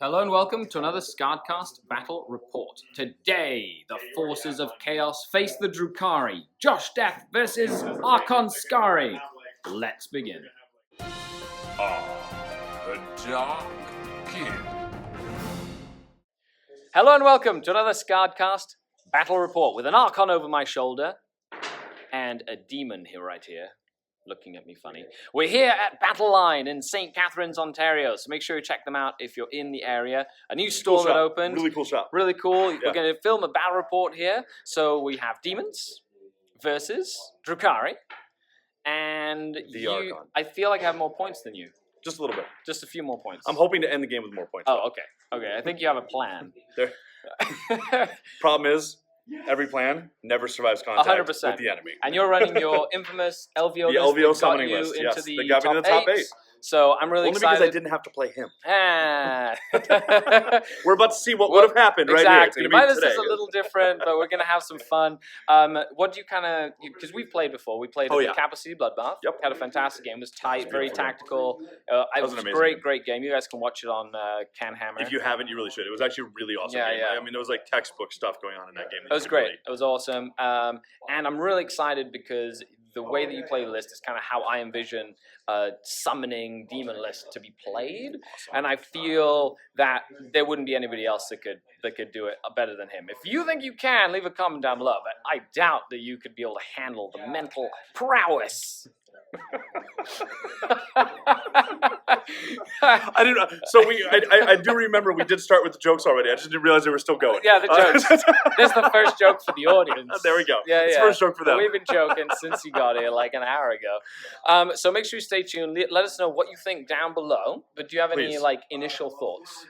Hello and welcome to another SkaredCast Battle Report. Today, the forces of chaos face the Drukhari. Josh Death versus Archon Skari. Let's begin. The Dark King. Hello and welcome to another SkaredCast Battle Report with an Archon over my shoulder and a demon here right here. Looking at me funny. We're here at Battle Line in St. Catharines, Ontario, so make sure you check them out if you're in the area. A new store that opened. Really cool shop. Really cool. Yeah. We're going to film a battle report here. So we have Daemons versus Drukhari. And The Archon. I feel like I have more points than you. Just a little bit. Just a few more points. I'm hoping to end the game with more points. Oh, okay. Okay, I think you have a plan. Problem is, every plan never survives contact 100%. with the enemy. And you're running your infamous LVO The list LVO that got summoning you list, into yes. the That got me to the top 8. So I'm really Only excited. because I didn't have to play him. Ah. We're about to see what would have happened right here. It's Exactly. gonna My be list today. is a little different, but we're going to have some fun. What do you kind of... Because we've played before. We played at the Capital City Bloodbath. Yep. Had a fantastic game. It was tight, very beautiful game. tactical. It was an a amazing great, game. great game. You guys can watch it on Canhammer. If you haven't, you really should. It was actually a really awesome Yeah, game. yeah. I mean, there was like textbook stuff going on in that game. It was great. It was awesome. And I'm really excited because the way that you play the list is kind of how I envision a summoning demon list to be played. And I feel that there wouldn't be anybody else that could do it better than him. If you think you can, leave a comment down below. But I doubt that you could be able to handle the mental prowess. I didn't. So I do remember we did start with the jokes already. I just didn't realize they were still going. Yeah, the jokes. This is the first joke for the audience. There we go. Yeah, It's yeah. the first joke for them. We've been joking since you got here like an hour ago. So make sure you stay tuned. Let us know what you think down below. But do you have any Please. initial thoughts?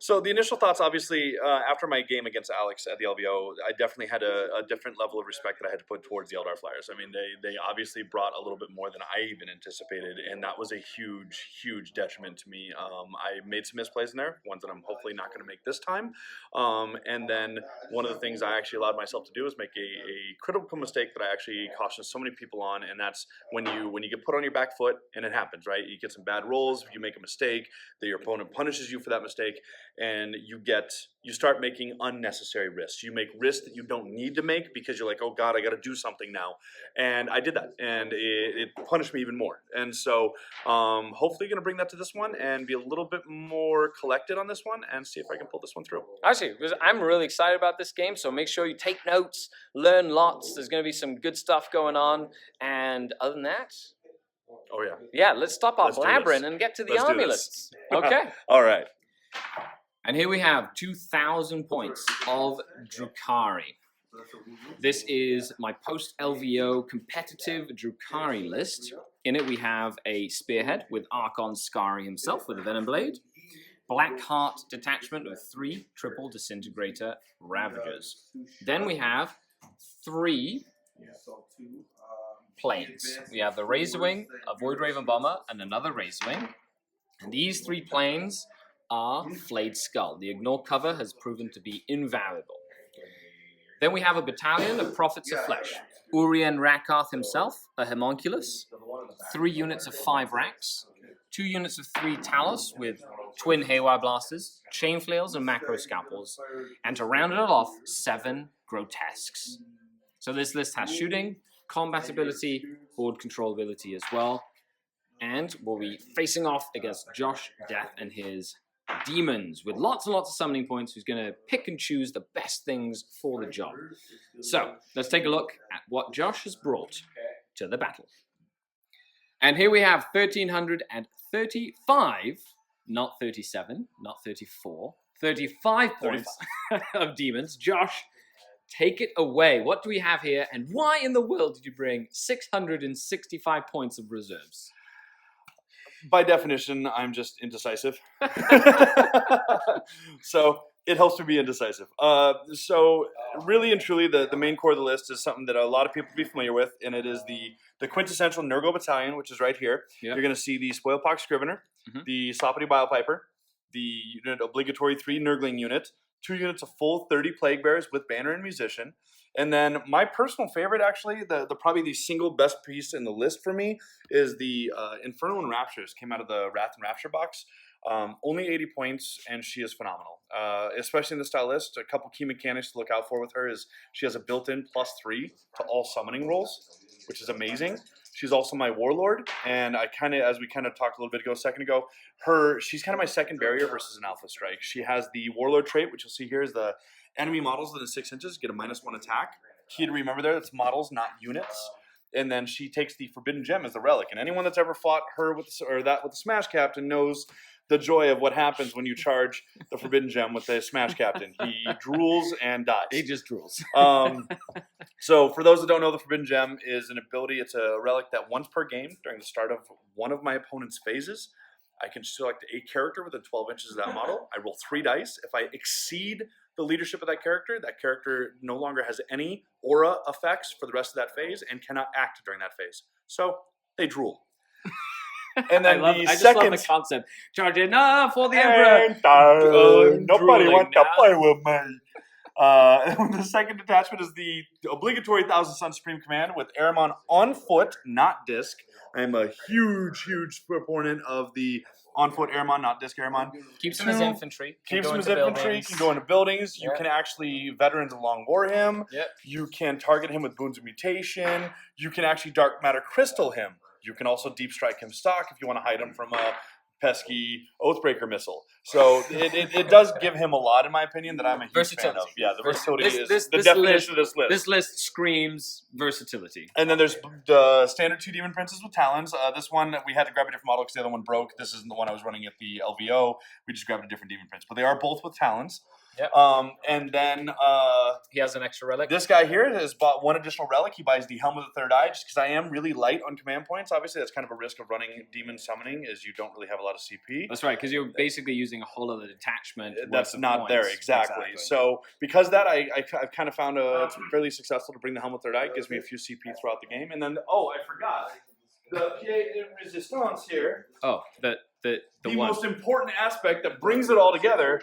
So the initial thoughts, obviously, after my game against Alex at the LVO, I definitely had a different level of respect that I had to put towards the Eldar Flyers. I mean, they obviously brought a little bit more than I even anticipated, and that was a huge, huge detriment to me. I made some misplays in there, ones that I'm hopefully not going to make this time. And then one of the things I actually allowed myself to do is make a critical mistake that I actually cautioned so many people on, and that's when you get put on your back foot, and it happens, right? You get some bad rolls, you make a mistake, that your opponent punishes you for that mistake, and you start making unnecessary risks. You make risks that you don't need to make because you're like, oh God, I got to do something now. And I did that, and it punished me even more. And so hopefully going to bring that to this one and be a little bit more collected on this one and see if I can pull this one through. Actually, I'm really excited about this game, so make sure you take notes, learn lots. There's going to be some good stuff going on. And other than that, Oh yeah. yeah, let's stop our Let's do blabbering this. and get to the Let's do army this. lists. Okay. All right. And here we have 2,000 points of Drukhari. This is my post-LVO competitive Drukhari list. In it we have a Spearhead with Archon Skari himself with a Venom Blade, Black Heart Detachment with 3 Triple Disintegrator Ravagers. Then we have 3 planes. We have the Razorwing, a Void Raven Bomber, and another Razorwing. And these 3 planes are Flayed Skull. The Ignore cover has proven to be invaluable. Then we have a battalion of Prophets of Flesh. Urien Rakarth himself, a Homunculus, 3 units of 5 Racks, 2 units of 3 Talos with twin Haywire Blasters, Chain Flails and Macro Scalpels, and to round it all off, 7 Grotesques. So this list has shooting, combat ability, board control ability as well, and we'll be facing off against Josh Death and his Demons with lots and lots of summoning points, who's going to pick and choose the best things for the job. So let's take a look at what Josh has brought to the battle. And here we have 1,335, not 37, not 34, 35 points of Demons. Josh, take it away. What do we have here, and why in the world did you bring 665 points of reserves? By definition, I'm just indecisive. So it helps me be indecisive. So really and truly, the main core of the list is something that a lot of people will be familiar with, and it is the quintessential Nurgle Battalion, which is right here. Yep. You're going to see the Spoilpox Scrivener, the Soppity Biopiper, the obligatory 3 Nurgling unit, 2 units of full 30 Plague Bearers with Banner and Musician. And then my personal favorite, actually, probably the single best piece in the list for me is the Infernal and Raptures. Came out of the Wrath and Rapture box. Only 80 points, and she is phenomenal. Especially in the style list, a couple key mechanics to look out for with her is she has a built-in +3 to all summoning rolls, which is amazing. She's also my warlord, and as we kind of talked a second ago, she's kind of my second barrier versus an alpha strike. She has the warlord trait, which you'll see here is the enemy models within 6 inches get a -1 attack. Key to remember there, that's models, not units. And then she takes the forbidden gem as the relic, and anyone that's ever fought her with the Smash Captain knows the joy of what happens when you charge the forbidden gem with the Smash Captain. He drools and dies. He just drools. So for those that don't know, the forbidden gem is an ability. It's a relic that once per game during the start of one of my opponent's phases, I can select a character within 12 inches of that model. I roll 3 dice. If I exceed the leadership of that character no longer has any aura effects for the rest of that phase and cannot act during that phase. So they drool. And then I just love the concept. Charge enough for the Emperor. Nobody wants to play with me. The second detachment is the obligatory Thousand Sun Supreme Command with Aramon on foot, not disc. I am a huge proponent of the on foot Aramon, not disc Aramon. Keeps him as infantry. Keeps him as infantry. Can go into buildings. You can actually veterans along war him. Yep. You can target him with boons of mutation. You can actually dark matter crystal him. You can also deep strike him stock if you want to hide him from a pesky Oathbreaker missile. So it does give him a lot, in my opinion, that I'm a huge fan of. Yeah, the versatility is the definition of this list. This list screams versatility. And then there's the standard 2 Demon Princes with Talons. This one, we had to grab a different model because the other one broke. This isn't the one I was running at the LVO. We just grabbed a different Demon Prince. But they are both with Talons. Yep. And then he has an extra relic. This guy here has bought 1 additional relic. He buys the Helm of the Third Eye just because I am really light on command points. Obviously, that's kind of a risk of running demon summoning, is you don't really have a lot of CP. That's right, because you're basically using a whole other detachment. That's not there, exactly. So because of that, I've kind of found it's fairly successful to bring the Helm of the Third Eye. It gives me a few CP throughout the game. And then, I forgot. The Pied Resistance here. Oh, the most important aspect that brings it all together.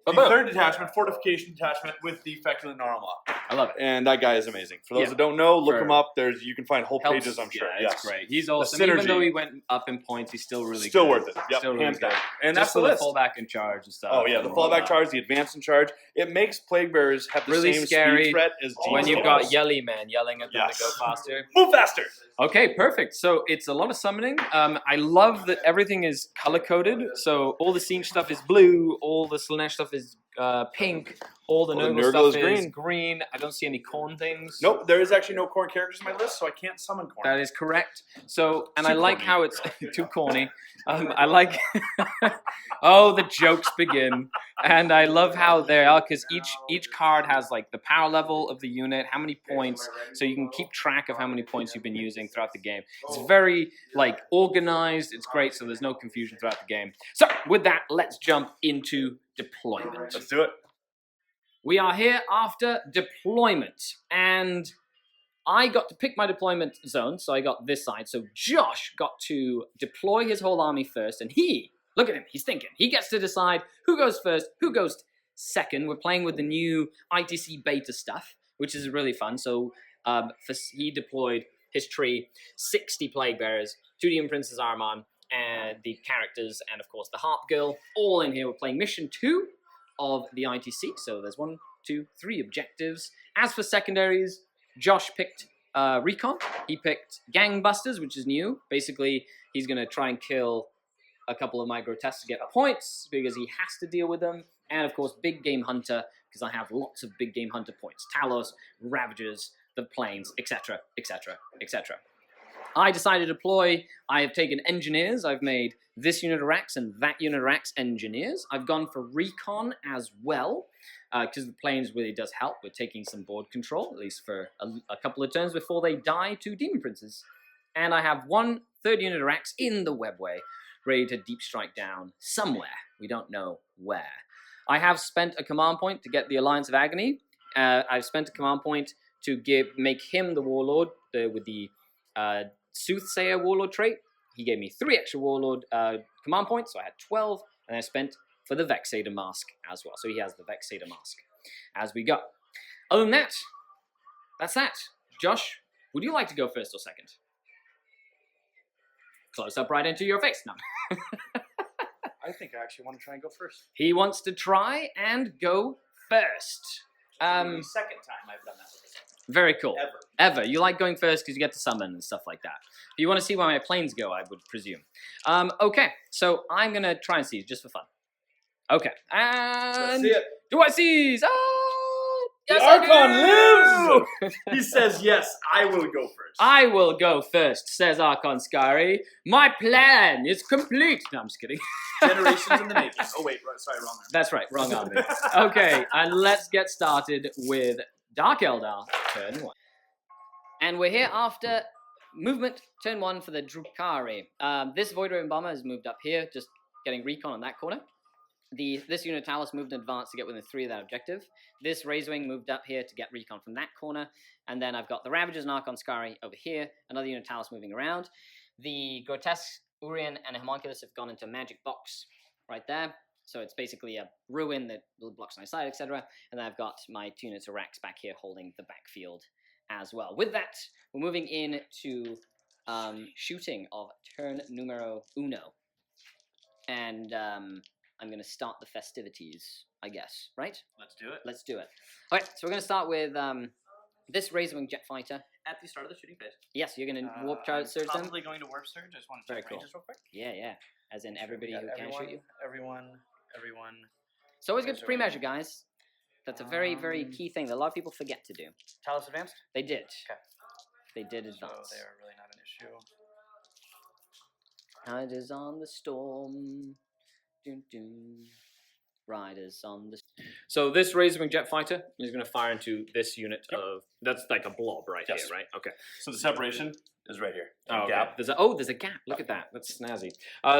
The third detachment, fortification detachment with the Feculent Gnarlmaw. I love it. And that guy is amazing. For those that don't know, look him up. You can find whole pages, I'm sure. Yeah, it's great. He's awesome. Even though he went up in points, he's still really still good. Worth it. Yep, still hands really down. good. And just that's the list. fallback in charge and stuff. Oh yeah, the fallback charge, the advance in charge. It makes Plague Bearers have the really same scary speed threat as when you've got Yelly Man yelling at them to go faster. Move faster! Okay, perfect. So it's a lot of summoning. I love that everything is color-coded. So all the Siege stuff is blue, all the Slanesh stuff is pink, all the Nurgle stuff is green. I don't see any corn things. Nope, there is actually no corn characters in my list, so I can't summon corn. That is correct. So, and I like how it's too corny. I like, the jokes begin. And I love how they are, because each card has like the power level of the unit, how many points, so you can keep track of how many points you've been using throughout the game. It's very like organized. It's great, so there's no confusion throughout the game. So with that, let's jump into deployment. Let's do it. We are here after deployment, and I got to pick my deployment zone, so I got this side. So Josh got to deploy his whole army first, and look at him, he's thinking. He gets to decide who goes first, who goes second. We're playing with the new ITC beta stuff, which is really fun. So he deployed his tree, 60 Plague Bearers, 2 Demon Princes Armon, and the characters, and of course the Harp Girl, all in here. We're playing Mission 2 of the ITC, so there's 1, 2, 3 objectives. As for secondaries, Josh picked Recon. He picked Gangbusters, which is new. Basically, he's going to try and kill a couple of my grotesques to get points, because he has to deal with them. And of course, Big Game Hunter, because I have lots of Big Game Hunter points. Talos, Ravagers, the Plains, etc., etc., etc. I decided to deploy. I have taken Engineers. I've made this unit of Rax and that unit of Rax Engineers. I've gone for Recon as well, because the Plains really does help with taking some board control, at least for a couple of turns before they die to Demon Princes. And I have 1 third unit of Rax in the webway, ready to deep strike down somewhere. We don't know where. I have spent a command point to get the Alliance of Agony. I've spent a command point to make him the Warlord with the Soothsayer Warlord trait. He gave me 3 extra Warlord command points, so I had 12, and I spent for the Vexator Mask as well. So he has the Vexator Mask as we go. Other than that, that's that. Josh, would you like to go first or second? Close up right into your face. No. I think I actually want to try and go first. He wants to try and go first. The second time I've done that. Very cool. Ever. You like going first because you get to summon and stuff like that. If you want to see where my planes go, I would presume. Okay, so I'm going to try and seize just for fun. Okay, and... Let's see it. Do I seize? Yes, Archon I do! lives! He says, yes, I will go first. I will go first, says Archon Skari. My plan is complete. No, I'm just kidding. Generations in the making. Oh, wait, sorry, wrong army. That's right, wrong army. Okay, and let's get started with Dark Eldar, turn 1. And we're here after movement, turn 1 for the Drukhari. This Void Raven Bomber has moved up here, just getting recon on that corner. This Unitalis moved in advance to get within 3 of that objective. This Razorwing moved up here to get recon from that corner. And then I've got the Ravagers and Archon Skari over here, another Unitalis moving around. The Grotesque Urian and Homunculus have gone into a magic box right there. So it's basically a ruin that blocks my side, etc. And then I've got my 2 units of Rax back here holding the backfield as well. With that, we're moving into shooting of turn numero 1. And I'm going to start the festivities, I guess, right? Let's do it. Let's do it. All right, so we're going to start with this Razorwing Jet Fighter. At the start of the shooting phase. Yes, you're going to warp charge surge them? Probably going to warp surge. I just want to Very check cool. ranges real quick. Yeah. As in everybody who can shoot you. Everyone. It's always good to Razorwing. pre-measure, guys. That's a very, very key thing that a lot of people forget to do. Talus advanced? They did. Okay. They did So advance. they are really not an issue. Riders on the storm. Dun, dun. Riders on the... So this Razorwing Jet Fighter is going to fire into this unit of... That's like a blob right Yes. here, right? Okay. So the separation is right here. Oh, Gap. okay. There's a gap. Look at that. That's snazzy.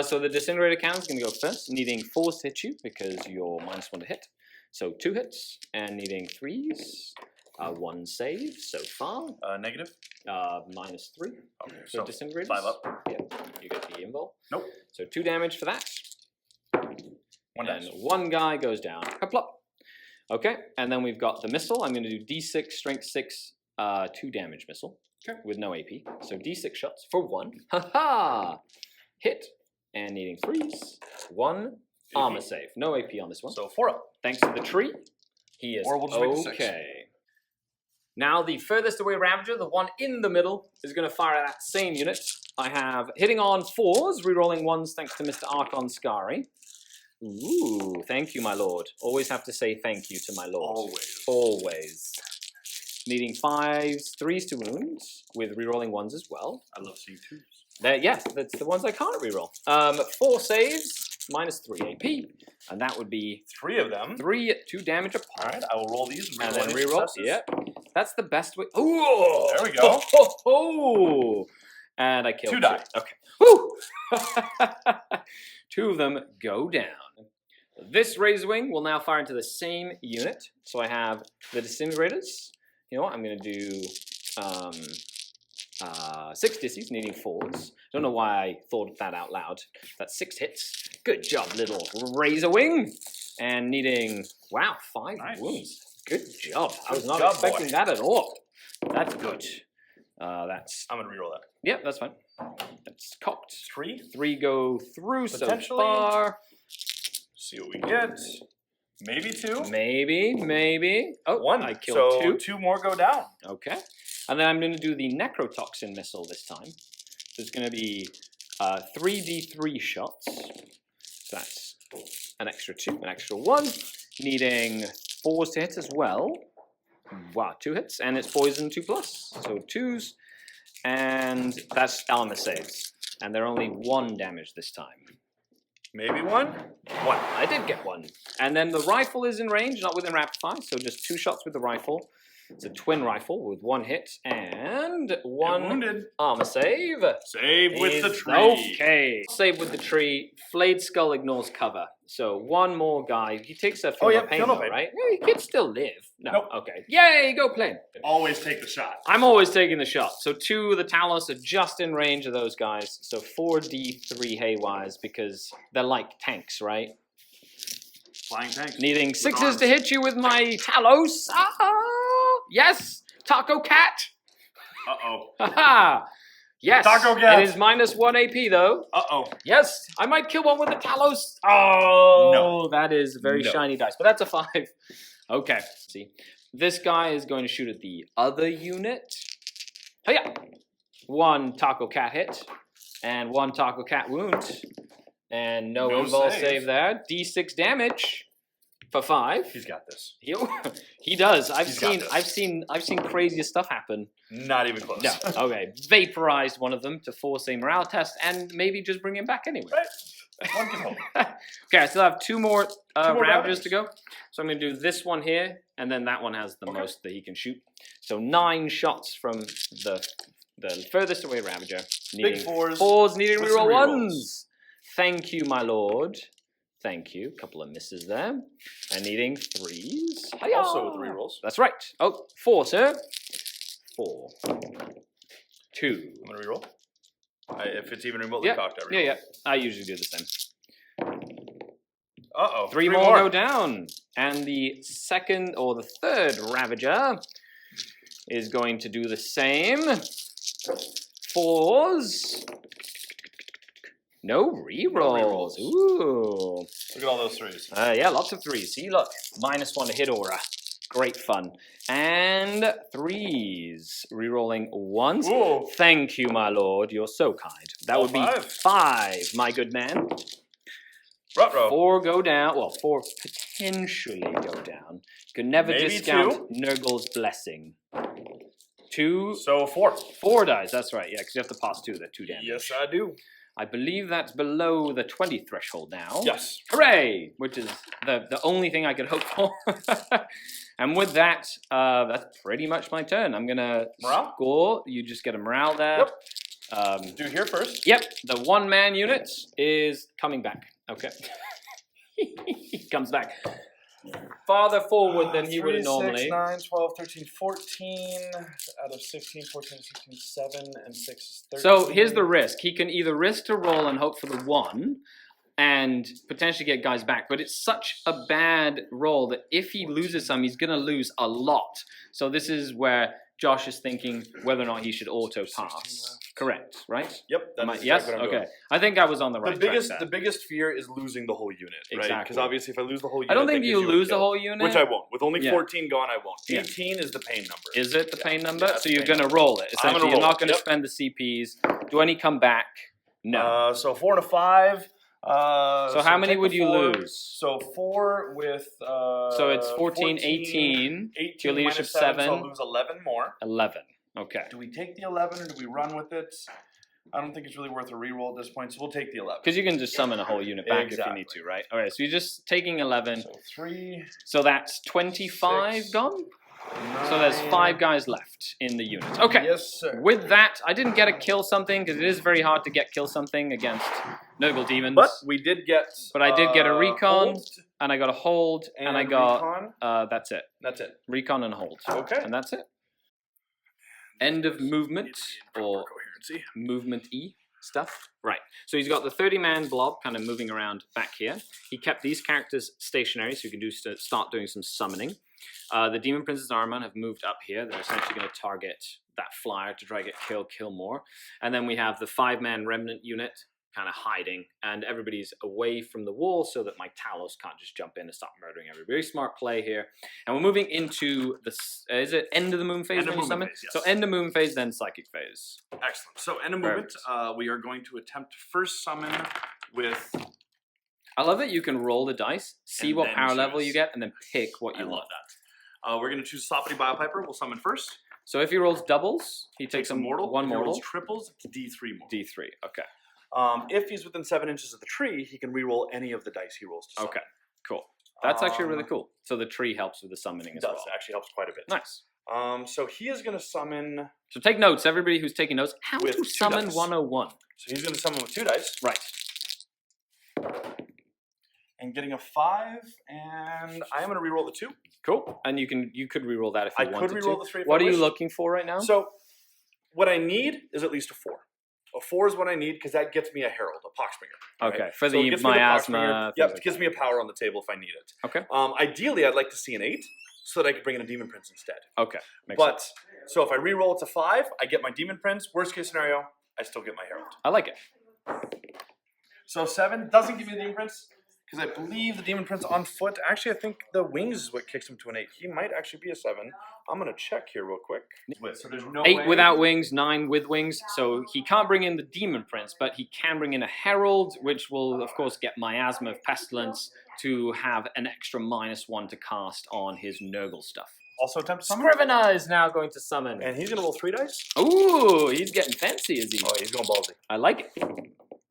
So the Disintegrator Cannon is going to go first, needing 4s to hit you because you're -1 to hit. So 2 hits and needing 3s. 1 save so far. Negative? -3. Okay, So Disintegrators. 5 up. Yeah, you get the invul. Nope. So 2 damage for that. 1 and dice. 1 guy goes down. Plop. Okay, and then we've got the missile. I'm going to do D6, strength 6, 2 damage missile. Okay. With no AP. So D6 shots for 1. Ha-ha! Hit. And needing 3s. 1 armor save. No AP on this one. So 4 up. Thanks to the tree, he is Or we'll just make it 6. okay. Now the furthest away Ravager, the one in the middle, is going to fire at that same unit. I have hitting on 4s, rerolling 1s thanks to Mr. Archon Skari. Ooh, thank you, my lord. Always have to say thank you to my lord. Always. Needing 5s, 3s to wound, with rerolling 1s as well. I love seeing 2s. Yes, that's the ones I can't reroll. 4 saves, -3 AP, and that would be 3 of them. 3 2 damage apart. Alright, I will roll these And then any reroll. successes. Yep. That's the best way. Ooh! There we go. Oh. And I killed 2 die. Okay. Woo! 2 of them go down. This Razorwing will now fire into the same unit. So I have the Disintegrators. You know what? I'm going to do 6 dissies, needing 4s. Don't know why I thought that out loud. That's 6 hits. Good job, little Razorwing. And needing, wow, 5 Nice. wounds. Good job. I was Good not job, expecting boy. that at all. That's good. That's, I'm going to reroll that. yep, that's fine. That's cocked. 3. 3 go through so Potentially. far. See what we get. Maybe 2. Maybe. Oh, 1. I killed so 2. 2 more go down. Okay. And then I'm going to do the Necrotoxin missile this time. So it's going to be 3d3 shots. So that's an extra 2, an extra 1. Needing 4s to hit as well. Wow, 2 hits. And it's poison 2+. So 2s. And that's armor saves. And they're only 1 damage this time. Maybe 1. 1. I did get 1. And then the rifle is in range, not within rapid fire, so just 2 shots with the rifle. It's a twin rifle with 1 hit and 1 wounded. armor save. Save with the Is tree. Okay. Save with the tree. Flayed Skull ignores cover. So 1 more guy. He takes a Oh, yeah, pain feel no though, pain. right? Yeah, he could still live. No. Nope. Okay. Yay, go play. Always take the shot. I'm always taking the shot. So 2 of the Talos are just in range of those guys. So 4d3 Haywires because they're like tanks, right? Flying tanks. Needing 6s arms. to hit you with my Talos. Ah, yes, Taco Cat. Uh-oh. Haha. Yes, Taco it cat. is -1 AP though. Uh-oh. Yes, I might kill one with the Talos. Oh, No. that is a very No. shiny dice, but that's a 5. Okay, see. This guy is going to shoot at the other unit. Hiya! 1 Taco Cat hit, and 1 Taco Cat wound. And no invul save there. D6 damage for 5. He's got this. He does. I've He's got seen this. craziest stuff happen. Not even close. No. Okay. Vaporized one of them to force a morale test and maybe just bring him back anyway. Right. One can hold. Okay, I still have 2 more, more Ravagers Ravagers. to go. So I'm going to do this one here, and then that one has the Okay. most that he can shoot. So 9 shots from the furthest away Ravager. Big fours. Fours needing with some reroll rerolls. ones. Thank you, my lord. Thank you. Couple of misses there. And needing 3s. Hiya! Also with rerolls. That's right. Oh, 4, sir. 4. 2. I'm gonna reroll. If it's even remotely Yeah, cocked, I reroll. yeah. I usually do the same. Uh-oh. 3 more go down. And the second or the third Ravager is going to do the same. 4s. No rerolls. rerolls. Ooh. Look at all those 3s. Yeah, lots of 3s. See, look. -1 to hit aura. Great fun. And 3s. Rerolling 1s. Ooh. Thank you, my lord. You're so kind. That All would be 5. 5, my good man. Ruh-roh. 4 go down. Well, 4 potentially go down. You can never Maybe discount Nurgle's blessing. 2, So 4. 4 dies. That's right. Yeah, because you have to pass 2. They're 2 damage. Yes, I do. I believe that's below the 20 threshold now. Yes. Hooray! Which is the only thing I could hope for. And with that, that's pretty much my turn. I'm gonna Morale? score. You just get a morale there. Yep. Do here first. Yep, the 1-man unit is coming back. Okay. He comes back farther forward than he would have 3, 6, normally. 9, 12, 13, 14. Out of 16, 14, 16, 7, and 6 is 13. So here's the risk. He can either risk to roll and hope for the 1 and potentially get guys back, but it's such a bad roll that if he loses some, he's going to lose a lot. So this is where Josh is thinking whether or not he should auto pass. Correct, right? Yep. Am I- That's yes? exactly what I'm Okay. doing. I think I was on the right The biggest, track the there. biggest fear is losing the whole unit, right? Exactly. Because obviously, if I lose the whole unit, I don't that think gives you a lose the kill. whole unit. Which I won't. With only Yeah. 14 gone, I won't. Yeah. 18 is the pain number. Is it the Yeah. pain number? Yeah, So it's you're pain going to roll it. I'm Essentially, gonna you're roll not it, going to yep. spend the CPs. Do any come back? No. So 4 and a 5. So how many take would the you 4. lose? So 4 with. So it's 14, 18. 18 Your leadership minus 7, 7. so I'll lose 11 more. 11. Okay. Do we take the 11 or do we run with it? I don't think it's really worth a reroll at this point, so we'll take the 11. Because you can just summon a whole unit back if you Exactly. need to, right? All right, so you're just taking 11. So 3. So that's 25 6, gone? So there's 9. 5 guys left in the unit. Okay. Yes, sir. With that, I didn't get a kill something because it is very hard to get kill something against Nurgle Demons. But we did get. But I did get a recon. hold and I got a hold, and I got, recon. that's it. That's it. Recon and hold. Okay. And that's it. End of movement, or coherency. movement E stuff. Right. So he's got the 30-man blob kind of moving around back here. He kept these characters stationary so you can start doing some summoning. The Demon Prince's Armor have moved up here. They're essentially going to target that flyer to try to get kill more. And then we have the 5-man remnant unit kind of hiding, and everybody's away from the wall so that my Talos can't just jump in and start murdering everybody. Very smart play here. And we're moving into the, is it end of the moon phase End of when you movement summon? phase, yes. So end of moon phase, then psychic phase. Excellent. So, end of movement, we are going to attempt to first summon with. I love that you can roll the dice, see And what then power level choose. you get, and then pick what I you love want. that. We're going to choose Soppity Biopiper. We'll summon first. So if he rolls doubles, he takes a mortal. one If he rolls mortal. triples, it's D3 mortal. D3, okay. If he's within 7 inches of the tree, he can re-roll any of the dice he rolls to summon. Okay, cool. That's actually really cool. So the tree helps with the summoning It as does. well. It actually helps quite a bit. Nice. So he is going to summon. So take notes, everybody who's taking notes. How With to 2 summon dice. 101. So he's going to summon with 2 dice. Right. And getting a 5, and I am going to re-roll the 2. Cool. And you could reroll that if you I wanted could re-roll to. the 3 if What I are you wished. looking for right now? So, what I need is at least a 4. A 4 is what I need because that gets me a Herald, a Poxbringer. Okay, right? for So it the gets me miasma. Poxbringer. things Yep, like it gives that. me a power on the table if I need it. Okay. Ideally, I'd like to see an 8 so that I could bring in a Demon Prince instead. Okay. Makes But, sense. so if I re-roll it to 5, I get my Demon Prince. Worst case scenario, I still get my Herald. I like it. So 7 doesn't give me the Demon Prince because I believe the Demon Prince on foot. Actually, I think the wings is what kicks him to an 8. He might actually be a 7. I'm gonna check here real quick. So there's no 8 way. without wings, 9 with wings. So he can't bring in the Demon Prince, but he can bring in a Herald, which will, of course, get Miasma of Pestilence to have an extra -1 to cast on his Nurgle stuff. Also attempt to summon. Scrivener is now going to summon. And he's gonna roll 3 dice. Ooh, he's getting fancy, is he? Oh, he's going ballsy. I like it.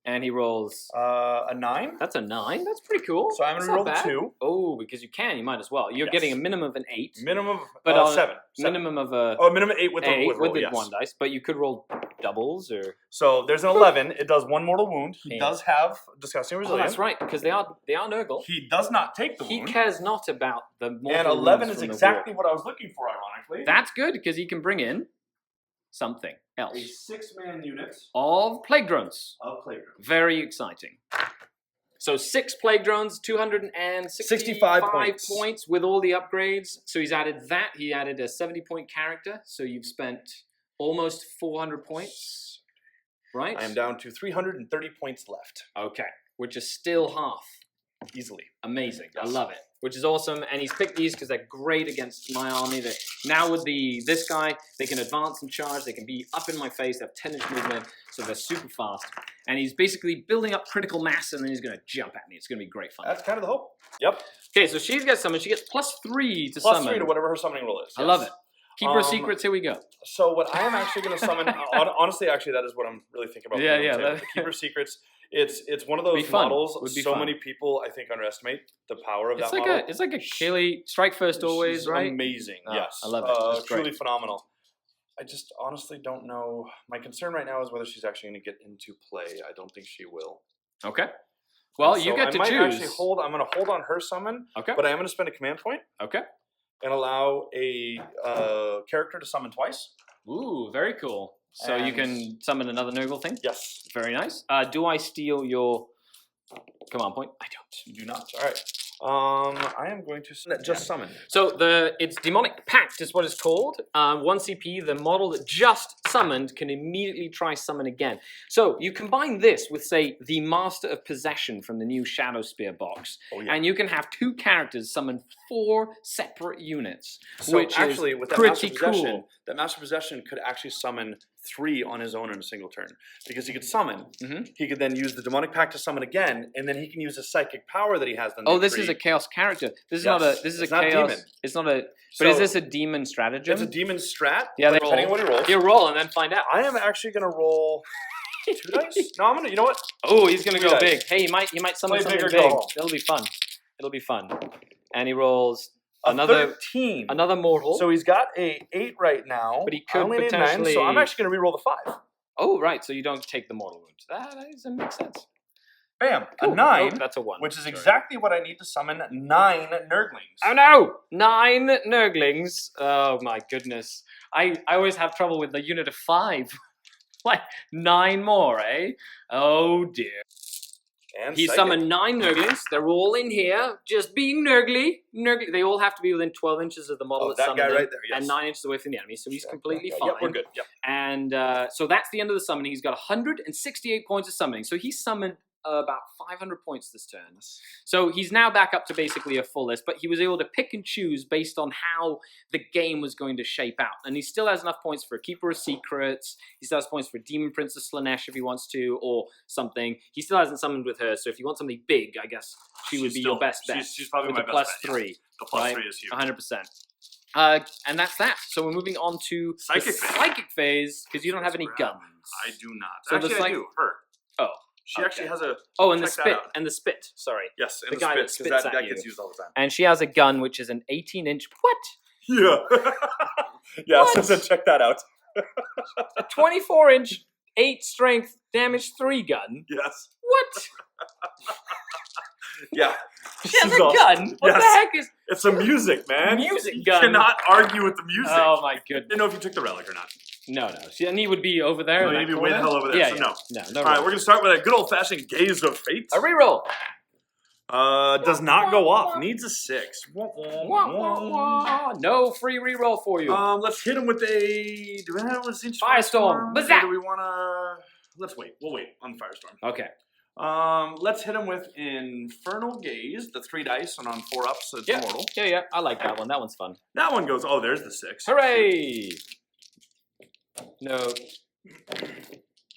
And he rolls. A 9. That's a 9. That's pretty cool. So I'm That's gonna not roll bad. 2. Oh, because you can. You might as well. You're Yes. getting a minimum of an 8. Minimum But of on 7. minimum of a Oh, minimum 8 with 8 the roll, with yes. 1 dice. But you could roll doubles or. So there's an 11. It does 1 mortal wound. He Yeah. does have Disgusting Oh, Resilience. that's right, because they are Nurgle. He does not take the He wound. cares not about the mortal And 11 wounds is from the exactly war. what I was looking for, ironically. That's good because he can bring in something a else 6-man unit of plague drones. of Playground. Very exciting. So 6 plague drones, 265 points with all the upgrades. So he's added that. He added a 70-point character. So you've spent almost 400 points, right? I am down to 330 points left. Okay, which is still half. Easily. Amazing. I Yes. love it. Which is awesome. And he's picked these because they're great against my army. Now with this guy, they can advance and charge. They can be up in my face. They have 10-inch movement, so they're super fast. And he's basically building up critical mass, and then he's going to jump at me. It's going to be great fun. That's kind of the hope. Yep. Okay, so she gets summoned. She gets +3 to Plus summon. 3 to whatever her summoning roll is. I love it. Keeper of Um, Secrets, here we go. So what I am actually going to summon, honestly, actually, that is what I'm really thinking about. Yeah, putting on the yeah, table. The Keeper of Secrets. It's one of those Be fun. models. Would be So fun. many people, I think, underestimate the power of It's that like model. it's like a Kaylee strike first always, She's right? amazing. Oh, Yes, I love it. It's great. truly phenomenal. I just honestly don't know. My concern right now is whether she's actually going to get into play. I don't think she will. Okay. Well, And you so get to I might choose. actually hold. I'm going to hold on her summon, Okay. but I am going to spend a command point Okay. and allow a character to summon twice. Ooh, very cool. So you And- can summon another Nurgle thing. Yes. Very nice. Do I steal your command point? I don't. You do not. All right. I am going to just summon. So it's Demonic Pact is what it's called. 1 CP, the model that just summoned can immediately try summon again. So you combine this with, say, the Master of Possession from the new Shadow Spear box, Oh yeah. and you can have 2 characters summon 4 separate units, So which actually, is with that Master pretty Possession, cool. that Master Possession could actually summon 3 on his own in a single turn, because he could summon. Mhm. He could then use the Demonic Pact to summon again, and then he can use the psychic power that he has. Oh, this is a chaos character. This is not a. Yes, This is it's a not chaos. demon. It's not a. But So, is this a demon stratagem? It's a demon strat. Yeah, they depending on roll. what he rolls. You roll and then find out. I am actually going to roll 2 dice. No, I'm going to. You know what? Oh, he's gonna 3 go dice. big. Hey, he might summon Play something big or big. go home. It'll be fun. It'll be fun. And he rolls A another 13. another mortal. So he's got a 8 right now. But he I could only need 9, potentially- so I'm actually going to reroll the 5. Oh, right. So you don't take the mortal wound. That makes sense. Bam, Cool. a 9, Oh, that's a 1. which is Sorry. exactly what I need to summon 9 Nurglings. Oh no! 9 Nurglings. Oh my goodness. I always have trouble with the unit of 5. Like 9 more, eh? Oh dear. And He psychic. summoned 9 Nurglings. They're all in here, just being Nurgly. They all have to be within 12 inches of the model Oh, that that summoned guy them, right there, yes. and 9 inches away from the enemy. So he's completely Yeah, fine. we're good. Yep. And so that's the end of the summoning. He's got 168 points of summoning. So he summoned about 500 points this turn. So he's now back up to basically a full list, but he was able to pick and choose based on how the game was going to shape out. And he still has enough points for a Keeper of Secrets. He still has points for Demon Princess Slanesh if he wants to, or something. He still hasn't summoned with her, so if you want something big, I guess she would She's be still- your best bet. she's probably with my the best plus bet, yeah. 3. The plus Right. 3 is huge. 100%. And that's that. So we're moving on to Psychic the phase. psychic phase, because you don't have any guns. I do not. So the Actually, I psych- do. Her. Oh. She okay. actually has a... Oh, and the Check that spit. out. And the spit, sorry. Yes, and The the, guy that spit, spits because at that you. gets used all the time. And she has a gun, which is an 18-inch... What? Yeah. Yeah, What? so check that out. A 24-inch, 8-strength, damage 3 gun? Yes. What? Yeah. She This has is a awesome. gun? What the Yes. heck is... It's some music, man. Music you gun. cannot argue with the music. Oh my I goodness. didn't know if you took the relic or not. No. And he would be over there. No, in you that need to be way the corner? hell over there, Yeah, so yeah. no. No, All right, we're going to start with a good old-fashioned Gaze of Fate. A reroll. Does not go off. Needs a 6. Wah, wah, wah. No free reroll for you. Let's hit him with a... Do we have a Firestorm. Or Bazap. do we want to... let's wait. We'll wait on the Firestorm. Okay. Let's hit him with Infernal Gaze, the 3 dice, and on 4 ups, it's Yeah. mortal. Yeah. I like that one. That one's fun. That one goes. Oh, there's the 6. Hooray! No.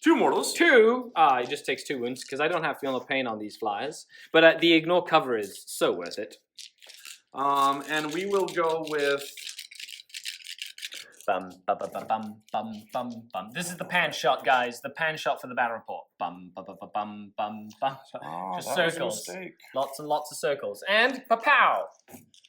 2 mortals. 2. He just takes 2 wounds because I don't have Feel No Pain on these flyers. But the ignore cover is so worth it. And we will go with. Bum, bum, bum, bum, bum, bum, bum. This is the pan shot, guys. The pan shot for the battle report. Bum, bum, bum, bum, bum, bum. Oh, Just that was a circles. mistake. Lots and lots of circles. And pa-pow!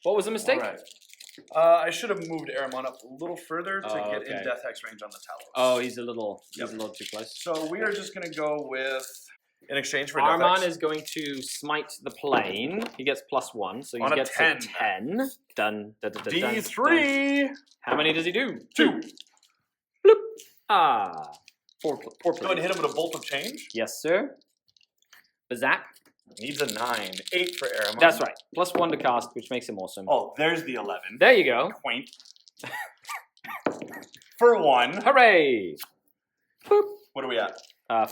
What was the mistake? All right. I should have moved Aramon up a little further to get okay. in Death Hex range on the Talos. Oh, he's a little too close. So we are just going to go with, in exchange for Death Armon Hex. is going to smite the plane. He gets +1, so he On a gets 10. a 10. Done. D3. How many does he do? 2. Bloop. 4 Go ahead planes. and hit him with a Bolt of Change. Yes, sir. Bazap. Needs a 9. 8 for Aramon. That's right. +1 to cast, which makes him awesome. Oh, there's the 11. There you go. Quaint. For 1. Hooray! Boop. What are we at?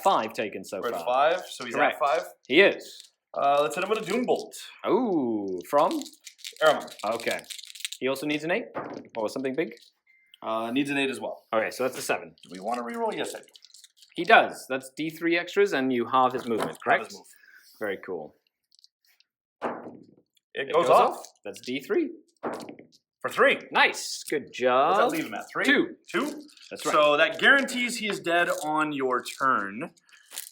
5 taken so We're at far. 5, so he's Correct. at 5. He is. Let's hit him with a Doom Bolt. Ooh, from? Aramon. Okay. He also needs an 8? Or something big? Needs an 8 as well. Okay, so that's a 7. Do we want to reroll? Yes, I do. He does. That's D3 extras, and you halve his movement, correct? Have his move. Very cool. It goes off. That's D3. For 3. Nice. Good What job. does that leave him at? 3? 2. 2? That's right. So that guarantees he is dead on your turn.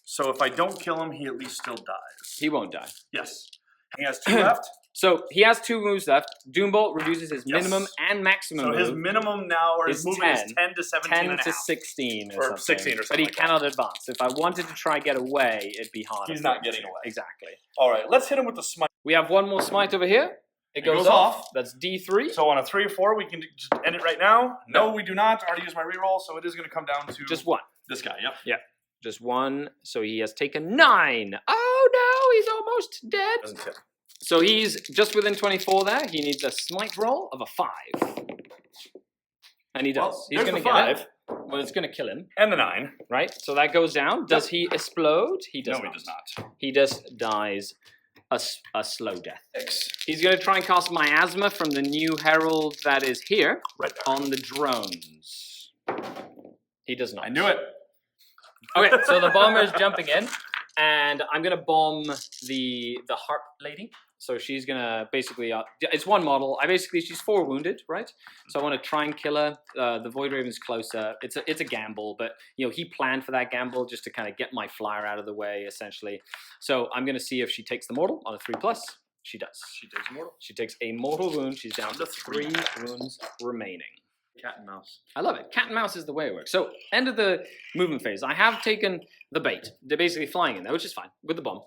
So if I don't kill him, he at least still dies. He won't die. Yes. He has 2 left. So he has 2 moves left. Doombolt reduces his Yes. minimum and maximum So move. his minimum now, or his is movement 10. is 10 to 17 10 and a to half. 16 or, Or something. 16 or But something he like that. cannot advance. If I wanted to try get away, it'd be harder. He's for not him getting to. away. Exactly. All right, let's hit him with the smite. We have one more smite over here. It goes goes off. off. That's D3. So on a 3 or 4, we can just end it right now. No, we do not. I already used my reroll, so it is going to come down to Just 1. this guy. Yep. Yeah. Just 1. So he has taken 9. Oh no, he's almost dead. Doesn't fit. So he's just within 24 there. He needs a smite roll of a 5. And he does. Well, He's there's going the to get 5. it. Well, it's going to kill him, And the 9. right? So that goes down. Does he explode? He does No, not. he does not. He just dies a slow death. 6. He's going to try and cast Miasma from the new herald that is here Right there. on the drones. He does not. I knew it. Okay, so the bomber is jumping in, and I'm gonna bomb the harp lady. So she's gonna basically, it's 1 model. She's 4 wounded, right? So I want to try and kill her. The Void Raven's closer. It's a gamble, but he planned for that gamble just to kind of get my flyer out of the way, essentially. So I'm gonna see if she takes the mortal on a 3+. She does. She takes a mortal. She takes a mortal wound. She's down to 3 wounds remaining. Cat and mouse. I love it. Cat and mouse is the way it works. So, end of the movement phase. I have taken the bait. They're basically flying in there, which is fine, with the bomb.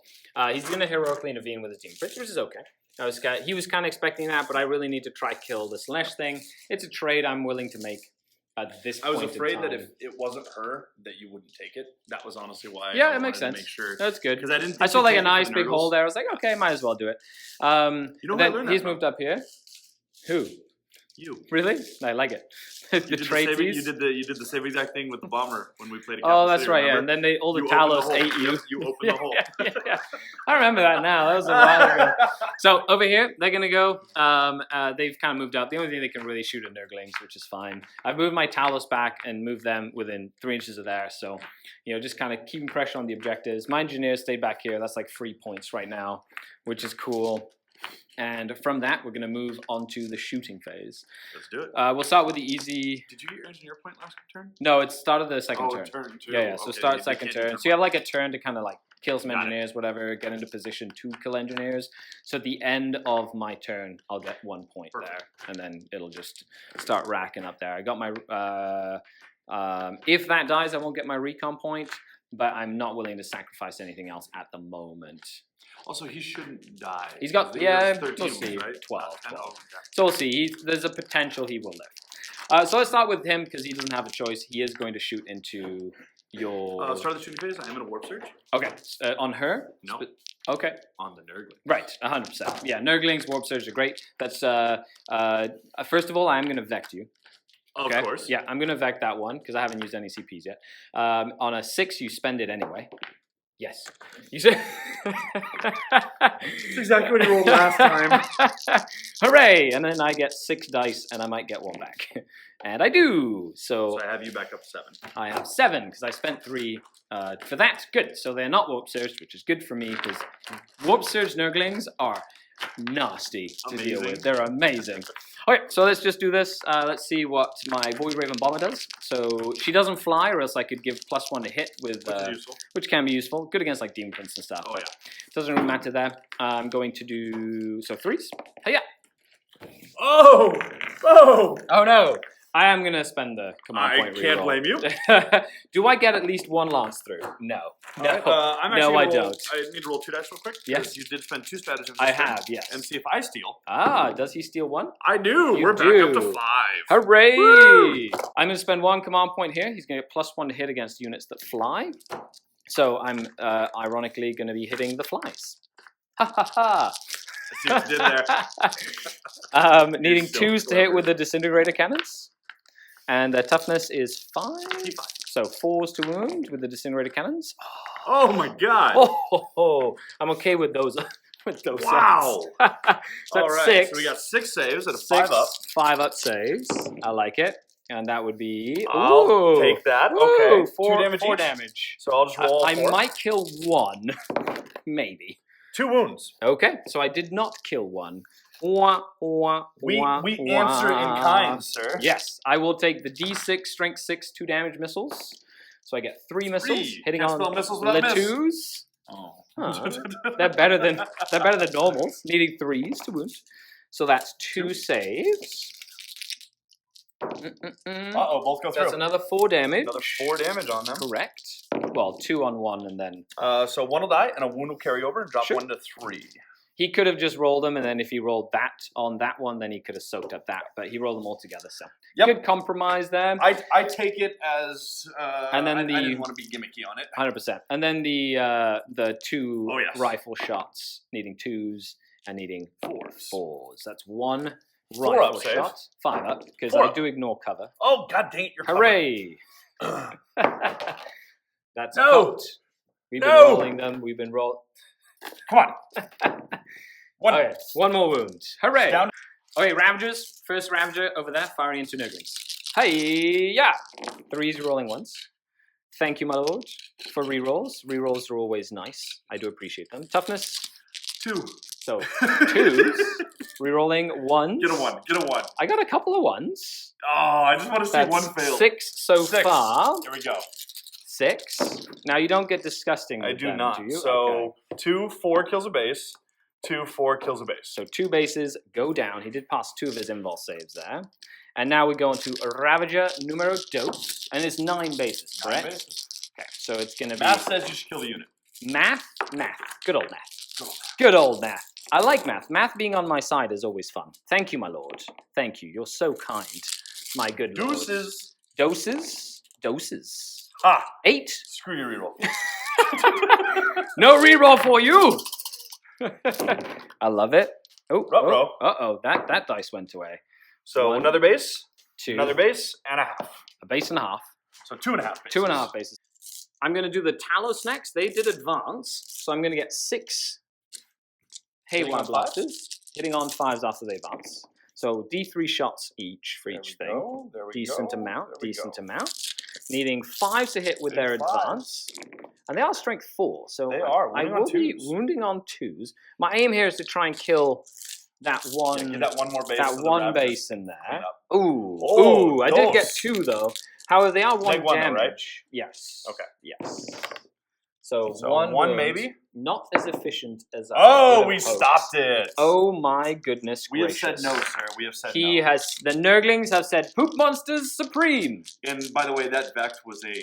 He's going to heroically intervene with his Demon Prince, which is okay. He was kind of expecting that, but I really need to try kill the Slash thing. It's a trade I'm willing to make at this I point was afraid in that time. if it wasn't her, that you wouldn't take it. That was honestly why. Yeah, I it makes wanted to sense. Make sure. That's good. Because I didn't. I think saw you'd like a take it for nice the big Nurgles. hole there. I was like, okay, might as well do it. You know who I learned that he's from? moved up here. Who? You. Really? I like it. the You did trade the same, piece. you did the same exact thing with the bomber when we played. At Oh, Capital that's City, right. Yeah, remember? and then all the You opened Talos hole. ate you. You opened the hole. Yeah. I remember that now. That was a while ago. So over here, they're gonna go. They've kind of moved up. The only thing they can really shoot are Nurglings, which is fine. I've moved my Talos back and moved them within 3 inches of there. So, just kind of keeping pressure on the objectives. My engineers stayed back here. That's like 3 points right now, which is cool. And from that, we're gonna move on to the shooting phase. Let's do it. We'll start with the easy. Did you get your engineer point last turn? No, it started the second Oh, turn. turn 2. Yeah. So Okay, start you second can't do turn. turn So you have one. like a turn to kind of like kill some Got it. engineers, whatever, get into position to kill engineers. So at the end of my turn, I'll get 1 point Perfect. there, and then it'll just start racking up there. I got my. If that dies, I won't get my recon point, but I'm not willing to sacrifice anything else at the moment. Also, he shouldn't die. He's got- He yeah, was 13, we'll see. Right? 12. Oh, okay. So we'll see. There's a potential he will live. So let's start with him because he doesn't have a choice. He is going to shoot into your. Start of the shooting phase. I am in a warp surge. Okay, on her. No. Okay. On the Nurgling. Right, 100%. Yeah, Nurglings, Warp Surge are great. That's, first of all, I'm going to Vect you. Of Okay? course. Yeah, I'm going to Vec that one because I haven't used any CPs yet. On a 6, you spend it anyway. Yes. You said. That's exactly what you rolled last time. Hooray! And then I get 6 dice and I might get 1 back. And I do. So So I have you back up to 7. I have 7 because I spent 3 for that. Good. So they're not Warp Surge, which is good for me because Warp Surge Nurglings are nasty to deal Amazing. with. They're amazing. Okay, so let's just do this. Let's see what my Void Raven Bomber does. So she doesn't fly, or else I could give +1 to hit with, Which is useful. which can be useful. Good against like Demon Prince and stuff. Oh, yeah. Doesn't really matter there. I'm going to do 3s. Hey, yeah. Oh! Oh! Oh no! I am gonna spend the command I point can't reroll. blame you. Do I get at least 1 lance through? No. No. I'm No, actually I gonna roll, don't. I need to roll 2 dice real quick. Yes. Because you did spend 2 stratagems. I this turn. have, yes. And see if I steal. Ah, does he steal 1? I do. You We're back up to do. 5. Hooray! Woo! I'm going to spend 1 command point here. He's going to get +1 to hit against units that fly. So I'm ironically going to be hitting the flies. Ha ha ha! See what you did there. Needing so 2s to hit clever. with the disintegrator cannons. And their toughness is 5. So 4s to wound with the disintegrator cannons. Oh my god. Oh, I'm okay with those. With those Wow. so that's All right. 6. So we got 6 saves and a 6 5 up. 5 up saves. I like it. And that would be. I'll Ooh, take that. Ooh, Okay. 4 2 damage. 4 each. damage. So I'll just roll. I 4. might kill 1. Maybe. 2 wounds. Okay, so I did not kill 1. Wah, wah, We wah, answer in wah. kind, sir. Yes, I will take the D6 strength 6 2 damage missiles. So I get 3 missiles 3. hitting Can't on spell missiles without the miss. 2s. Oh. Huh. They're better than normals. Needing 3s to wound. So that's 2 saves. Uh-oh, both go through. That's another 4 damage. Another 4 damage on them. Correct. Well, 2 on 1 and then So 1 will die and a wound will carry over and drop Sure. 1 to 3. he could have just rolled them, and then if he rolled that on that one, then he could have soaked up that. But he rolled them all together, so Yep. good compromise there. I take it as And then I the- didn't want to be gimmicky on it. 100%. And then the 2 Oh, yes. rifle shots, needing 2s and needing 4s. That's 1 4 rifle up save. shot, 5 up, because 4 I up. do ignore cover. Oh god dang it, you're Hooray! covered. That's No! cocked. We've been No! rolling them. We've been rolling. Come on. 1. Okay, 1 more wound. Hooray! Down. Okay, Ravagers. First Ravager over there, firing into Nurglings. Hey, yeah! 3s rolling once. Thank you, my lord, for rerolls. Rerolls are always nice. I do appreciate them. Toughness. 2. So, 2s. Rerolling 1s. Get a 1. Get a 1. I got a couple of 1s. Oh, I just want to see That's 1 fail. 6 so 6. far. Here we go. 6. Now, you don't get disgusting I with do them, not. do you? So Okay. 2 4 kills a base. 2 4 kills a base. So 2 bases go down. He did pass 2 of his invul saves there. And now we go into Ravager numero dos. And it's 9 bases, 9 correct? bases. Okay, so it's going to be Math says you should kill the unit. math. Good old math. Good old math. Good old math. I like math. Math being on my side is always fun. Thank you, my lord. Thank you. You're so kind, my good lord. Deuces. Doses. Ha! 8. Screw your reroll. No reroll for you. I love it. Oh, Ruh-roh. uh-oh. That dice went away. So 1, another base, 2. another base, and a half. A base and a half. So 2.5 bases. 2.5 bases. I'm going to do the Talos next. They did advance, so I'm going to get 6 Hitting Haywire on 5s? blasters, hitting on 5s after they advance. So D3 shots each for each There thing. we go. There we Decent go. amount, There we decent go. amount. Needing 5s to hit with their Hitting 5s. advance. And they are strength 4, so They are, I wounding on will be 2s. wounding on 2s. My aim here is to try and kill that Yeah, one, get that one more base. that to the one Ravagers. base in there. Clean up. Ooh, Oh, ooh, I did get dos. 2 though. However, they are 1 Take 1 though, damage. right? Yes. Okay. Yes. So, So 1 1 wound, maybe? not as efficient as I Oh, would we have hoped. stopped it. Oh my goodness We have gracious. said no, sir. We have said He no. has, the Nurglings have said, poop monsters supreme. And by the way, that Vex was a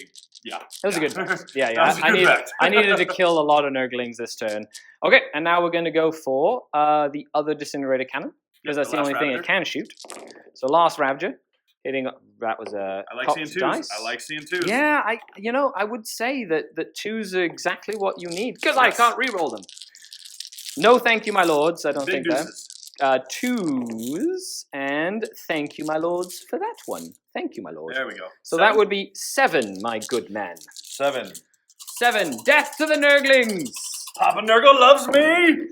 That was a good Vex. Yeah, That was a good Vex. I needed to kill a lot of Nurglings this turn. Okay, and now we're going to go for the other disintegrator cannon, because that's the last only thing it Ravager. can shoot. So last Ravager, hitting, that was a I like cocked seeing 2s. dice. I like seeing 2s. Yeah, I would say that 2s are exactly what you need, because I Yes. can't re-roll them. No thank you, my lords, I don't Big think that. deuces. twos, and thank you, my lords, for that one. Thank you, my lord. There we go. So that would be 7, my good man. 7. 7. Death to the Nurglings! Papa Nurgle loves me!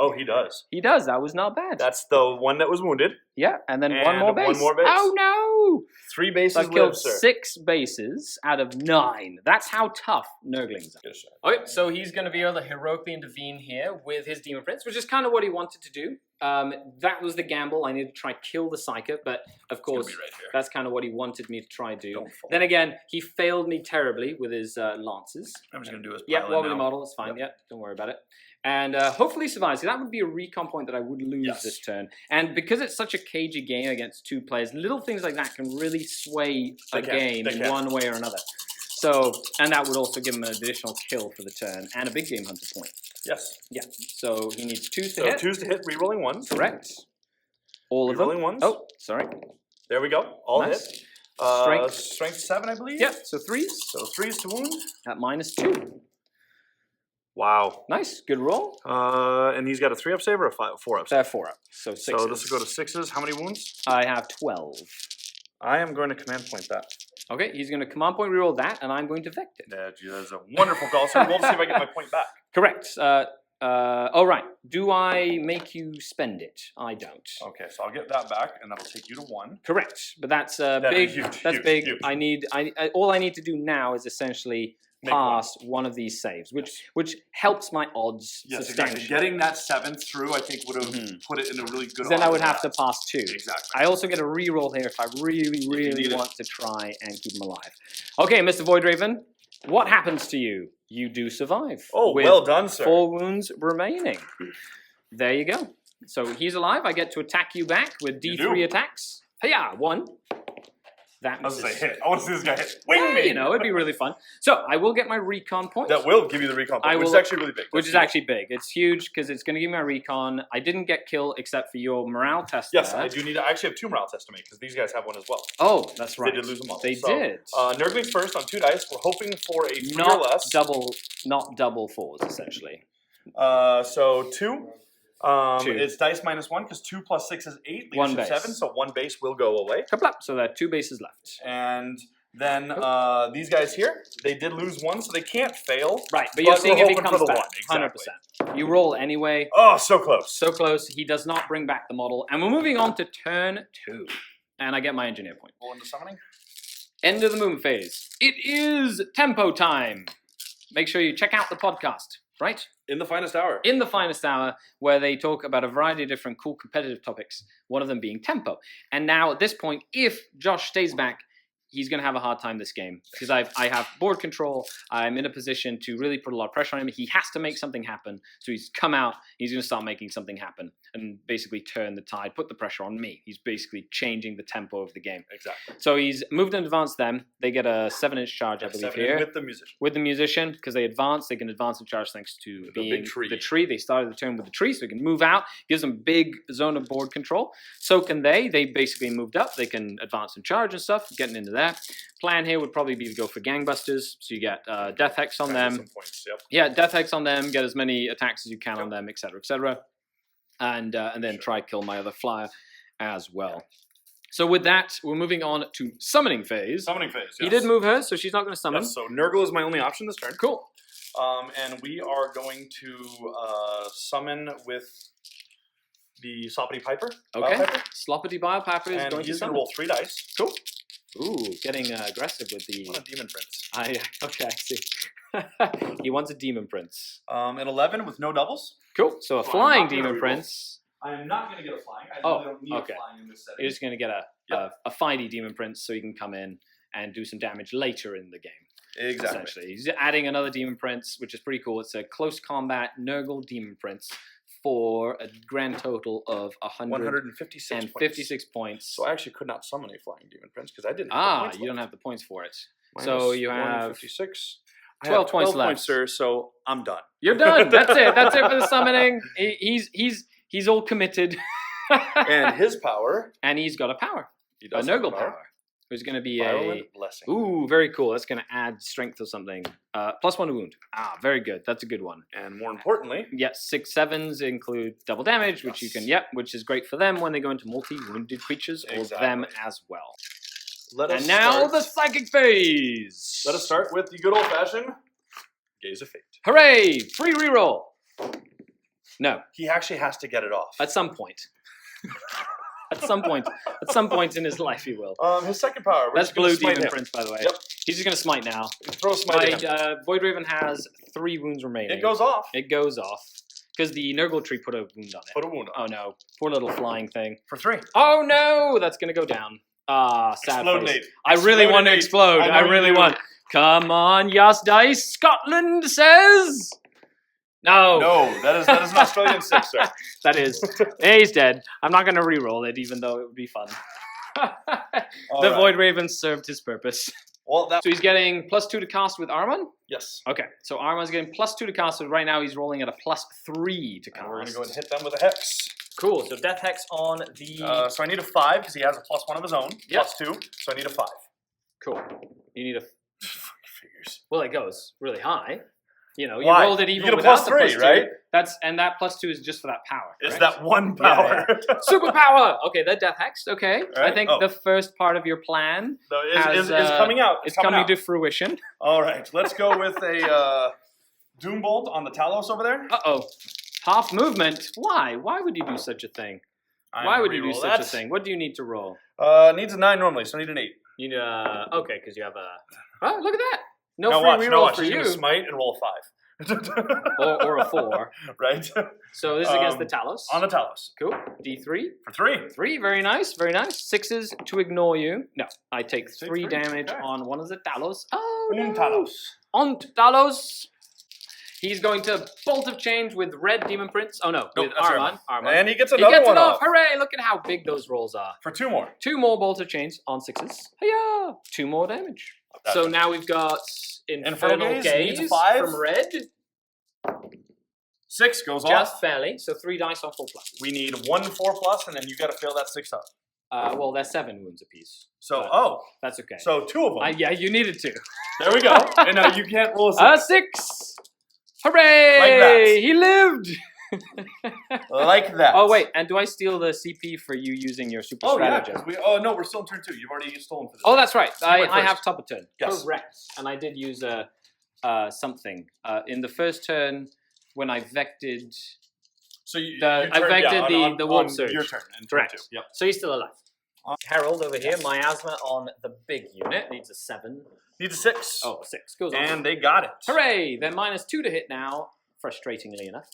Oh, he does. He does. That was not bad. That's the one that was wounded. Yeah, and then And one more base. one more base. Oh, no! 3 bases So I live, killed sir. 6 bases out of 9. That's how tough Nurglings are. Yes, sir. Okay, so he's going to be able to heroically intervene here with his Demon Prince, which is kind of what he wanted to do. That was the gamble. I needed to try kill the Psyker, but of course, Be right here. that's kind of what he wanted me to try do. Don't fall. Then again, he failed me terribly with his lances. I'm just going to do his Yeah, pile in wobbly now. model, it's fine. Yeah, don't worry about it. And hopefully survives. So that would be a recon point that I would lose Yes. this turn. And because it's such a cagey game against 2 players, little things like that can really sway a They can, game they in can. one way or another. So, and that would also give him an additional kill for the turn and a big game hunter point. Yes. Yeah. So he needs 2s to So hit. 2s to hit, rerolling 1s. Correct. All of them. Rerolling 1s. Oh, sorry. There we go. All Nice. hit. Strength. Strength 7, I believe. Yep. So 3s So 3s to wound. at -2. Wow. Nice. Good roll. And he's got a 3-up save or a 4-up save? 4 up. So 6. So this will go to 6s. How many wounds? I have 12. I am going to command point that. Okay, he's going to command point reroll that, and I'm going to vect it. Yeah, gee, that's a wonderful call. So we'll see if I get my point back. Correct. Oh, right. Do I make you spend it? I don't. Okay, so I'll get that back, and that'll take you to 1. Correct. But that's That'd be big. huge, That's huge, big. huge. All I need to do now is essentially Make pass one of these saves, which helps my odds Yes, substantially. exactly. Getting that 7th through, I think, would have Mhm. put it in a really good. Then I odds would of have to that. pass 2. Exactly. I also get a reroll here if I really, need really it. want to try and keep him alive. Okay, Mr. Voidraven, what happens to you? You do survive. Oh, with well done, sir. 4 wounds remaining. There you go. So he's alive. I get to attack you back with You D3 do. attacks. Hiya, 1. That I was misses. gonna say hit. I want to see this guy hit. Wing Yeah, me. you know, it'd be really fun. So I will get my recon point. That will give you the recon point, I which is will- actually really big. which That's is huge. actually big. It's huge because it's going to give me my recon. I didn't get killed except for your morale test. Yes, there. I do need. I actually have 2 morale tests to make because these guys have one as well. Oh, that's right. They did lose a model. They So, did. Nurglings first on 2 dice. We're hoping for a 3 or Not less. double 4s essentially. So 2. 2. It's dice -1 because 2 plus 6 is 8. One Leadership base. 7, so 1 base will go away. Kaplap. So there are 2 bases left. And then these guys here, they did lose 1, so they can't fail. Right, but you're But seeing we're if he hoping comes for the back. 1, 100%. You roll anyway. Oh, so close. So close. He does not bring back the model. And we're moving on to turn 2. And I get my engineer point. Go into summoning. End of the movement phase. It is tempo time. Make sure you check out the podcast, right? In the finest hour. In the finest hour, where they talk about a variety of different cool competitive topics, one of them being tempo. And now at this point, if Josh stays back, he's going to have a hard time this game because I have board control. I'm in a position to really put a lot of pressure on him. He has to make something happen. So he's come out. He's going to start making something happen and basically turn the tide, put the pressure on me. He's basically changing the tempo of the game. Exactly. So he's moved and advanced them. They get a 7-inch charge, I believe, 7 here. with the musician. With the musician, because they advance, they can advance and charge thanks to The being big tree. the tree. They started the turn with the tree, so they can move out, gives them big zone of board control. So can they. They basically moved up. They can advance and charge and stuff, getting into there. Plan here would probably be to go for gangbusters, so you get death hex on them. Some points, yep. Yeah, death hex on them, get as many attacks as you can on them, etc., etc. And then try kill my other flyer as well. So with that, we're moving on to summoning phase. Summoning phase, yes. He did move her, so she's not going to summon. Yes, so Nurgle is my only option this turn. Cool. And we are going to summon with the Soppity Piper. Okay. Piper. Sloppity Biopiper is And going to he's going to summon. roll 3 dice. Cool. Ooh, getting aggressive with the... What a Demon Prince. Okay, I see. He wants a Demon Prince. An 11 with no doubles. Cool. So a So I'm flying not gonna Demon reroll. Prince. I am not going to get a flying. I Oh, don't need okay. a flying in this setting. You're just going to get a fighty Demon Prince so he can come in and do some damage later in the game. Exactly. Essentially. He's adding another Demon Prince, which is pretty cool. It's a close combat Nurgle Demon Prince for a grand total of 156 156 points. So I actually could not summon a flying Demon Prince because I didn't have the Ah, points you don't left. have the points for it. Minus So you have 156. I 12 have points 12 left. points, sir, so I'm done. You're done. That's it. That's it for the summoning. He's all committed. And his power, And he's got a power. he A does have Nurgle power. Who's going to be Violent Blessing. Ooh, very cool. That's going to add strength or something. +1 to wound. Ah, very good. That's a good one. And more importantly, Yes, 6 7s include double damage, which you can, which is great for them when they go into multi-wounded creatures, or them as well. let us And now start. the psychic phase. Let us start with the good old-fashioned Gaze of Fate. Hooray! Free reroll. No, He actually has to get it off. at some point. At some point in his life, he will. His second power. We're That's just gonna Blue smite Demon him. Prince, by the way. Yep. He's just going to smite now. Throw a smite at him. Void Raven has 3 wounds remaining. It goes off. It goes off. Because the Nurgle tree put a wound on it. Put a wound on. Oh no. Poor little flying thing. For 3. Oh no! That's going to go down. Ah, sad Explode, face. Nate. I really Explode, want to Nate. explode. I know I you really do. want. Come on, Yas Dice. Scotland says. No. No, that is an Australian 6, sir. That is. He's dead. I'm not going to re-roll it, even though it would be fun. All The right. Void Raven served his purpose. Well, that. So he's getting +2 to cast with Armon? Yes. Okay, so Armon's getting +2 to cast, so right now he's rolling at a +3 to cast. And we're gonna go and hit them with a hex. Cool, so Death Hex on the... So I need a 5 because he has a +1 of his own. Yep. +2. So I need a 5. Cool. You need a... Figures. Well, it goes really high. You know, you Why? rolled it You even get a without the +3, +2. right? And that +2 is just for that power. Is correct? that 1 Yeah, power? Superpower! Okay, that Death Hex, okay. I Right. think Oh. the first part of your plan No, has, is coming out. is coming coming out. to fruition. All right, let's go with a Doom Bolt on the Talos over there. Uh-oh. Half movement? Why? Why would you do such a thing? Why would you do such a thing? What do you need to roll? Needs a 9 normally, so I need an 8. You need okay, because you have a... Oh, look at that! No Now free watch, reroll for He's you. gonna smite and roll a 5. or a 4. Right? So this is against the Talos. On the Talos. Cool. D3. For 3. 3, very nice, very nice. 6s to ignore you. No, I take 3 3, damage okay. on one of the Talos. Oh, no. Talos. On Talos. He's going to Bolt of Change with Red Demon Prince. Oh no, Nope, with that's Armon. Armon. And he gets He another gets one it off. off. Hooray! Look at how big those rolls are. For 2 more. 2 more Bolt of Change on 6s. Hiya! 2 more damage. That's So it. now we've got Infernal Gaze Gaze needs a 5. from Red. 6 goes Just off. barely. So 3 dice on 4+. We need 1 4+, and then you got to fill that 6 up. Well, they're 7 wounds apiece. So, But that's okay. so 2 of them. Yeah, you needed to. There we go. And now you can't roll a 6. 6! Hooray! Like that. He lived! Like that. Oh, wait, and do I steal the CP for you using your super Oh, yeah. stratagem? 'Cause no, we're still in turn 2. You've already stolen for this. Oh, that's right. So you went I have first. top of turn. Yes. Correct. And I did use something. In the first turn, when I vected... So you I turned, vected the Warp on Surge. Your turn. In turn Correct. 2. Yep. So he's still alive. Harold over here, miasma on the big unit. Needs a 7. Needs a 6. Oh, 6. Goes on. And they got it. Hooray! They're -2 to hit now. Frustratingly enough.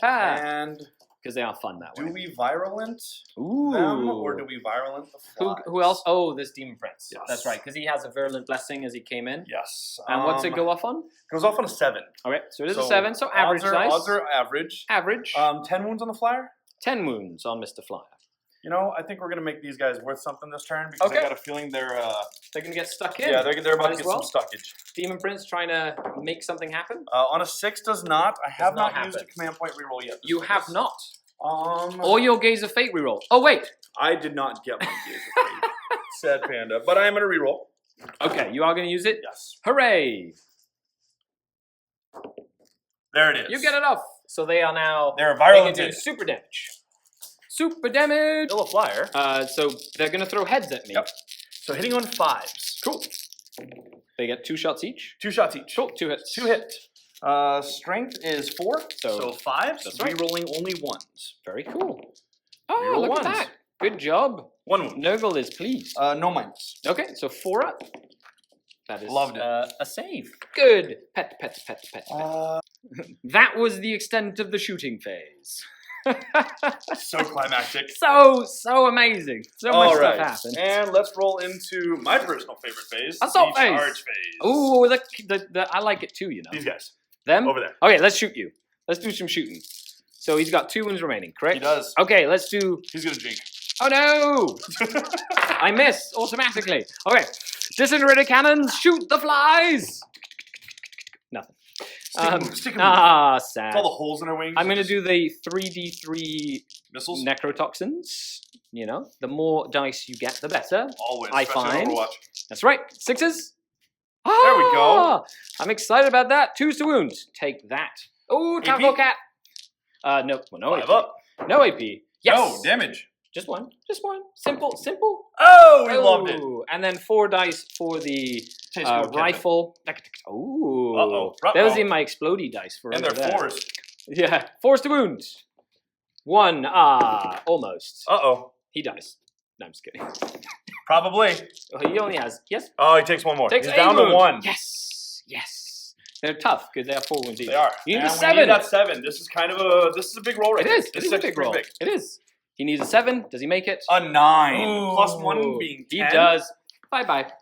And Because they are fun that do way. we virulent Ooh. them, or do we virulent the flies? Who else? Oh, this Demon Prince. Yes. That's right, because he has a Virulent Blessing as he came in. Yes. And what's it go off on? Goes off on a 7. Okay, so it is a 7, so average dice. Odds are average. Average. 10 wounds on the flyer. 10 wounds on Mr. Flyer. You know, I think we're gonna make these guys worth something this turn because Okay. I got a feeling they're They're going to get stuck in. yeah they're about Might to as get well. some stuckage. Demon Prince trying to make something happen. On a 6 does not. I have not not used a happen. command point reroll yet. You have not. Um. Or your Gaze of Fate reroll. Oh, wait. I did not get my Gaze of Fate. Sad panda, but I am gonna reroll. Okay, you are going to use it? Yes. Hooray! There it is. You get it off. So they are now... They're They can virulent. do super damage. Super damage! Still a flyer. So they're going to throw heads at me. Yep. So hitting on 5s. Cool. They get 2 shots each. 2 shots each. Cool, 2 hits. 2 hit. Strength is 4. So 5s. that's right. Rerolling only 1s. Very cool. Oh, Reroll look ones. at that. Good job. 1 wound. Nurgle is pleased. No minus. Okay, so 4 up. That is Loved it. a save. Good. Pet. Uh, That was the extent of the shooting phase. so climactic. So amazing. So much All stuff right. happened. And let's roll into my personal favorite phase. Assault the phase. charge phase. Ooh, I like it too, you know. These guys. Them? Over there. Okay, let's shoot you. Let's do some shooting. So he's got 2 wounds remaining, correct? He does. Okay, let's do... He's gonna jink. Oh no! I miss automatically. Okay, disintegrated cannons, shoot the flies! Nothing. Stick 'em. Sad. It's all the holes in our wings. I'm going to do the 3d3 missiles. necrotoxins. You know, the more dice you get, the better. Always. I especially in find. Overwatch. That's right. 6s. There we go. Ah! I'm excited about that. 2s to wound. Take that. Oh, Taco AP? Cat. No, well, no 5 AP. up. No AP. Yes. No, damage. Just one. Just one. Simple. Simple. Oh, we loved it. Ooh, and then 4 dice for the Taste good, rifle. Ooh. Uh-oh. That was in my explodey dice for And over they're there. 4s. Yeah. 4s to wound. 1. Almost. Uh-oh. He dies. No, I'm just kidding. Probably. Oh, he only has. Yes. Oh, he takes one more. Takes He's a down wound. to 1. Yes. Yes. They're tough because they have 4 wounds each. They are. You need And a we 7. need that 7. This is kind of a big roll right It is. This It is a big roll. Big. It is. He needs a 7. Does he make it? A 9. Ooh. Plus 1 being 10. He does. Bye-bye.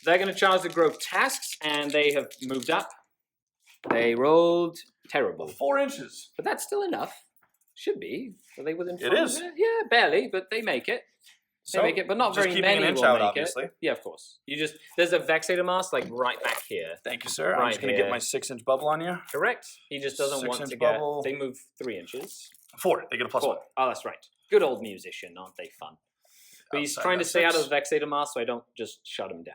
They're going to charge the grotesques, and they have moved up. They rolled terrible. 4 inches. But that's still enough. Should be. Are they within 4? It is. Yeah, barely, but they make it. They make it, but not just very keeping many an inch will out, make obviously. it. Yeah, of course. There's a Vexator mask like right back here. Thank you, sir. I'm Right just going to here. get my 6-inch bubble on you. Correct. He just doesn't want 6-inch to bubble. get. They move 3 inches. 4. They get a plus 1. 4. Oh, that's right. Good old musician, aren't they fun? But he's Outside trying to that stay out 6. of the Vexator mask, so I don't just shut him down.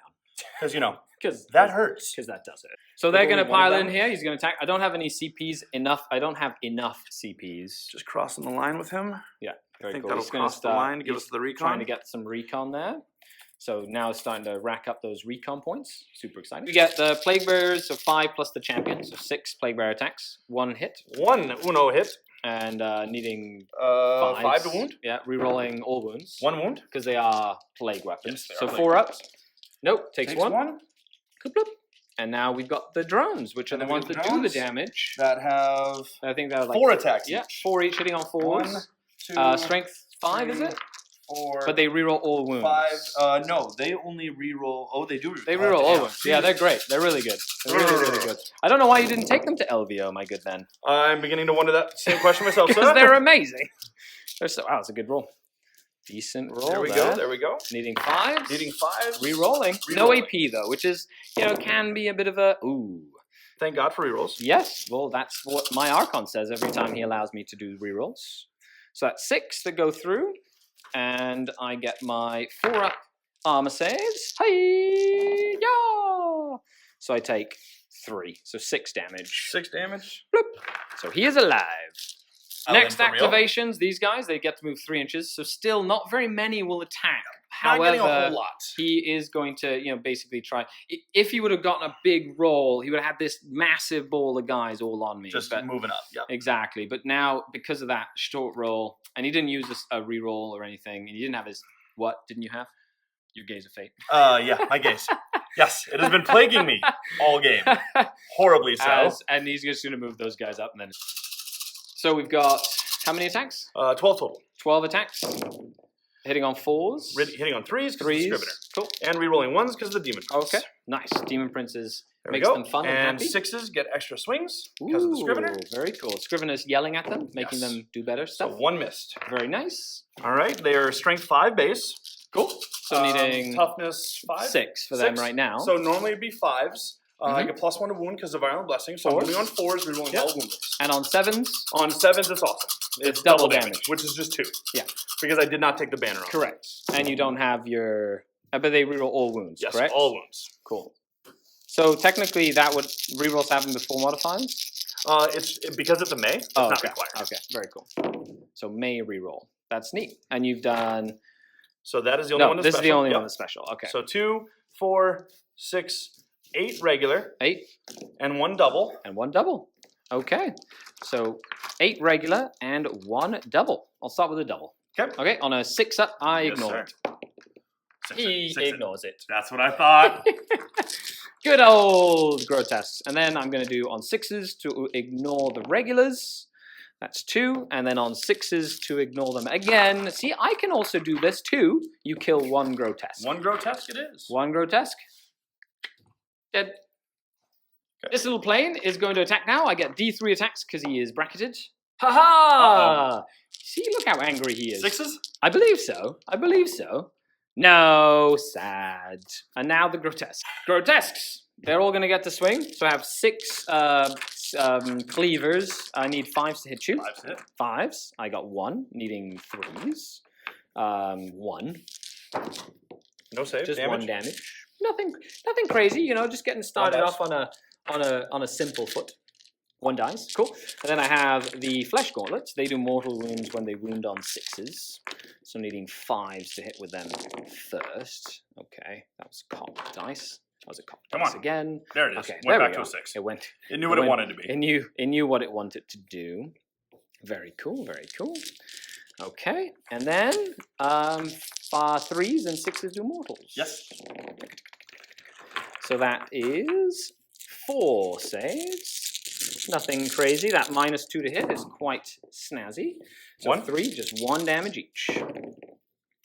Because, you know, Because that hurts. Because that does it. So With they're only going to one of pile in them? here. He's going to attack. I don't have any CPs enough. I don't have enough CPs. Just crossing the line with him. Yeah, I very think cool. that'll He's gonna cross the line to give he's us the recon. Trying to get some recon there. So now it's starting to rack up those recon points. Super exciting. We get the Plague Bearers, so 5 plus the champion, so 6 Plague Bearer attacks. 1 hit. 1 Uno hit. And needing 5 to wound. Yeah, rerolling all wounds. 1 wound. Because they are plague weapons. Yes, they So are 4 plague up. Nope, takes 1. 1. Bloop. And now we've got the drones, which are And the then we ones get that do the drones. damage. That have I think they're like 4 attacks. Yeah, each. 4 each hitting on 4s. 1, 2, Strength 5, is it? 4. But they reroll all wounds. 5. No, they only reroll. Oh, they do. Reroll. They reroll all wounds. Yeah, they're great. They're really good. They're really good. I don't know why you didn't take them to LVO, my good man. I'm beginning to wonder that same question myself. Because sir. they're amazing. They're so. Wow, it's a good roll. Decent roll. There we go. There we go. Needing 5s. Needing 5. Rerolling. No Rerolling. AP though, which is can be a bit of a ooh. Thank God for rerolls. Yes, well, that's what my Archon says every time he allows me to do rerolls. So that's 6 that go through, and I get my 4 up armor saves. Hey, yeah! So I take 3, so 6 damage. 6 damage. Bloop. So he is alive. I'll Next in for real. activations, these guys, they get to move 3 inches, so still not very many will attack. Not getting a However, whole lot. he is going to, basically try. If he would have gotten a big roll, he would have had this massive ball of guys all on me. Just but, moving up. Yep. exactly. But now, because of that short roll, and he didn't use a reroll or anything, and he didn't have his what? Didn't you have your Gaze of Fate? Yeah, my gaze. Yes, it has been plaguing me all game. Horribly so. And he's just going to move those guys up, and then. So we've got how many attacks? 12 total. 12 attacks. Hitting on 4s. Hitting on 3s because of the 3s. Scrivener. Cool. And rerolling 1s because of the Demon. Okay. Nice. Demon Princes There we makes go. them fun and happy. 6s get extra swings because of the Scrivener. Ooh, very cool. Scrivener's yelling at them, making Yes. them do better So stuff. 1 missed. Very nice. All right, they are strength 5 base. Cool. So needing toughness 5. 6 for them 6. right now. So normally it'd be 5s. I Mhm. get plus 1 to wound because of Violent Blessing. So I'm 4s. moving on 4s, rerolling Yep. all wound dice. And on 7s, On 7s, it's awesome. It's double damage. which is just 2. Yeah. Because I did not take the banner off. correct. And you don't have your. But they reroll all wounds, Yes, correct? all wounds. Cool. So technically, that would rerolls happen before modifiers. Because it's a May, it's Oh, not okay. required. Okay, very cool. So May reroll. That's neat. And you've done. So that is the only one that's this special. is the only Yep. one that's special. Okay. So 2, 4, 6, 8 regular, 8 and 1 double. and 1 double. Okay. So 8 regular and 1 double. I'll start with a double. Okay. Okay. On a 6 up, I Yes, ignore sir. it. 6 He it, 6 it. ignores it. That's what I thought. Good old grotesques. And then I'm going to do on 6s to ignore the regulars. That's 2. And then on 6s to ignore them again. See, I can also do this too. You kill 1 grotesque. 1 grotesque it is. 1 grotesque. Dead. Okay. This little plane is going to attack now. I get D3 attacks because he is bracketed. Ha ha! See, look how angry he is. 6s? I believe so. I believe so. No, sad. And now the grotesque. Grotesques. They're all going to get to swing. So I have 6 cleavers. I need 5s to hit you. 5s hit. 5s. I got 1, needing 3s. 1. No save. Just damage. 1 damage. Nothing crazy. You know, just getting started bad. off on a simple foot. 1 dice, cool. And then I have the flesh gauntlets. They do mortal wounds when they wound on 6s. So needing 5s to hit with them first. Okay, that was a cop dice. That was a cop Come dice on. again. There it is. Okay, Went there back we to go. a 6. It went. It knew what it wanted to be. It knew what it wanted to do. Very cool. Very cool. Okay, and then 3s and 6s do mortals. Yes. So that is 4 saves. Nothing crazy. That -2 to hit is quite snazzy. So 1? 3, just 1 damage each.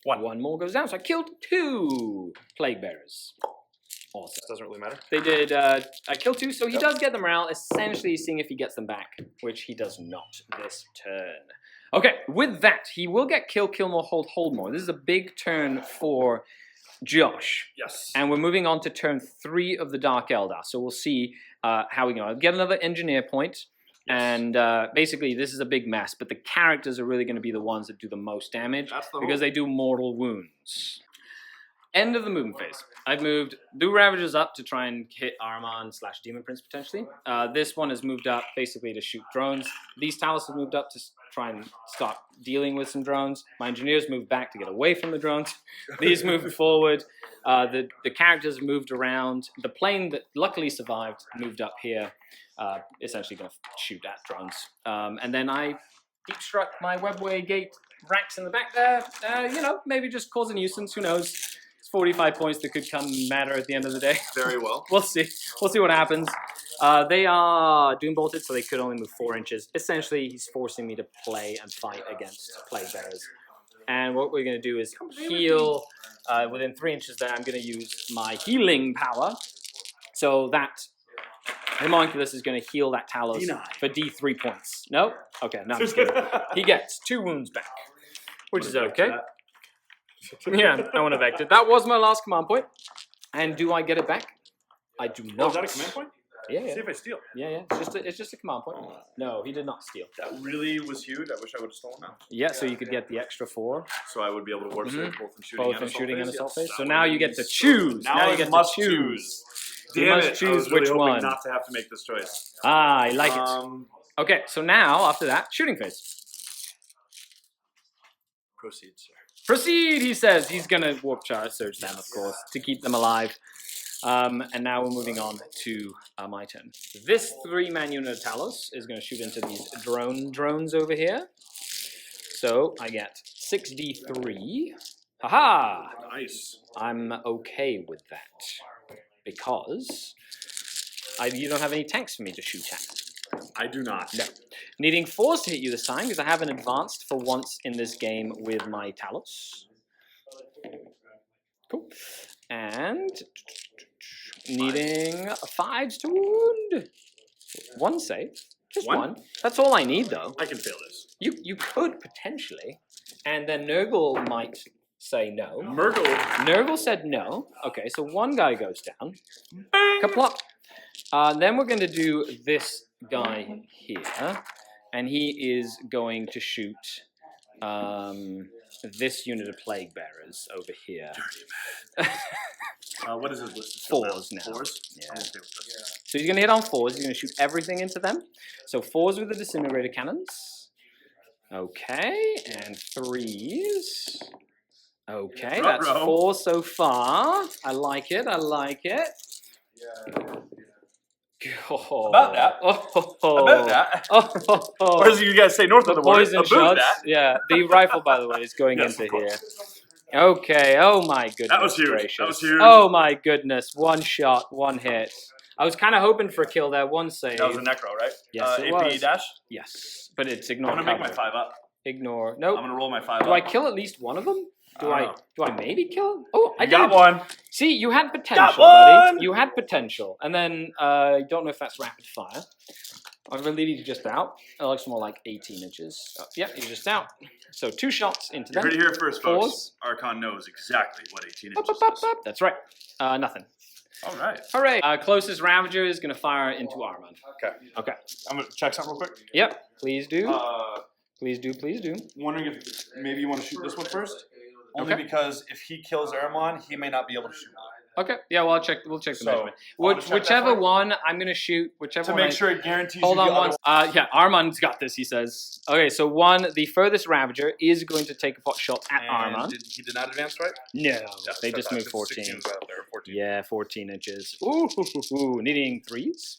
1 more goes down. So I killed 2 plague bearers. Awesome. Doesn't really matter. They did. I killed 2, so he does get the morale. Essentially, seeing if he gets them back, which he does not this turn. Okay, with that, he will get kill more, hold more. This is a big turn for Josh. Yes. And we're moving on to turn 3 of the Dark Eldar. So we'll see how we go. I'll get another engineer point. Yes. And basically, this is a big mess, but the characters are really going to be the ones that do the most damage That's the because they do mortal wounds. End of the movement phase. I've moved the Ravagers up to try and hit Armand/Demon Prince potentially. This one has moved up basically to shoot drones. These Talos have moved up to try and start dealing with some drones. My engineers moved back to get away from the drones. These moved forward. The characters moved around. The plane that luckily survived moved up here, essentially going to shoot at drones. And then I deep struck my webway gate racks in the back there. You know, maybe just cause a nuisance. Who knows? It's 45 points that could come matter at the end of the day. Very well. We'll see. We'll see what happens. They are doom bolted, so they could only move 4 inches. Essentially, he's forcing me to play and fight against plague bearers. And what we're going to do is heal within 3 inches there. I'm going to use my healing power. So that Homunculus is going to heal that Talos for D3 points. No? Okay, no, I'm just kidding. He gets 2 wounds back, which is okay. Yeah, I want to vector. That was my last command point. And do I get it back? I do not. Oh, is that a command point? Yeah, yeah. See if I steal. Yeah. It's just a command point. No, he did not steal. That really was huge. I wish I would have stolen that. Yeah, so you could get the extra 4. So I would be able to work both in shooting Both and in assault shooting phase. and assault Yes, phase. that So would now be you get to so choose. good. Now I you get must to choose. Damn You must it. I choose was really which hoping one. not to have to make this choice. Ah, I like it. Okay, so now after that, shooting phase. Proceed, sir. Proceed, he says. He's going to warp charge surge them, of course, to keep them alive. And now we're moving on to my turn. This 3-man unit of Talos is going to shoot into these drones over here. So I get 6d3. Haha! Nice. I'm okay with that because you don't have any tanks for me to shoot at. I do not. No. Needing 4s to hit you this time because I haven't advanced for once in this game with my Talos. Cool. And needing 5s to wound. 1 save. Just 1. That's all I need though. I can fail this. You could potentially. And then Nurgle might say no. Nurgle said no. Okay, so 1 guy goes down. Kaplop. Then we're going to do this guy here. And he is going to shoot this unit of plague bearers over here. What is his list? 4s now. 4s? Yeah. I'm okay with this. So he's going to hit on 4s. He's going to shoot everything into them. So 4s with the disintegrator cannons. Okay, and 3s. Okay, that's 4 so far. I like it. Oh. About that. About that. Or as you guys say north of the border, poison shots. Yeah, the rifle, by the way, is going Yes, into of course. here. Okay, oh my goodness. That was huge. Gracious. That was huge. Oh my goodness. 1 shot, 1 hit. I was kind of hoping for a kill there. 1 save. That was a necro, right? Yes, it AP was. dash? Yes, but it's ignore I'm going to make my cover. 5 up. Ignore. Nope. I'm going to roll my 5 up. Do I kill at least one of them? Do I maybe kill him? Oh, I got did. one. See, you had potential, Got buddy. one. You had potential. And then, I don't know if that's rapid fire. I believe he's just out. It looks more like 18 inches. Yep, he's just out. So 2 shots into You them. heard it here first, folks. 4s. Archon knows exactly what 18 Up, inches up, up, is. up. That's right. Nothing. All right. Hooray. Closest Ravager is going to fire into Armand. Okay. I'm going to check something real quick. Yep. Please do. Please do. Wondering if maybe you want to shoot this one first? Only Okay. because if he kills Aramon, he may not be able to shoot. Okay. Yeah. Well, we'll check the So, measurement. wanna check that Whichever for you? one I'm gonna shoot. Whichever To one. make sure it guarantees Hold you on the one. other Yeah, Armand's got this. He says. Okay. So the furthest Ravager is going to take a pot shot at And Armand. he did not advance, right? No, Yes, they just moved fantastic. 14. 16 was out there, 14. Yeah, 14 inches. Ooh, needing 3s.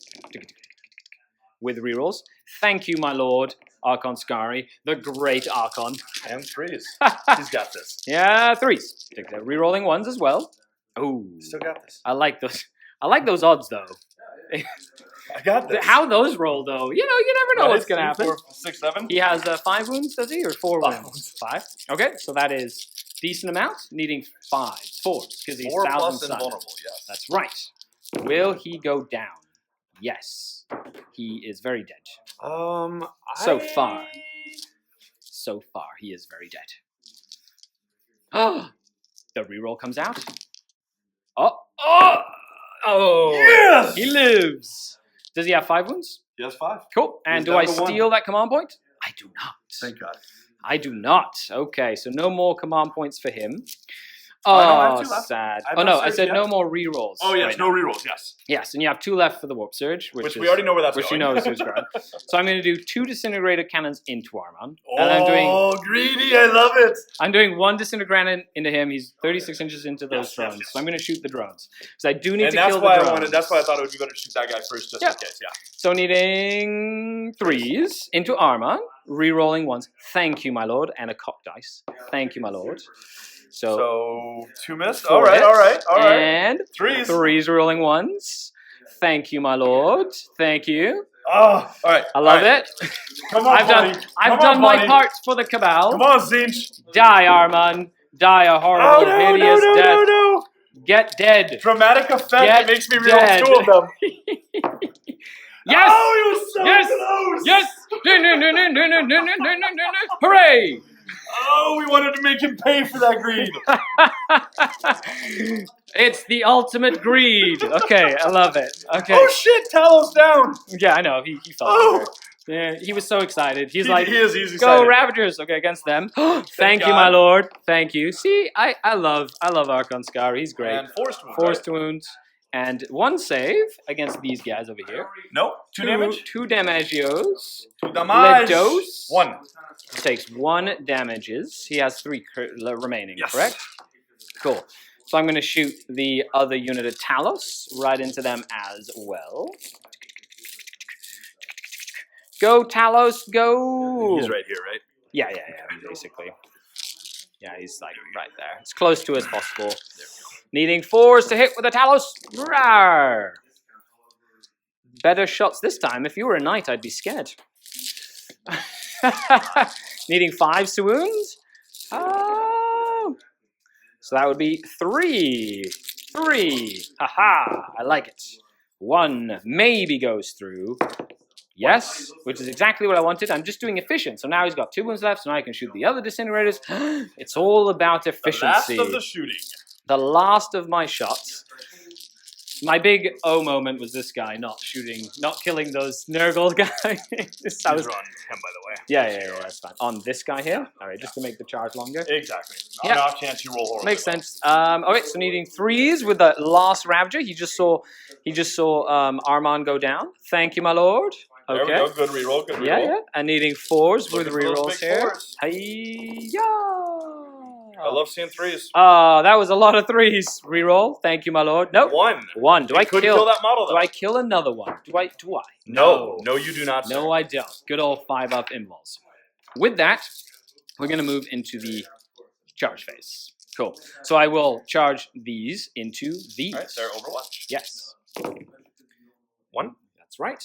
With rerolls. Thank you, my lord, Archon Skari, the great Archon. And 3s. He's got this. Yeah, 3s. Take that. Rerolling 1s as well. Ooh, Still got this. I like those. I like those odds though. I got this. How those roll though? You know, you never know what's gonna happen. 4, 6, 7. He has 5 wounds, does he, or 4 5 wounds? 5. Okay, so that is decent amount. Needing 4s because he's 4 1,000 plus suns. invulnerable, yes. That's right. Will he go down? Yes. He is very dead. So far. So far, he is very dead. Oh, the reroll comes out. Oh! Yes! He lives. Does he have 5 wounds? He has 5. Cool. And He's do I down to 1. steal that command point? I do not. Thank God. I do not. Okay, so no more command points for him. no, I have Oh, 2 left. sad. I have Oh no no, I surge said yet. no more rerolls. Oh, yes, right no now. rerolls, yes. Yes, and you have 2 left for the warp surge, Which is, we already know where that's which going. you know is subscribed. So I'm going to do 2 disintegrator cannons into Armand, and Greedy, I love it. I'm doing 1 disintegrator into him. He's 36 inches into those Yes, drones, yes. so I'm going to shoot the drones. So I do need And to that's kill why the drones. that's why I thought it would be better to shoot that guy first, just Yeah. in case, yeah. So needing 3s into Armand, re-rolling 1s. Thank you, my lord, and a cock dice. Thank you, my lord. So 2 missed. 4 All right. hits, All right. And 3s. 3s rolling 1s. Thank you, my lord. Thank you. Oh, all right. I love all right. it. Come on, buddy. I've done my part for the Cabal. Come on, Zinch. Die, Armand. Die a horrible, hideous death. no. Get dead. Dramatic effect. Get It makes me dead. reroll 2 of them. Yes. Oh, he was so Yes. close. Yes. Hooray. Oh, we wanted to make him pay for that greed. It's the ultimate greed. Okay, I love it. Okay. Oh shit, Talos down. Yeah, I know. He felt Oh. it. Yeah, he was so excited. He's He like, is. He's go excited. Ravagers. Okay, against them. Thank you, God. my lord. Thank you. See, I love Archon Skari. He's great. And forced wound. Forced wounds. And 1 save against these guys over here. Nope. 2 damage. 2 damagios. 2 damage. Ledos. 1. Takes 1 damages. He has 3 remaining, Yes. correct? Cool. So I'm going to shoot the other unit of Talos right into them as well. Go, Talos, go! He's right here, right? Yeah, basically. Yeah, he's like right there. As close to as possible. Needing 4s to hit with a Talos. Rawr. Better shots this time. If you were a knight, I'd be scared. Needing 5s to wound. Oh. So that would be 3. 3. Haha. I like it. 1 maybe goes through. Yes, which is exactly what I wanted. I'm just doing efficient. So now he's got 2 wounds left, so now I can shoot the other disintegrators. It's all about efficiency. The last of the shooting. The last of my shots. My big O moment was this guy not killing those Nurgle guys. I was on him, by the way. Yeah, that's fine. On this guy here. All right, just to make the charge longer. Exactly. Yeah. On the off chance you roll horrible. Makes sense. Okay, so needing 3s with the last Ravager. He just saw Armand go down. Thank you, my lord. There Okay. we go. Good reroll. Good reroll. Yeah. And needing 4s with Looking for those rerolls big here. 4s. Hi-ya! I love seeing 3s. That was a lot of 3s. Reroll. Thank you, my lord. Nope. 1. Do I could kill? kill that model though. Do I kill another one? Do I? No, you do not. No, I don't. Good old 5-up invols. With that, we're going to move into the charge phase. Cool. So I will charge these into these. All right, they're Overwatch. Yes. 1. That's right.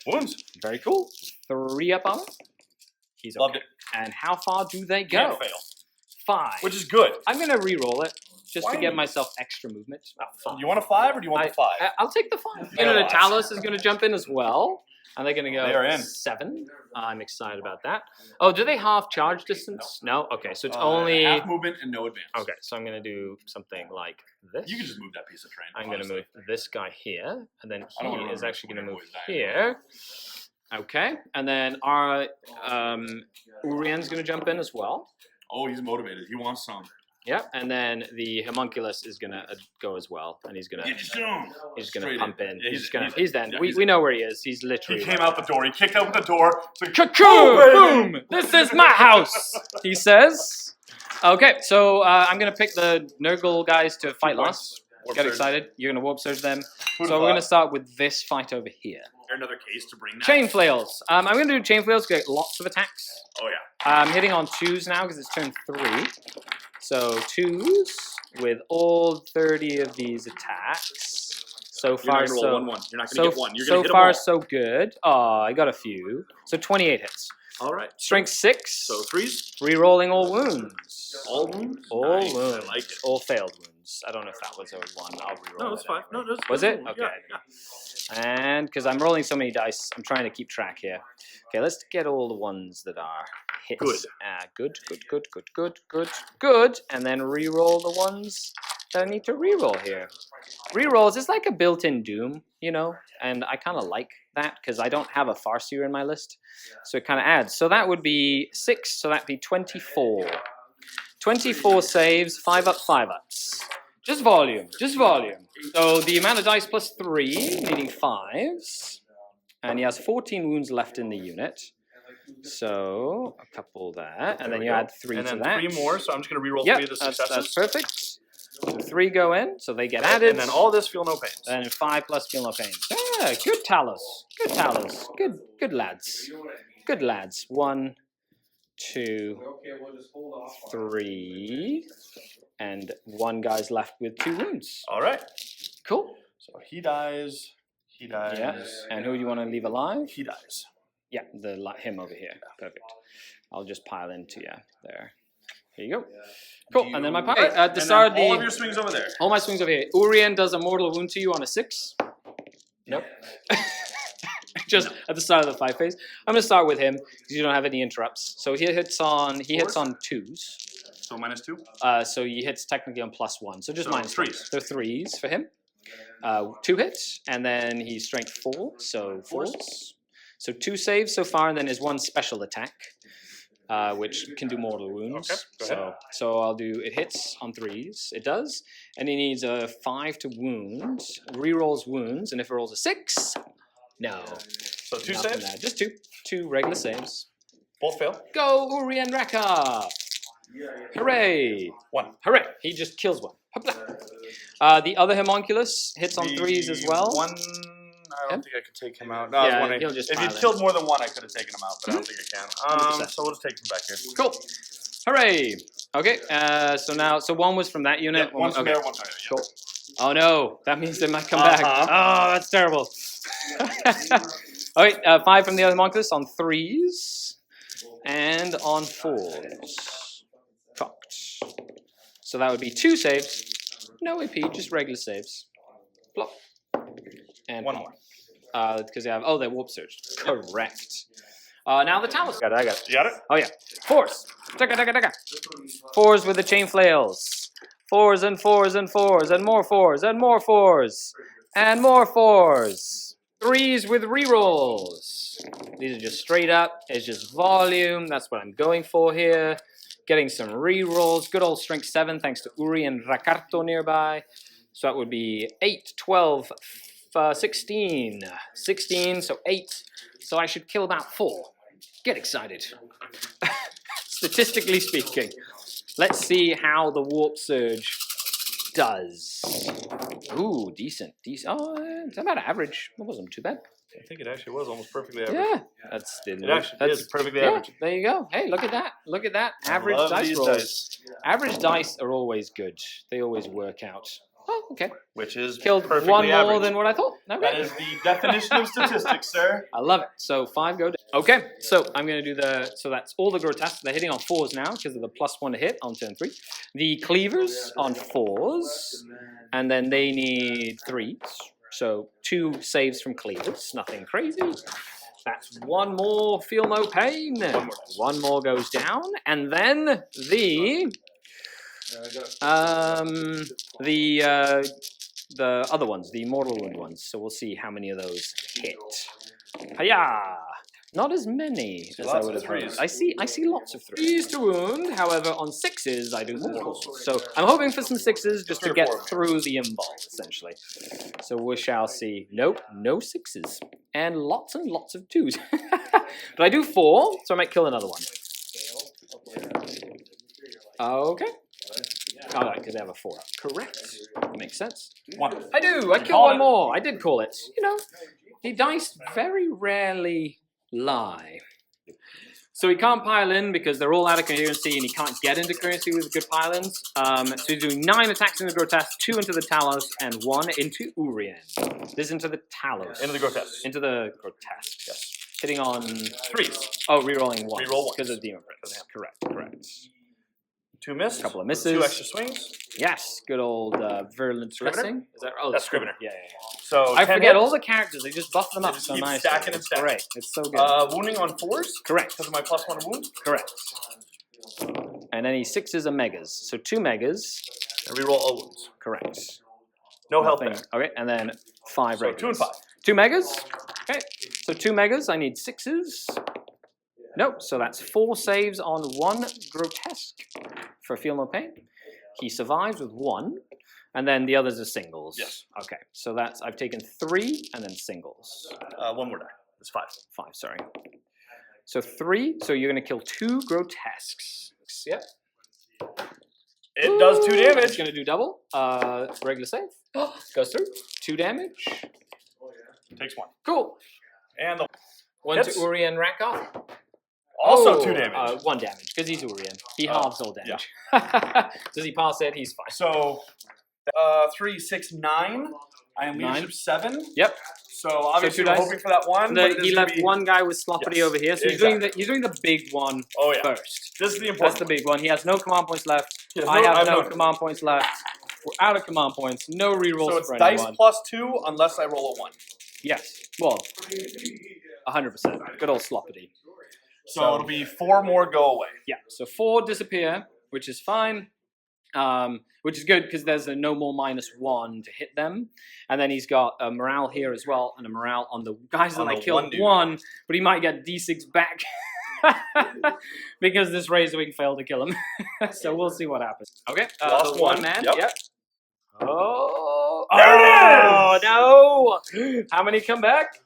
Wounds. Very cool. 3-up armor. He's okay. Loved it. And how far do they go? Can't fail. 5. Which is good. I'm going to re-roll it just Why to get not? myself extra movement. You want a 5 or do you want the 5? I'll take the 5. Yeah, You know, the lots. Talos is going to jump in as well. And they're going to go They are in. 7. I'm excited about that. Oh, do they half charge distance? No? Okay, so it's only... half movement and no advance. Okay, so I'm going to do something like this. You can just move that piece of train. I'm going to move this guy here. And then I don't he remember is actually going to move boys dying. here. Okay, and then our Urian's going to jump in as well. Oh, he's motivated. He wants some. Yep, and then the homunculus is gonna go as well, and he's gonna Straight pump in. Yeah, He's then. yeah, We know where he is. He's literally. He came out the door. He kicked open the door. So Boom! This is my house, he says. Okay, so I'm gonna pick the Nurgle guys to fight last. Get excited. You're gonna warp surge them. So we're gonna start with this fight over here. Another case to bring that. Chain flails. I'm gonna do chain flails to get lots of attacks. Oh yeah. I'm hitting on 2s now because it's turn 3. So 2s with all 30 of these attacks. So far, You're not gonna roll 1-1. You're not so, gonna get one. You're so gonna hit them far all. so good. Oh, I got a few. So 28 hits. All right. Strength 6. So 3s. Re-rolling all wounds. All wounds. All Nice. wounds. I like it. All failed wounds. I don't know if that was a 1. I'll re-roll No, that's it fine. anyway. No, that's Was it? yeah, Okay. yeah. And because I'm rolling so many dice, I'm trying to keep track here. Okay, let's get all the ones that are hits. Good. And then re-roll the ones that I need to re-roll here. Re-rolls is like a built-in Doom, you know, and I kind of like that because I don't have a Farseer in my list, so it kind of adds. So that would be 6, so that'd be 24. 24 saves, 5 up, 5 ups. Just volume. So the amount of dice plus 3, needing 5s. And he has 14 wounds left in the unit. So a couple there. And then you add 3 and to then that. 3 more, so I'm just going to reroll 3 Yep, of the successes. that's perfect. So 3 go in, so they get added. And then all this feel no pain. And 5 plus feel no pain. Yeah, good Talos. Good lads. 1, 2, 3. And 1 guy's left with 2 wounds. All right. Cool. So he dies. He dies. Yeah. And who do you want to leave alive? He dies. Yeah, him over here. Perfect. I'll just pile into you there. Here you go. Cool. And then my pile. At the start of all of your swings over there. all my swings over here. Urien does a mortal wound to you on a 6. Nope. Just at the start of the 5 phase. I'm gonna start with him because you don't have any interrupts. So he hits on 2s. So -2. So he hits technically on +1. So just So minus 3s. So 3s for him. 2 hits, and then he's strength 4, so 4s. So 2 saves so far, and then his 1 special attack, which can do mortal wounds. Okay, go ahead. So I'll do, it hits on 3s, it does, and he needs a 5 to wound, rerolls wounds, and if it rolls a 6, no. So 2 nothing saves. there. Just 2 regular saves. Both fail. Go Urien Raka! Hooray! 1. Hooray! He just kills 1. The other homunculus hits on 3s as well. One. I don't think I could take him out. No, I was Yeah, wondering. he'll just If you pile in. killed more than 1, I could have taken him out, but I don't think I can. 100%. So we'll just take him back here. Cool. Hooray! Okay, so 1 was from that unit. Yeah, one's from okay. there, one's from there. Yeah. Cool. Oh no, that means they might come back. Oh, that's terrible. Okay, 5 from the other homunculus on 3s and on 4s. Fucked. So that would be 2 saves. No AP, just regular saves. Plop. And 1 more. because they have they're warp surged. Correct. Now the Talos. I got it. You got it? Oh yeah. 4s. Taka. 4s with the chain flails. 4s and 4s and 4s and more 4s and more 4s and more 4s. 3s with rerolls. These are just straight up. It's just volume. That's what I'm going for here. Getting some rerolls. Good old strength 7 thanks to Uri and Rakarto nearby. So that would be 8, 12, 16. 16, so 8. So I should kill about 4. Get excited. Statistically speaking. Let's see how the warp surge does. Ooh, decent. Oh, it's about average. That wasn't too bad. I think it actually was almost perfectly average. Yeah, that's It actually is perfectly yeah, average. there you go. Hey, look at that. Look at that. Average Love dice these rolls. dice. Average dice are always good. They always work out. Oh, okay. Which is Killed perfectly 1 more average. than what I thought. Okay. That is the definition of statistics, sir. I love it. So 5 go down. Okay, so I'm going to do so that's all the grotesques. They're hitting on 4s now because of the +1 to hit on turn 3. The cleavers on 4s, and then they need 3s. So 2 saves from cleavers, nothing crazy. That's 1 more, feel no pain. 1 more goes down, and then the other ones, the mortal wound ones. So we'll see how many of those hit. Hiya! Not as many as I lots would of have hoped. threes. I see lots of threes to wound. However, on sixes I do more. So I'm hoping for some sixes just to Three or get four. through the imball, essentially. So we shall see. Nope, no sixes. And lots of twos. But I do 4, so I might kill another one. Okay. Alright, because they have a 4 up. Correct. Makes sense. 1. I do. I kill one more. I did call it. You know, the dice very rarely lie. So he can't pile in because they're all out of coherency and he can't get into coherency with good pile-ins. So he's doing 9 attacks into the Grotesque, 2 into the Talos, and 1 into Urien. This is into the Talos. Into the Grotesque. Into the Grotesque. Yes. Hitting on 3s. Oh, rerolling 1. Reroll 1. Because of Demon Prince. Correct. 2 missed. Couple of misses. 2 extra swings. Yes, good old Virulent Scrivener? Dressing. Is that? Oh, That's Scrivener. Yeah. So I 10 forget hits. all the characters. They just buff them up just so keep nicely. stacking and It's stacking. great. It's so good. Wounding on 4s. Correct. Because of my +1 wound. Correct. And any 6s are megas. So 2 megas. And reroll all wounds. Correct. No health Nothing. there. Okay, and then 5 So regulars. 2 and 5. 2 megas. Okay. So 2 megas. I need 6s. Nope. So that's 4 saves on 1 Grotesque for Feel No Pain. He survives with 1. And then the others are singles. Yes. Okay. So that's I've taken 3 and then singles. 1 more die. It's 5. 5, sorry. So 3. So you're going to kill 2 Grotesques. Yep. It does 2 damage. It's going to do double. Regular save. Goes through. 2 damage. Takes 1. Cool. And the 1 hits. to Urien Rakov. also 2 damage. 1 damage, because he's Urien. He Oh, halves all damage. Does he pass it? He's fine. So 3, 6, 9. I am 9. leadership 7. Yep. So obviously 2 we're dice. hoping for that 1. but it He is left gonna be, one guy with Sloppity Yes, over here, so exactly. he's doing the big one Oh yeah. first. This is the That's important the big one. He has no command points left. Yes, I have no none. command points left. We're out of command points. No rerolls So it's for dice anyone. +2 unless I roll a 1. Yes. Well, 100%. Good old Sloppity. So it'll be 4 more go away. Yeah. So 4 disappear, which is fine. Which is good because there's a no more -1 to hit them. And then he's got a morale here as well, and a morale on the guys that On I the killed one dude. 1, but he might get D6 back because this Razorwing failed to kill him. So we'll see what happens. Okay, Lost the 1. man. Yep. Oh, There it is! No! How many come back?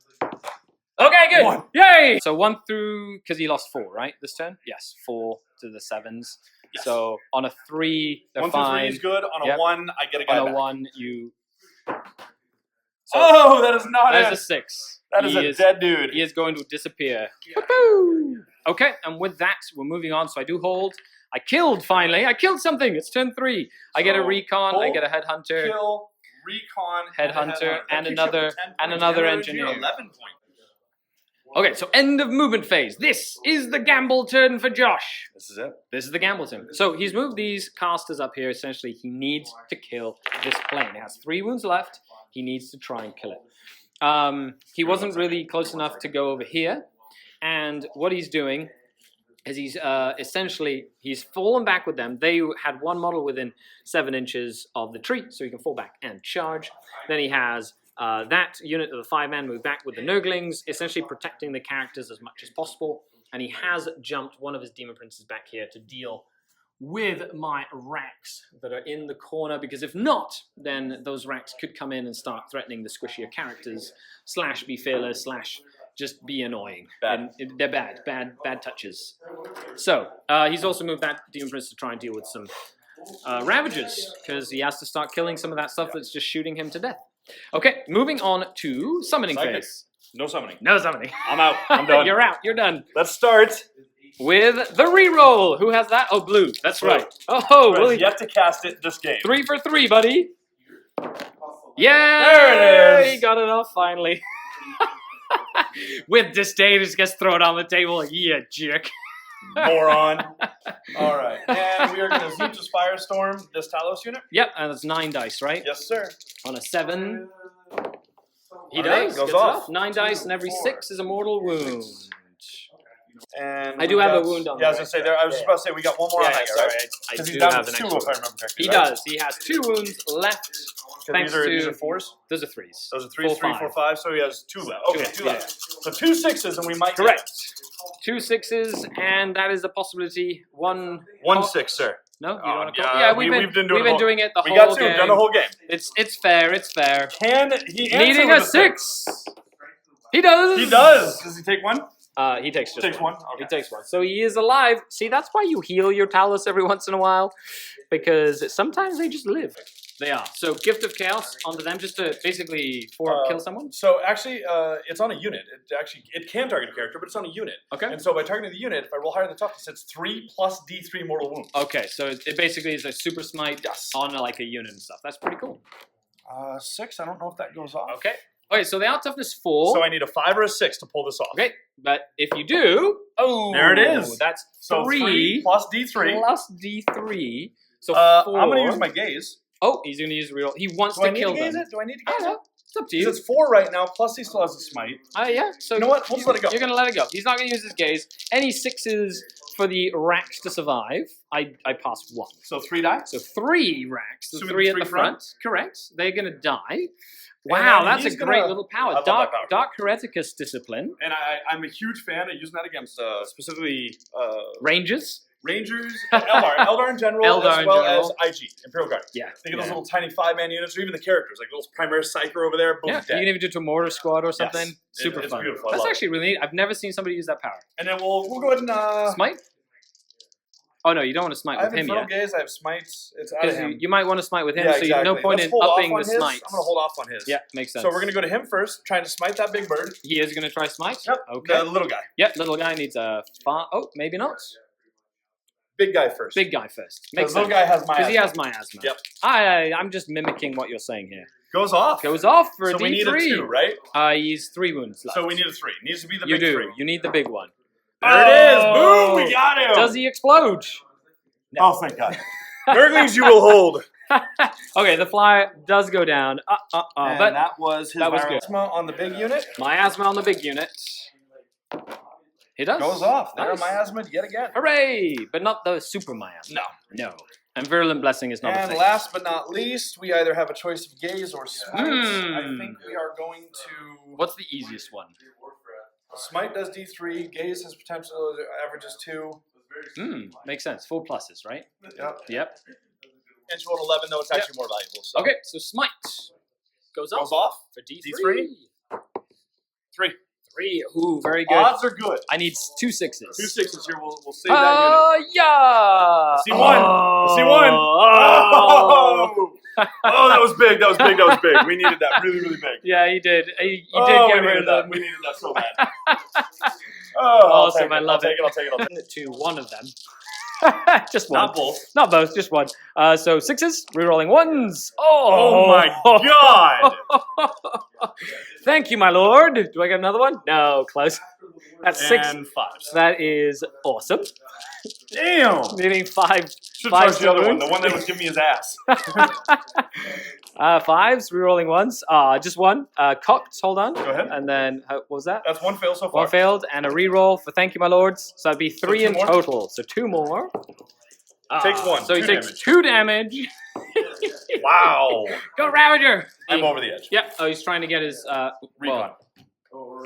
Okay, good. 1. Yay! So 1 through, because he lost 4, right, this turn? Yes, 4 to the 7s. Yes. So on a 3, they're 1 through 3 fine. is good. On a Yep. 1, I get a guy On a back. 1, you. So Oh, that is not there's it. a 6. That is He a dead dude. He is going to disappear. Woo-hoo! Okay, and with that, we're moving on. So I do hold. I killed finally. I killed something. It's turn 3. I get a So, recon. I hold, get a headhunter. Kill, recon, Headhunter, and That keeps you up to another- 10 and points. another Damage, you're engineer. 11 points. Okay, so end of movement phase. This is the gamble turn for Josh. This is it. This is the gamble turn. So he's moved these casters up here. Essentially, he needs to kill this plane. It has 3 wounds left. He needs to try and kill it. He wasn't really close enough to go over here. And what he's doing is he's essentially, he's fallen back with them. They had 1 model within 7 inches of the tree, so he can fall back and charge. Then he has that unit of the 5-man move back with the Nurglings, essentially protecting the characters as much as possible. And he has jumped one of his Demon Princes back here to deal with my racks that are in the corner, because if not, then those racks could come in and start threatening the squishier characters, / be fearless, / just be annoying. Bad. And they're bad touches. So, he's also moved that Demon Prince to try and deal with some Ravagers, because he has to start killing some of that stuff that's just shooting him to death. Okay, moving on to summoning Psychic. phase. No summoning. No summoning. I'm out. I'm done. You're out. You're done. Let's start. With the reroll. Who has that? Oh, blue. That's Blue. right. Oh, Who Willie. has yet to cast it this game. 3 for 3, buddy. Yeah, There it is. He got it off finally. With disdain, it just gets thrown on the table. Yeah, jerk. Moron. All right. And we are going to Zeus' Firestorm this Talos unit. Yep, and it's 9 dice, right? Yes, sir. On a 7. He All right, does. goes Gets it off. 9 dice, and every 6 is a mortal wound. And I do we have a got- wound on Yeah, I was the gonna say there. I was just about to say we got one more on that guy, sorry, right? I Because do he's down have to an 2 extra if I one. remember correctly. He right? does. He has 2 wounds left. So Thanks these are to 4s. those are 3s. Those are 3s, 3, 4, 5. 5. So he has 2 left. Okay, 2 Yeah. left. So 2 6s, and we might get Correct. 2 6s, and that is a possibility. 1 1 6, sir. No, you Oh, don't want to call? yeah, Yeah, we've been doing it the We whole got 2. game. Done the whole game. It's fair. It's fair. Can he answer Needing with a 6. He does. He does. Does he take 1? He takes just Takes one? Okay. He takes 1. So he is alive. See, that's why you heal your Talus every once in a while, because sometimes they just live. They are. So Gift of Chaos onto them just to basically kill someone. So actually, it's on a unit. It can target a character, but it's on a unit. Okay. And so by targeting the unit, if I roll higher than the toughness, it's 3 plus D3 mortal wounds. Okay, so it basically is a super smite on like a unit and stuff. That's pretty cool. 6. I don't know if that goes off. Okay. Okay, so they are toughness 4. So I need a 5 or a 6 to pull this off. Okay, but if you do, there it is. That's So 3 plus D3. plus D3. So 4. I'm going to use my gaze. Oh, he's going to use real. He wants Do I to need kill to gaze them. it? Do I need to I gaze don't it? know. It's up to Because you. it's 4 right now, plus he still has a smite. Yeah. So You know what? We'll just let it go. You're going to let it go. He's not going to use his gaze. Any 6s for the racks to survive. I pass 1. So 3 die? So 3 racks. The So 3 at three the front. front? Correct. They're going to die. And Wow, that's he's a great gonna- little I power. love that power. Dark Hereticus discipline. And I'm a huge fan of using that against specifically Rangers. Rangers, Eldar in general, Eldar as in well general. as IG, Imperial Guard. Yeah. Think of those little tiny 5-man units, or even the characters, like little Primaris Psyker over there, boom, Yeah, dead. you can even do it to a mortar squad or something. Yes. Super It's fun. beautiful. I That's love actually really neat. I've never seen somebody use that power. And then we'll go ahead and Smite? Oh no, you don't want to smite I with have him Infernal yet. Gaze, I have Smites, it's out of Because him. you might want to smite with him, Yeah, so you have no exactly. point Let's in hold off upping on the his. smites. I'm gonna hold off on his. Yeah, makes sense. So we're gonna go to him first, trying to smite that big bird. He is going to try smite? Yep. Okay. The little guy. Yep, little guy needs a oh, maybe not. Big guy first. Big guy first. The Makes little sense. guy has my Because he has miasma. Yep. I'm just mimicking what you're saying here. Goes off. Goes off for so a D3. we need a 2, right? He's 3 wounds left. So we need a 3. Needs to be the You big do. 3. You need the big one. There it is. Oh! Boom, we got him. Does he explode? Oh, thank God. Nurglings you will hold. Okay, the flyer does go down. And But that was his that was good. Miasma on the big unit. miasma on the big unit. He does. Goes off. There, Nice. Miasma yet again. Hooray! But not the super miasma. No. And Virulent Blessing is not a And thing. last but not least, we either have a choice of gaze or smite. Hmm. I think we are going to. What's the easiest one? Smite does D3. Gaze has potential. Averages 2. Makes sense. 4 pluses, right? Yep. Yep. And you rolled 11, though it's actually more valuable. So. Okay, so Smite goes off Goes off. for D3. D3. 3. 3. Ooh, very good. Odds are good. I need 2 6s. 2 6s here. We'll save that unit. Yeah! See one. Oh. See one. Oh. Oh, that was big. That was big. That was big. We needed that really, really big. Yeah, he did. He Oh, did we get rid needed of that. them. We needed that so bad. Oh, Awesome, I love I'll take it. To one of them. Just one. Not both. Not both, just one. So 6s, rerolling 1s. Oh my God. Thank you, my lord. Do I get another one? No, close. That's 6. And 5s. That is awesome. Damn. Needing 5. Should 5 charge the other one. wounds. The one that was giving me his ass. 5s, rerolling 1s. Just one. Cocked, hold on. Go ahead. And then, what was that? That's 1 fail so far. One failed, and a reroll for thank you, my lords. So that'd be 3 2 in more? total. So 2 more. Takes 1. So he 2 takes damage. 2 damage. Wow. Go Ravager! I'm over the edge. Yep. Oh, he's trying to get his Recon.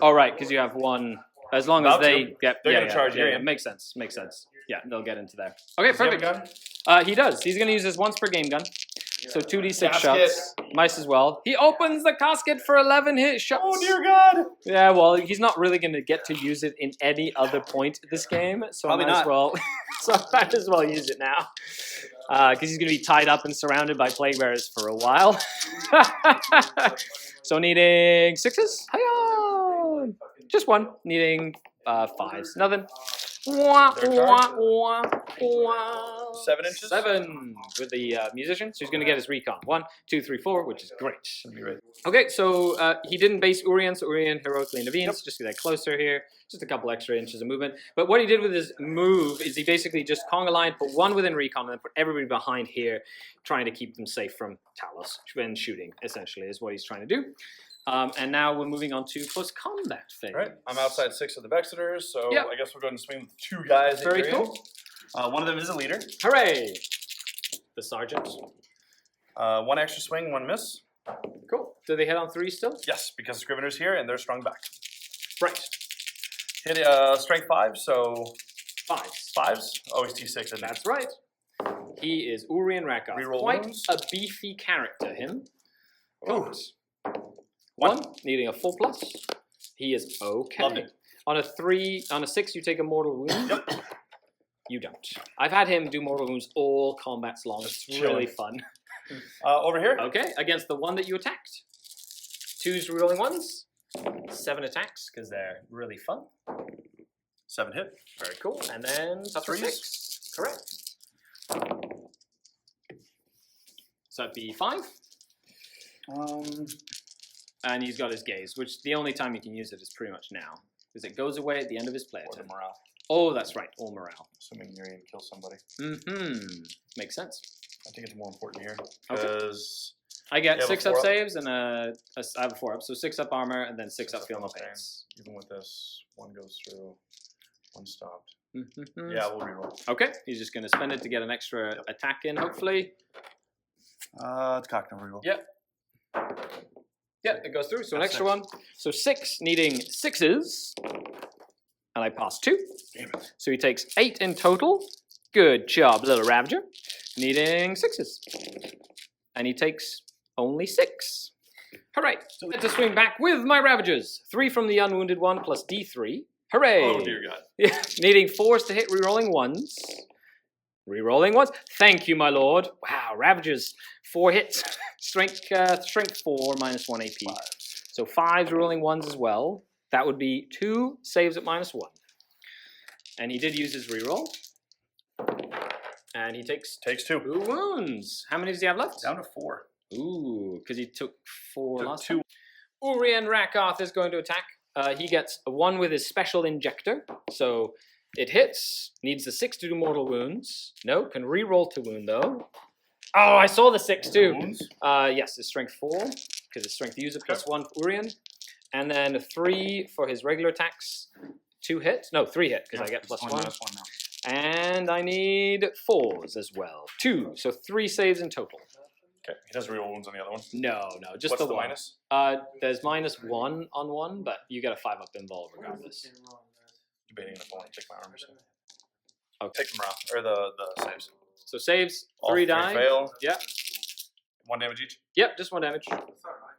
Oh, right, because you have one. As long as About they to. get, They're yeah, gonna yeah, charge yeah, you yeah, in. makes sense. Makes sense. Yeah, they'll get into there. Okay, Does he have a perfect. gun? He does. He's going to use his once per game gun. So 2d6 Casket. shots. Mice as well. He opens the casket for 11 hit shots. Oh dear God. Yeah, well, he's not really going to get to use it in any other point this game, so Probably I might as not. well. So I might as well use it now, because he's going to be tied up and surrounded by plague bearers for a while. So needing 6s. Hiya! Just one. Needing 5s. Nothing. Wah, Third wah, charge. wah, wah. 7 inches? 7 with the musician. So he's going to get his recon. 1, 2, 3, 4, which is great. Okay, so he didn't base Urien, so Urien heroically intervenes. Just get closer here. Just a couple extra inches of movement. But what he did with his move is he basically just conga line, put 1 within recon, and then put everybody behind here, trying to keep them safe from Talos when shooting, essentially, is what he's trying to do. And now we're moving on to post-combat phase. All right, I'm outside 6 of the Vexiters, so Yep. I guess we'll go and swing with 2 guys. Very in cool. One of them is a leader. Hooray! The sergeant. 1 extra swing, 1 miss. Cool. Do they hit on 3 still? Yes, because Scrivener's here and they're strong back. Right. Hit strength 5, so 5s. 5s. Always T6, isn't it? That's right. He is Urian Rakoth. Reroll Quite wounds. a beefy character, him. Ooh. 1, needing a 4+. He is okay. Loved it. On a 6, you take a mortal wound. Yep. You don't. I've had him do mortal wounds all combats long. It's Just really chilling. fun. Over here. Okay, against the one that you attacked. 2's rerolling 1s. 7 attacks, because they're really fun. 7 hit. Very cool. And then up to 3s. 6. Correct. So that'd be 5. And he's got his gaze, which the only time you can use it is pretty much now. Because it goes away at the end of his play Or the turn. morale. Oh, that's right. All morale. Assuming you're going to kill somebody. Mm-hmm. Makes sense. I think it's more important here. Okay. Because I get You have a 6 up 4-up? saves and I have a 4-up. So 6 up armor and then 6 up feel no pains. even with this, 1 goes through, 1 stopped. Mm-hmm. Yeah, we'll reroll. Okay, he's just going to spend it to get an extra attack in, hopefully. It's cocked and reroll. Yep. Yeah, it goes through. So an That's extra 6. 1. So 6, needing 6s. And I pass 2. Damn it. So he takes 8 in total. Good job, little Ravager. Needing 6s. And he takes only 6. Hooray! So I get to swing back with my Ravagers. 3 from the unwounded one plus D3. Hooray! Oh dear God. Yeah, needing 4s to hit, rerolling 1s. Rerolling 1s. Thank you, my lord. Wow, Ravagers. 4 hits. Strength 4, minus 1 AP. 5. So 5s rerolling 1s as well. That would be 2 saves at minus 1. And he did use his reroll. And he takes Takes 2. 2 wounds. How many does he have left? Down to 4. Ooh, because he took 4 Took last 2. time. Urian Rakoth is going to attack. He gets a 1 with his special injector. So it hits. Needs the 6 to do mortal wounds. No, can re-roll to wound though. Oh, I saw the 6 too. Wounds? Yes, his strength 4, because his strength user plus 1 for Urian. And then a 3 for his regular attacks. 2 hit. No, 3 hit, because I get plus 1. Minus 1 now. And I need 4s as well. 2, so 3 saves in total. Okay, he doesn't reroll wounds on the other one. No, just What's the the 1. minus? There's minus 1 on 1, but you get a 5 up involved regardless. Debating if I want to take my armor. Okay. Take the morale, or the saves. So saves, All 3 die. fail. Yep. 1 damage each. Yep, just 1 damage.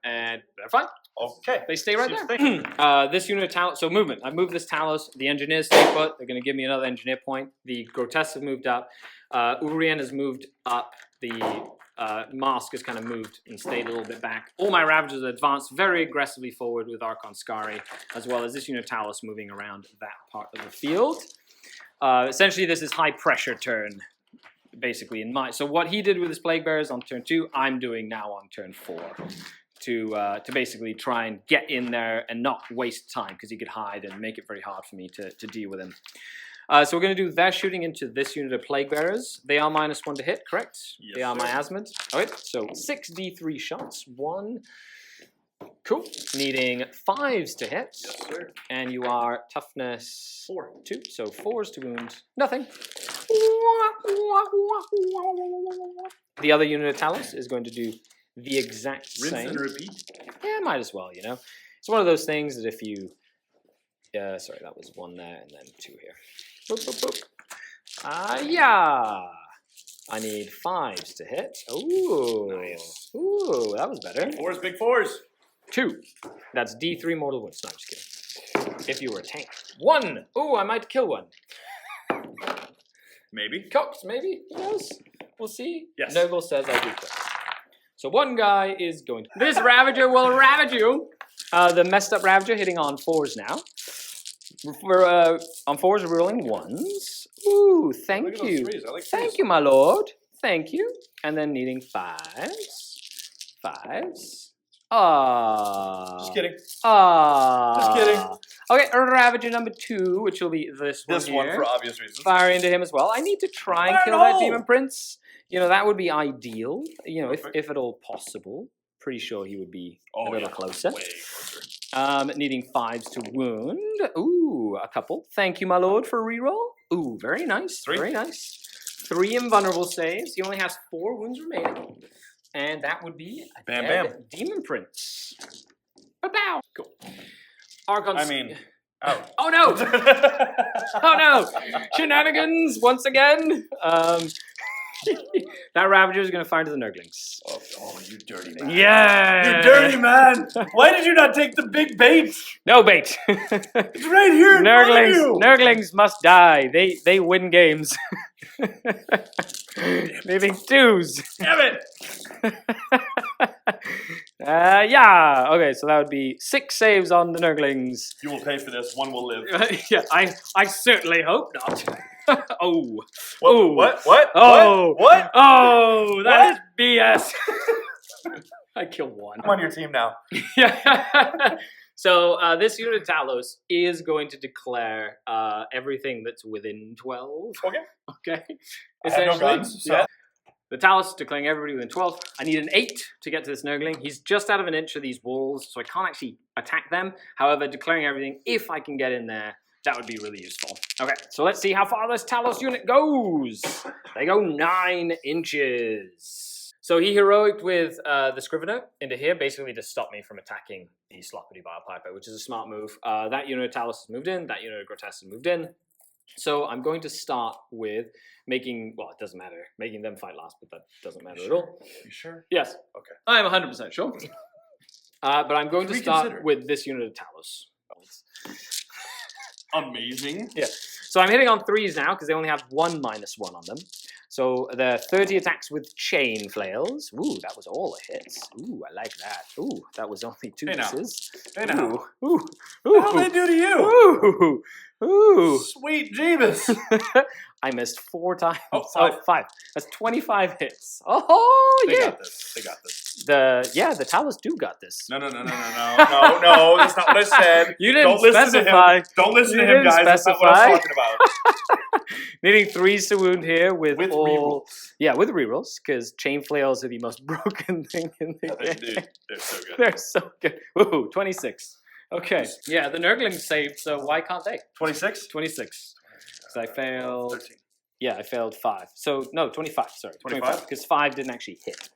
And they're fine. Okay. They stay right Seems there. This unit of Talos, so movement. I moved this Talos. The engineers stay put. They're going to give me another engineer point. The Grotesques have moved up. Urian has moved up. The Mask has kind of moved and stayed a little bit back. All my Ravagers advanced very aggressively forward with Archon Skari, as well as this unit of Talos moving around that part of the field. Essentially, this is high pressure turn, basically in my. So what he did with his Plague Bearers on turn 2, I'm doing now on turn 4. To basically try and get in there and not waste time, because he could hide and make it very hard for me to deal with him. So we're going to do their shooting into this unit of Plague Bearers. They are minus 1 to hit, correct? Yes, they are sir. miasmid. Okay, so 6d3 shots. 1. Cool. Needing 5s to hit. Yes, sir. And you are toughness 4. 2. So 4s to wound. Nothing. The other unit of Talos is going to do the exact Rinse same. and repeat. Yeah, might as well, you know. It's one of those things that if you... sorry, that was 1 there and then 2 here. Boop, boop, boop. Yeah! I need 5s to hit. Ooh. Nice. Ooh, that was better. 4s, big 4s. 2. That's D3 mortal wounds. No, I'm just kidding. If you were a tank. 1! Ooh, I might kill 1. Maybe. Cocked, maybe? Who knows? We'll see. Yes. Noble says I do kill. So 1 guy is going to... This Ravager will ravage you! The messed up Ravager hitting on 4s now. We're, on 4s, we're rolling 1s. Ooh, thank Look at those you. 3s. I like Thank 3s. you, my lord. Thank you. And then needing 5s. 5s. Just kidding. Just kidding. Okay, Ravager number 2, which will be this one This here. one for obvious reasons. Fire into him as well. I need to try and Fire kill in the that hole! Demon Prince. You know, that would be ideal. You know, Perfect. if at all possible. pretty sure he would be Oh, a little yeah. closer. Way closer. Needing 5s to wound. Ooh, a couple. Thank you, my lord, for a reroll. Ooh, very nice. 3. Very nice. 3 invulnerable saves. He only has 4 wounds remaining. And that would be a Bam, dead Demon Prince. Ba-bow. Cool. Archon. I mean, oh. Oh no! Oh no! Shenanigans once again. That Ravager is going to fire into the Nurglings. Oh, you dirty man. Yeah! You dirty man! Why did you not take the big bait? No bait. It's right here in front of you! Nurglings must die. They win games. Leaving 2s. Damn it! Yeah. Okay, so that would be 6 saves on the Nurglings. You will pay for this. One will live. Yeah, I certainly hope not. Oh. What? Ooh. What? What? Oh. What? Oh, that is BS. I killed 1. I'm on your team now. Yeah. So this unit of Talos is going to declare everything that's within 12. Okay. Okay. I have no guns, so- Yeah. The Talos is declaring everybody within 12. I need an 8 to get to this Nurgling. He's just out of an inch of these walls, so I can't actually attack them. However, declaring everything, if I can get in there, that would be really useful. Okay, so let's see how far this Talos unit goes. They go 9 inches. So he heroic with the Scrivener into here, basically to stop me from attacking the Sloppity Bilepiper, which is a smart move. That unit of Talos has moved in, that unit of Grotesque has moved in. So I'm going to start with making, well, it doesn't matter, making them fight last, but that doesn't matter at all. You sure? Yes. Okay. I am 100% sure. But I'm going to start Reconsider. with this unit of Talos. Amazing. Yeah. So I'm hitting on 3s now because they only have 1 -1 on them. So they're 30 attacks with chain flails. Ooh, that was all a hit. Ooh, I like that. Ooh, that was only 2 Hey now. misses. Hey now. Ooh, What did they do to you? ooh, ooh. Sweet Jeebus. I missed 4 times. Oh, 5. 5. That's 25 hits. Oh, They yeah. got this. They got this. The Talos do got this. No. No, that's not what I said. You didn't Don't listen specify. to him. Don't listen You to him, didn't guys. That's not what I was specify. talking about. Needing 3s to wound here with all... rerolls. Yeah, with rerolls, because chain flails are the most broken thing in the game. Dude, they're so good. They're so good. Ooh, 26. Okay. Yeah, the Nurglings saved, so why can't they? 26? 26. So I failed... 13. Yeah, I failed 5. So, no, 25, sorry. 25? Because 5 didn't actually hit.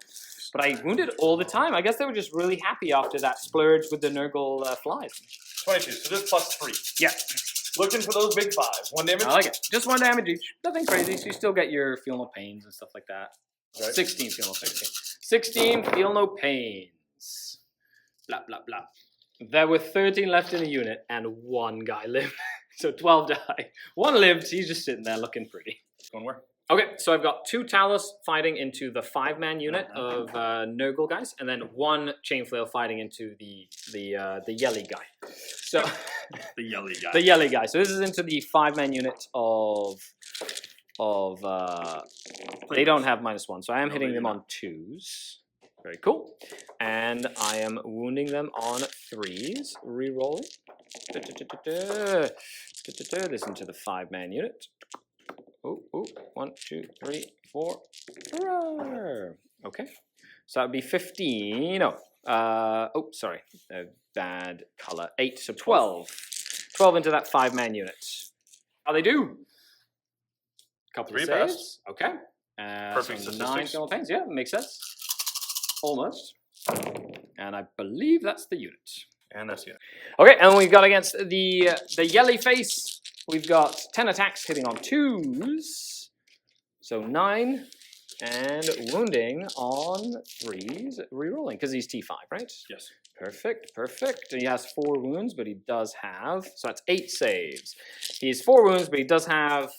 But I wounded all the time. I guess they were just really happy after that splurge with the Nurgle flies. 22. So this plus 3. Yeah. Looking for those big 5s. 1 damage? I like it. Just 1 damage each. Nothing crazy, so you still get your feel no pains and stuff like that. Right. 16 feel no pains. 16 feel no pains. Blah, blah, blah. There were 13 left in the unit, and 1 guy lived. So 12 died. 1 lived, he's just sitting there looking pretty. Going where? Okay, so I've got 2 Talos fighting into the 5-man unit of Nurgle guys, and then 1 chain flail fighting into the yelly guy. So The yelly guy. the yelly guy. So this is into the 5-man unit of they don't have -1, so I am No, hitting they them do on 2s. Very cool. And I am wounding them on 3s. Rerolling. Listen to the 5-man unit. Oh, 1, 2, 3, 4. Hurrah! Okay. So that would be 15. No. Oh, sorry. Bad color. 8, so 12. 12 into that 5-man unit. How they do? Couple 3 of passed. saves. Okay. Perfect so 9 statistics. thermal pains. Yeah, makes sense. Almost. And I believe that's the unit. And that's it. Okay, and we've got against the yelly face, we've got 10 attacks hitting on 2s. So 9. And wounding on 3s, rerolling, because he's T5, right? Yes. Perfect, perfect. He has 4 wounds, but he does have, so that's 8 saves. He has 4 wounds, but he does have,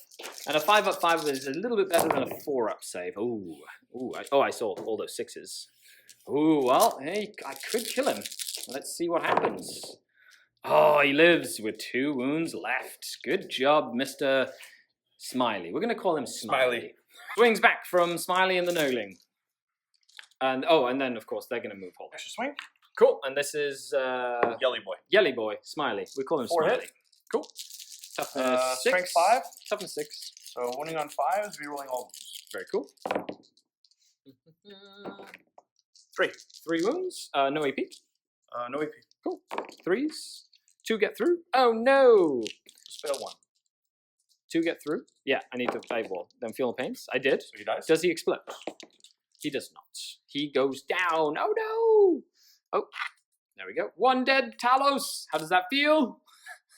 and a 5-up-5 is a little bit better than a 4-up save. Ooh, I saw all those 6s. Ooh, well, hey, I could kill him. Let's see what happens. Oh, he lives with 2 wounds left. Good job, Mr. Smiley. We're going to call him Smiley. Swings back from Smiley and the Nurgling. And then of course they're gonna move hold. Extra swing. Cool. And this is Yelly boy. Yelly Boy, Smiley. We call him 4 Smiley. hit. Cool. Toughness 6. Strength 5. Toughness 6. So winning on 5s, rerolling all wounds. Very cool. 3. 3 wounds. No AP. No AP. Cool. 3s. 2 get through. Oh no! Spell 1. 2 get through. Yeah, I need to eyeball. I'm feeling pains. I did. So he dies. Does he explode? He does not. He goes down. Oh no! Oh, there we go. 1 dead Talos. How does that feel?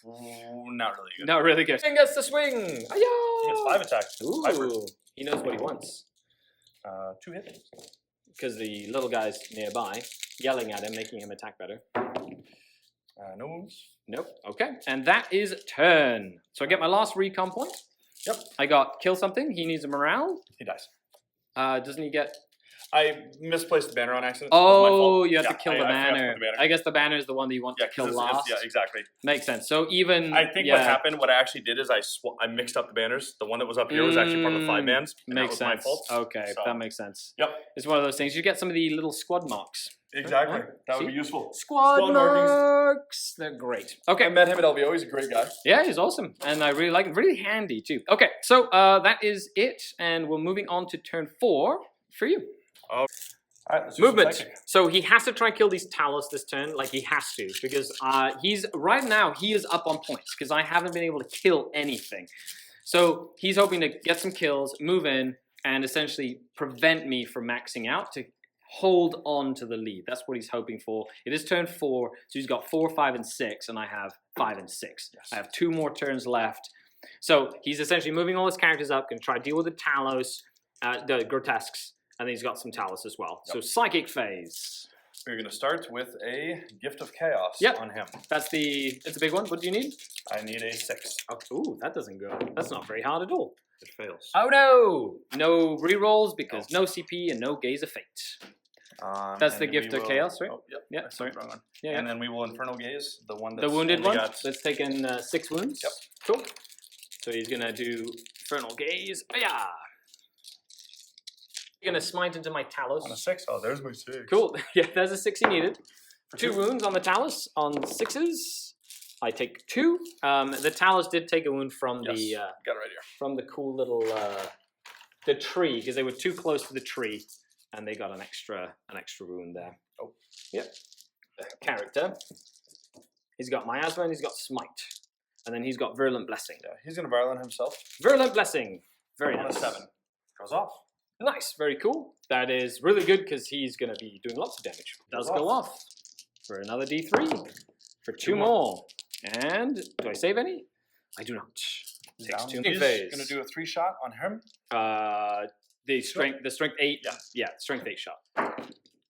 Not really good. Not really good. Swing gets the swing. He gets 5 attacks. Viper. Ooh, he knows what he wants. 2 hits. Because the little guy's nearby, yelling at him, making him attack better. No wounds. Nope. Okay. And that is turn. So I get my last recon point. Yep. I got kill something. He needs a morale. He dies. Doesn't he get... I misplaced the banner on accident. It was my Oh, fault. you have Yeah, to kill I the forgot to banner. put the banner. I guess the banner is the one that you want Yeah, to kill 'cause last. yeah, exactly. Makes sense. So even... I think what happened, what I actually did is I mixed up the banners. The one that was up here was actually part of the 5 bans. And Makes that was sense. my fault. Okay, So- that makes sense. Yep. It's one of those things. You get some of the little squad marks. Exactly. Right. That would See? be useful. Squad markings. marks. They're great. Okay. I met him at LVO. He's a great guy. Yeah, he's awesome. And I really like him. Really handy, too. Okay, so that is it. And we're moving on to turn 4 for you. All right, let's do some Movement. psychic. So he has to try and kill these Talos this turn. Like, he has to. Because he's... Right now, he is up on points. Because I haven't been able to kill anything. So he's hoping to get some kills, move in, and essentially prevent me from maxing out to hold on to the lead. That's what he's hoping for. It is turn 4, so he's got 4, 5, and 6, and I have 5 and 6. Yes. I have 2 more turns left. So he's essentially moving all his characters up, going to try to deal with the Talos, the Grotesques, and then he's got some Talos as well. So Psychic phase. We're going to start with a Gift of Chaos Yep. on him. It's a big one. What do you need? I need a 6. Oh, ooh, that doesn't go. That's not very hard at all. It fails. Oh no! No rerolls because no CP and no Gaze of Fate. That's and the we Gift of will- Chaos, right? Oh, yep. Yeah, I sorry. said wrong one. Yeah, And then we will Infernal Gaze, the one the that's wounded only one got- that's taken 6 wounds. Yep. Cool. So he's gonna do Infernal Gaze. Yeah. You're gonna smite into my Talos. on a 6. Oh, there's my 6. Cool. Yeah, there's a 6 he needed. For 2 wounds on the Talos on 6s. I take 2. The Talos did take a wound from Yes. the Got it right here. from the cool little the tree because they were too close to the tree and they got an extra wound there. Oh. Yep. Character. He's got Miasma and he's got Smite. And then he's got Virulent Blessing. Yeah, he's going to Violent himself. Virulent Blessing. Very On nice. a 7. Goes off. Nice. Very cool. That is really good because he's going to be doing lots of damage. Does Goes go off for another D3 for 2 more. And do I save any? I do not. Takes Down. 2 He's phase. going to do a 3 shot on him. The strength 8. Yeah. Strength 8 shot.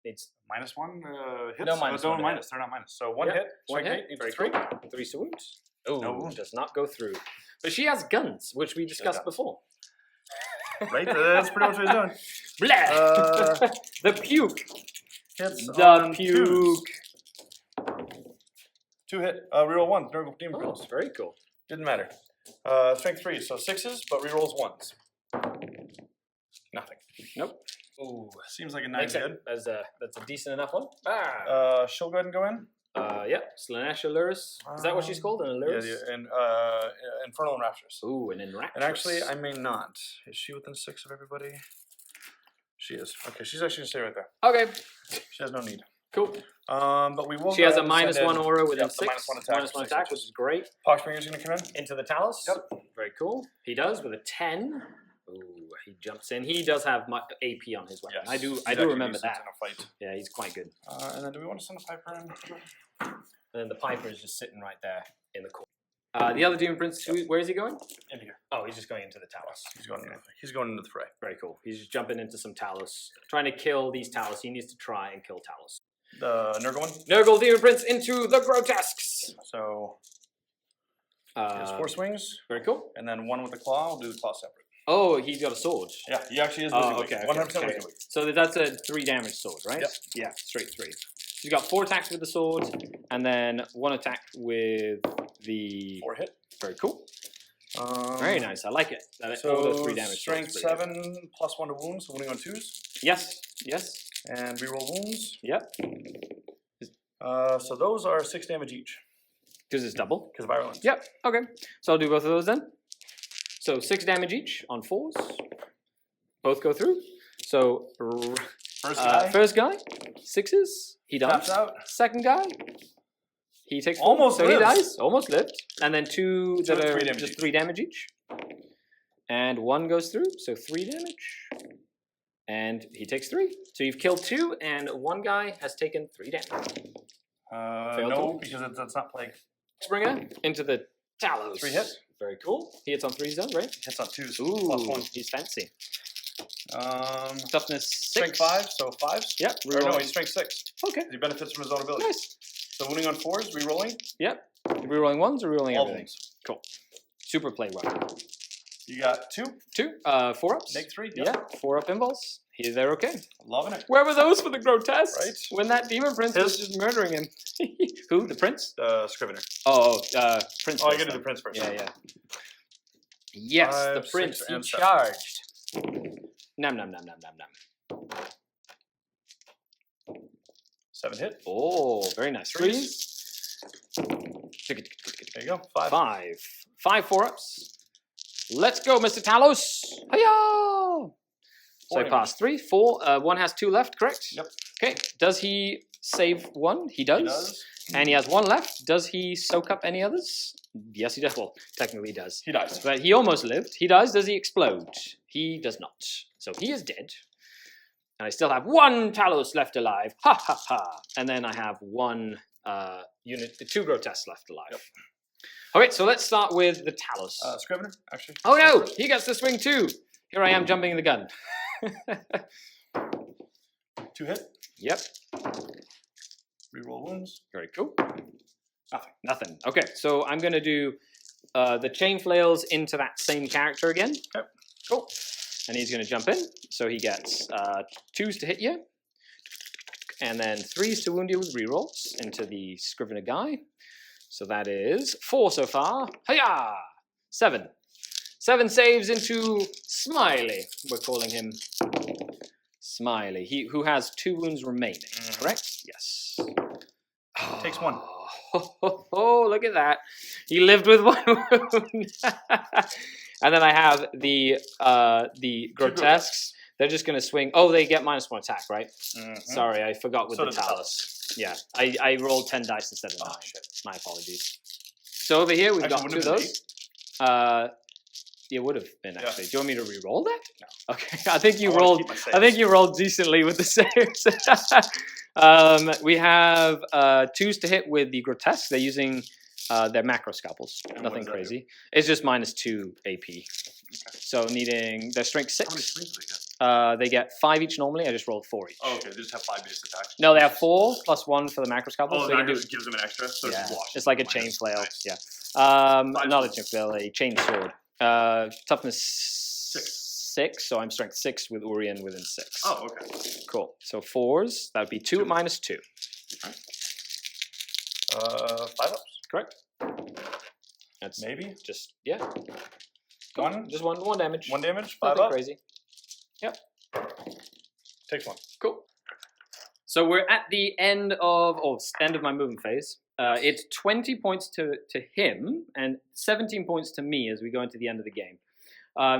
It's -1 hits. No minus no one to minus. They're not minus. So 1 Yeah, hit. one Strength hit. 8. Very 3. cool. 3 wounds. Oh, No wound. does not go through. But she has guns, which we discussed does. before. Right? That's pretty much what he's doing. Blah! The puke. Hits The on puke. 2 hit. Reroll 1. Demon Oh, Prince. very cool. Didn't matter. Strength 3. So 6s, but rerolls 1s. Nothing. Nope. Ooh, seems like a 9 Makes sense. good. That's a decent enough one. Ah. She'll go ahead and go in. Yeah. Slanesh Allurus. Is that what she's called? An Allurus? Yeah, and Infernal and Raptures. Ooh, an Enrapturus. And actually, I may not. Is she within 6 of everybody? She is. Okay, she's actually gonna stay right there. Okay. She has no need. Cool. But we will. She go has a ahead and send -1 in- aura within Yep, the 6. -1 attack. -1 attack, which is great. Poxbringer's gonna come in. Into the Talos. Yep. Very cool. He does with a 10. Ooh, he jumps in. He does have AP on his weapon. Yes. I do He's actually remember decent that. in a fight. Yeah, he's quite good. And then do we want to send a Piper in? And then the Piper is just sitting right there in the corner. The other Demon Prince, where is he going? In here. Oh, he's just going into the Talos. He's going. He's going into the fray. Very cool. He's just jumping into some Talos, trying to kill these Talos. He needs to try and kill Talos. The Nurgle one. Nurgle Demon Prince into the Grotesques. So he has 4 swings, Very cool. and then 1 with the claw. We'll do the claw separate. Oh, he's got a sword. Yeah, he actually is Oh, busy. okay. 100% okay. busy. So that's a 3 damage sword, right? Yep. Yeah, straight 3. He's got 4 attacks with the sword, and then 1 attack with the. 4 hit. Very cool. Very nice. I like it. So all those 3 damage. strength swords, pretty 7 plus 1 to wounds, so wounding on 2s, good. Yes. Yes. and reroll wounds. Yep. So those are 6 damage each Because it's double. because virulence. Yep. Okay. So I'll do both of those then. So 6 damage each on 4s. Both go through. So First guy. first guy. 6s. He Taps dies. out. Second guy. He takes 4. Almost so he lives. dies. Almost lived. And then 2 that and are 3 damage just each. 3 damage each. And 1 goes through, so 3 damage. And he takes 3. So you've killed 2, and 1 guy has taken 3 damage. Failed No, to- because that's not plague. Springer into the Talos. 3 hit. Very cool. He hits on 3s though, right? Hits on 2s. Ooh, +1. he's fancy. Strength Toughness 6. 5, so 5s. Yep. Or no, reroll. he's strength 6. Okay. He benefits from his own ability. Nice. So wounding on 4s, rerolling. Yep. Rerolling 1s or rerolling All everything? wounds. Cool. Super play well. You got 2. 2. 4 ups. Make 3. Yeah. 4 up involves. They're okay. Loving it. Where were those for the grotesque? Right. When that demon prince was just murdering him. Who? The prince? Scrivener. Oh, prince. Oh, I first gotta do then. the prince first. Yeah, yeah. Yes, 5, the 6, prince. He and 7. charged. Nom nom nom nom nom nom. 7 hit. Oh, very nice. 3s. There you go. 5. 5. 5 4-ups. Let's go, Mr. Talos. Hiya! So he passed 3. 4. 1 has 2 left, correct? Yep. Okay. Does he save 1? He does. He does. And he has 1 left. Does he soak up any others? Yes, he does. Well, technically he does. He dies. But he almost lived. He dies. Does he explode? He does not. So he is dead. And I still have 1 Talos left alive. Ha ha ha. And then I have 1 2 grotesques left alive. Yep. Okay, so let's start with the Talos. Scrivener, actually. Oh no! He gets the swing too! Here I am jumping the gun. 2 hit. Yep. Reroll wounds. Very cool. Nothing. Nothing. Okay, so I'm going to do the chain flails into that same character again. Yep. Cool. And he's going to jump in. So he gets 2s to hit you. And then 3s to wound you with rerolls into the Scrivener guy. So that is 4 so far. Hiya! 7. 7 saves into Smiley. We're calling him Smiley. He who has 2 wounds remaining. Correct? Yes. Takes 1. Oh, look at that. He lived with 1 wound. And then I have the grotesques. They're just going to swing. Oh, they get -1 attack, right? Sorry, I forgot with So the does the Talos. Yeah, I rolled 10 dice instead of 9. Oh, shit. My apologies. So over here, we've Actually, got 2 wouldn't of it those. It would have been, Yeah. actually. Do you want me to re-roll that? No. Okay, I think you I wanna rolled. keep my I think saves. you rolled decently with the saves. We have 2s to hit with the grotesque. They're using their macro scalpels. And what Nothing does that do? crazy. It's just -2 AP. So needing their strength How many 6. swings do they get? They get 5 each normally. I just rolled 4 each. Oh, okay. They just have 5 base attack. No, they have 4 plus 1 for the macro scalpels. Oh, so you that can do. just gives them an extra. So Yeah, it's wash. it's like a chain flail. Nice. Yeah. 5 Not a swings. chain flail, a chain sword. Toughness 6, so I'm strength 6 with Urian within 6. Oh, okay. Cool. So 4s, that would be 2 -2. 5 ups. Correct? That's Maybe. just, yeah. One. Just one damage. 1 damage. 5 Nothing up. crazy. Yep. Takes 1. Cool. So we're at the end of my movement phase. It's 20 points to him and 17 points to me as we go into the end of the game.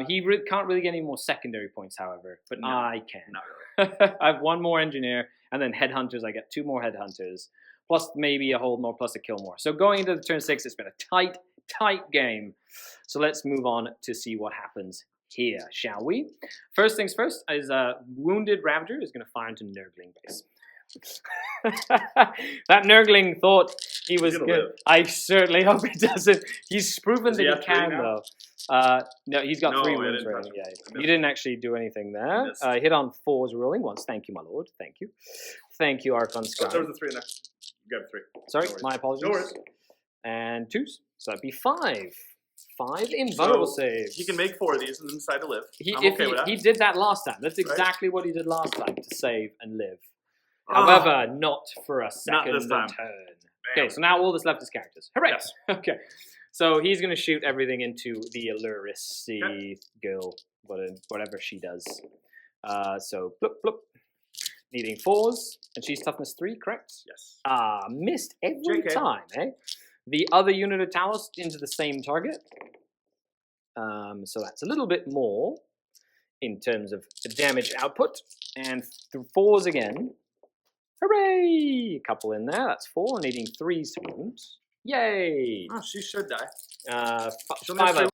He can't really get any more secondary points, however, but No, I can. Not really. I have 1 more engineer, and then headhunters. I get 2 more headhunters, plus maybe a hold more, plus a kill more. So going into the turn 6, it's been a tight game. So let's move on to see what happens here, shall we? First things first is Wounded Ravager is going to fire into Nurgling base. That Nurgling thought he was gonna good. live. I certainly hope he doesn't. He's proven Does that he he have 3 can, now? though. No, he's got No, 3 I wounds didn't touch remaining. him. Yeah, I you missed. didn't actually do anything there. Missed. Hit on 4s rolling once. Thank you, my lord. Thank you. Thank you, Archon Oh, Sky. there was a 3 in there. You got 3. Sorry, No worries. my apologies. No worries. And 2s. So that'd be 5. 5 invulnerable So, saves. He can make 4 of these and then decide to live. I'm If okay with that. he did that last time. That's Right. exactly what he did last time, to save and live. Ah. However, not for a second this time. turn. Bam. Okay, so now all that's left is characters. Hooray! Yes. Okay. So he's going to shoot everything into the Allurisi Okay. girl, whatever she does. So, bloop, bloop. Needing 4s, and she's toughness 3, correct? Yes. Missed every JK. time, eh? The other unit of Talos into the same target. So that's a little bit more in terms of the damage output. And 4s again. Hooray! A couple in there. That's 4, needing 3 wounds. Yay! Oh, she should die. She'll 5 never-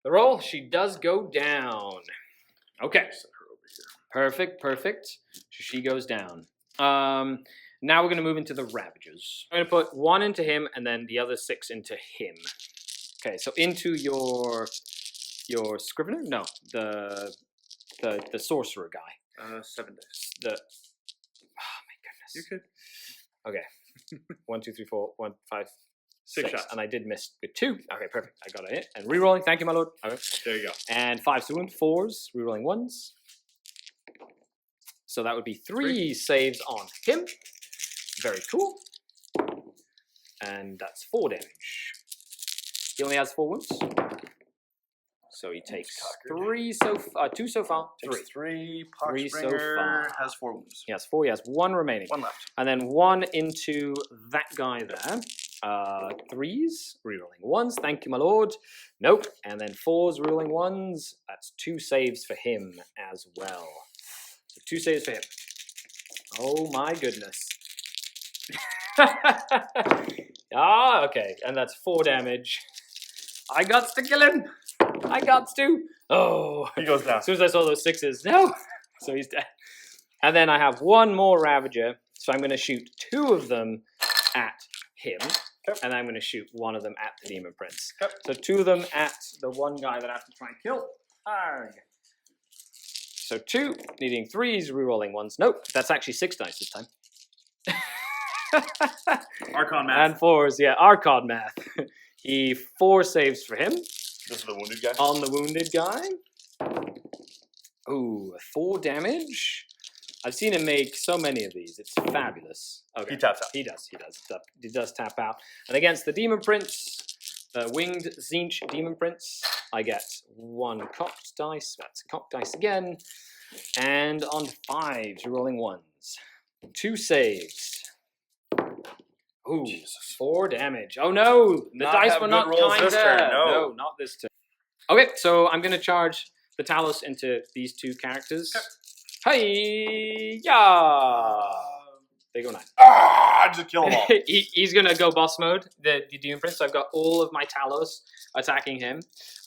The roll, she does go down. Okay. Perfect. So she goes down. Now we're going to move into the Ravagers. I'm going to put 1 into him and then the other 6 into him. Okay, so into your Scrivener? No, the Sorcerer guy. 7 days. Oh my goodness. You could. Okay. 1, 2, 3, 4, 1, 5, 6 6. shots. And I did miss with 2. Okay, perfect. I got it. And rerolling. Thank you, my lord. Okay. There you go. And 5 to wound. 4s. Rerolling 1s. So that would be 3 saves on him. Very cool. And that's 4 damage. He only has 4 wounds. So he takes 2 so far. 3. 3. 3 so Poxbringer far. has 4 wounds. He has 4. He has 1 remaining. 1 left. And then 1 into that guy there. 3s, rerolling 1s. Thank you, my lord. Nope. And then 4s, rerolling 1s. That's 2 saves for him as well. So 2 saves for him. Oh my goodness. Okay. And that's 4 damage. I got to kill him. I got to. Oh. He goes down. As soon as I saw those 6s, no. So he's dead. And then I have 1 more Ravager. So I'm going to shoot 2 of them at him. Okay. And I'm going to shoot 1 of them at the Demon Prince. Okay. So 2 of them at the one guy that I have to try and kill. Arrgh. So 2, needing 3s, rerolling 1s. Nope, that's actually 6 dice this time. Archon math. And 4s, yeah, Archon math. He 4 saves for him. This is the wounded guy. On the wounded guy. Ooh, 4 damage. I've seen him make so many of these. It's fabulous. Okay. He taps out. He does. He does tap out. And against the Demon Prince, the Winged Zinch Demon Prince, I get 1 cocked dice. That's cocked dice again. And on 5s, you're rolling 1s. 2 saves. Ooh, 4 damage. Oh no! The Not dice have were good not rolls kind this turn, no. No, not this turn. Okay, so I'm going to charge the Talos into these 2 characters. Hey, yeah. They go 9. I just kill them all. He's gonna go boss mode, the Demon Prince. So I've got all of my Talos attacking him.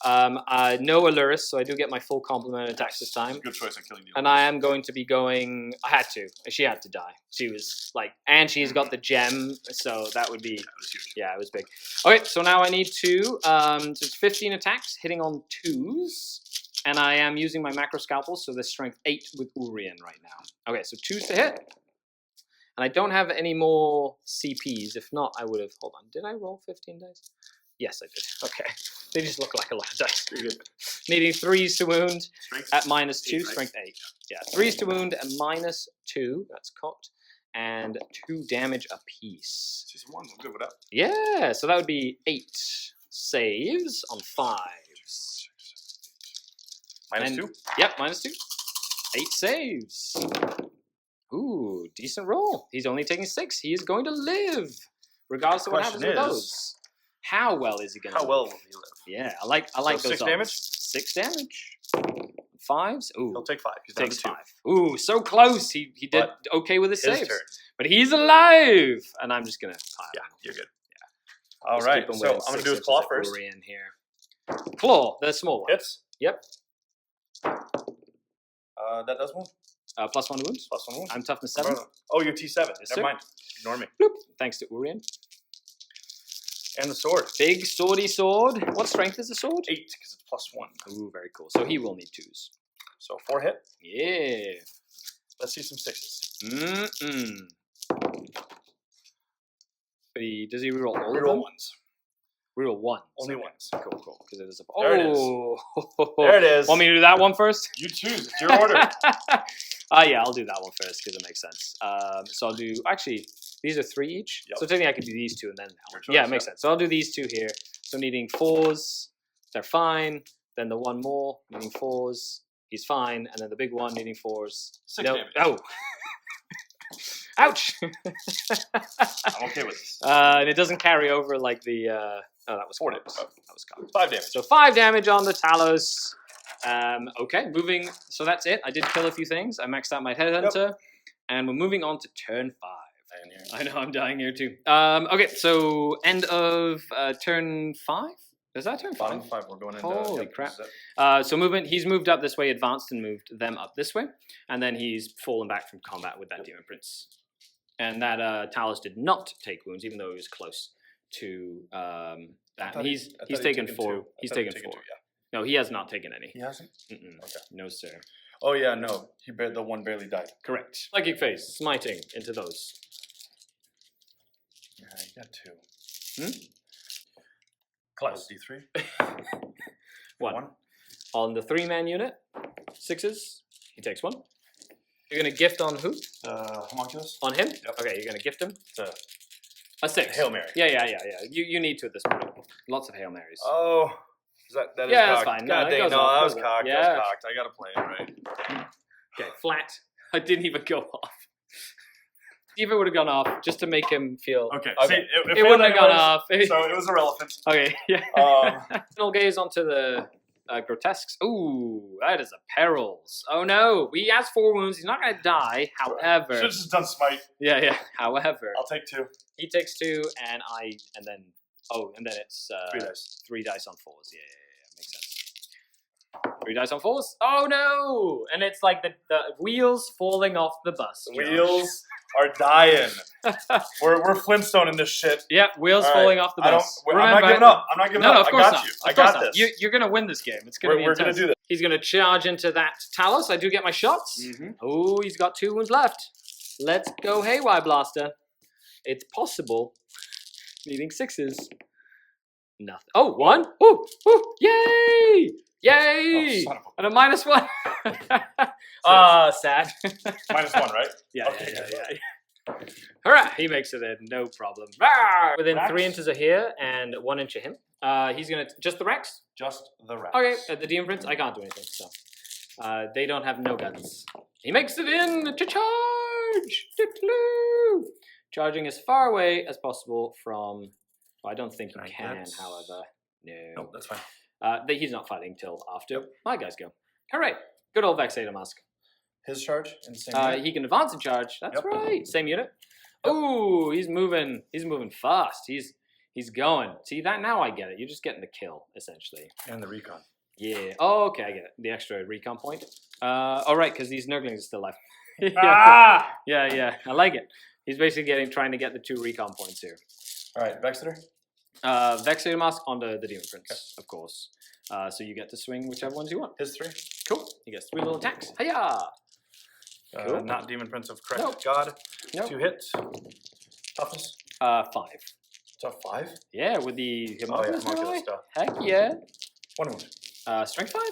No Alluris, so I do get my full complement of attacks this time. Good choice on killing you. And I am going to be going. I had to. She had to die. She was like, and she's got the gem, so that would be. Yeah, it was big. Okay, so now I need to. So it's 15 attacks, hitting on 2s. And I am using my macro scalpel, so there's strength 8 with Urien right now. Okay, so 2s to hit. And I don't have any more CPs. If not, I would have. Hold on. Did I roll 15 dice? Yes, I did. Okay. They just look like a lot of dice. Needing 3s to wound at -2. Strength 8. Yeah, 3s to wound at -2. That's cocked. And 2 damage apiece. See some 1s. I'm good with that. Yeah, so that would be 8 saves on 5s. -2? Yep, -2. 8 saves. Ooh, decent roll. He's only taking 6. He is going to live, regardless of what happens with those. How well is he going to live? How well will he live? Yeah, I like those 6 odds. damage? 6 damage. 5s? Ooh. He'll take 5. He's Takes down 5. Ooh, so close. He did But okay with his his saves. turn. But he's alive! And I'm just going to pile Yeah, him. you're good. Yeah. All Just right, keep him so within I'm going to 6 do his inches claw of first. Urien here. Claw, the small one. Hits. Yep. That does 1. +1 wounds. +1 wound. I'm toughness 7. Oh, you're T7. Yes, Never sir. mind. Ignore me. Bloop. Thanks to Urien. And the sword. Big swordy sword. What strength is the sword? 8, because it's +1. Ooh, very cool. So he will need 2s. So 4 hit. Yeah. Let's see some 6s. Does he reroll all of Reroll them? 1s. Reroll 1. Only 1s. Cool, cool. Because it is a. There it is. Oh. There it is. Want me to do that one first? You choose. It's your order. Yeah, I'll do that one first because it makes sense. So I'll do. Actually, these are 3 each. Yep. So technically, I could do these 2 and then that Your one. choice, Yeah, it makes yeah. sense. So I'll do these 2 here. So needing 4s, they're fine. Then the 1 more needing 4s, he's fine. And then the big one needing 4s. 6 No. damage. Oh. Ouch. I'm okay with this. And it doesn't carry over like the. Oh, that was 4 cocked. damage. That was cocked. 5 damage. So 5 damage on the Talos. Okay, moving. So that's it. I did kill a few things. I maxed out my Headhunter. and we're moving on to turn 5. I know, I'm dying here too. Okay, so end of turn 5? Is that turn 5? Bottom 5, we're going into... Holy yep, crap. this is it. So movement, he's moved up this way, advanced, and moved them up this way. And then he's fallen back from combat with that Demon Prince. And that Talus did not take wounds, even though he was close to that. And he's taken 4. He's taken 4. Yeah. No, he has not taken any. He hasn't? Okay. No, sir. Oh, yeah, no. The one barely died. Correct. Psychic Phase, smiting into those. Yeah, you got 2. Close. D3. 1. On the 3-man unit, 6s, he takes 1. You're going to gift on who? Homunculus? On him? Yep. Okay, you're going to gift him. A A 6. Hail Mary. Yeah. You need to at this point. Lots of Hail Marys. Oh. That is Yeah, that's cocked. fine. God No, it dang, goes no, off, that was goes cocked. off. That Yeah. was cocked. I got to play it right. Okay, flat. I didn't even go off. If it would have gone off, just to make him feel... Okay. Okay. See, It wouldn't have gone off. So it was irrelevant. Okay, yeah. Final gaze onto the grotesques. Ooh, that is a perils. Oh no, he has 4 wounds. He's not going to die. However... Should have just done smite. Yeah. However... I'll take 2. He takes 2, and then it's 3 dice. 3 dice on 4s. Yeah, makes sense. 3 dice on 4s. Oh no! And it's like the wheels falling off the bus. The wheels are dying. we're Flintstone in this shit. Yeah, wheels All right. falling off the bus. I'm not giving up. I'm not giving up. No, of course I got not. you. Of I course got not. this. You're gonna win this game. It's gonna be We're gonna intense. do this. He's gonna charge into that Talus. I do get my shots. Oh, he's got 2 wounds left. Let's go haywire blaster. It's possible. Needing 6s. Nothing. Oh, 1. Ooh, yay! Yay! Oh, son of And a -1. Sad. -1, right? Yeah, Okay, yeah. Hurrah! He makes it in, no problem. Rawr! Within Rex? 3 inches of here and 1 inch of him. He's gonna just the Rex. Just the rest. Okay, the Demon Prince. I can't do anything, so they don't have no guns. He makes it in to charge. Charging as far away as possible from. Well, I don't think he can, however. No. Nope, that's fine. He's not fighting till after my guys go. Hooray! Good old Vexator Mask. His charge in the same unit? He can advance and charge. That's right. Same unit. Ooh, he's moving. He's moving fast. He's going. See that now? I get it. You're just getting the kill essentially. And the recon. Yeah. Oh, okay. I get it. The extra recon point. All right, because these Nurglings are still alive. Yeah. I like it. He's basically trying to get the 2 recon points here. All right, Vexeter. Vexator Mask onto the Demon Prince, of course. So you get to swing whichever ones you want. His 3. Cool. He gets 3 little attacks. Hiya! Cool. Not Demon Prince of Correct Nope. God. Nope. 2 hits. Toughness. 5. Tough 5. Yeah, with the Homunculus Homunculus. stuff. Heck yeah. 1 wound. Strength 5?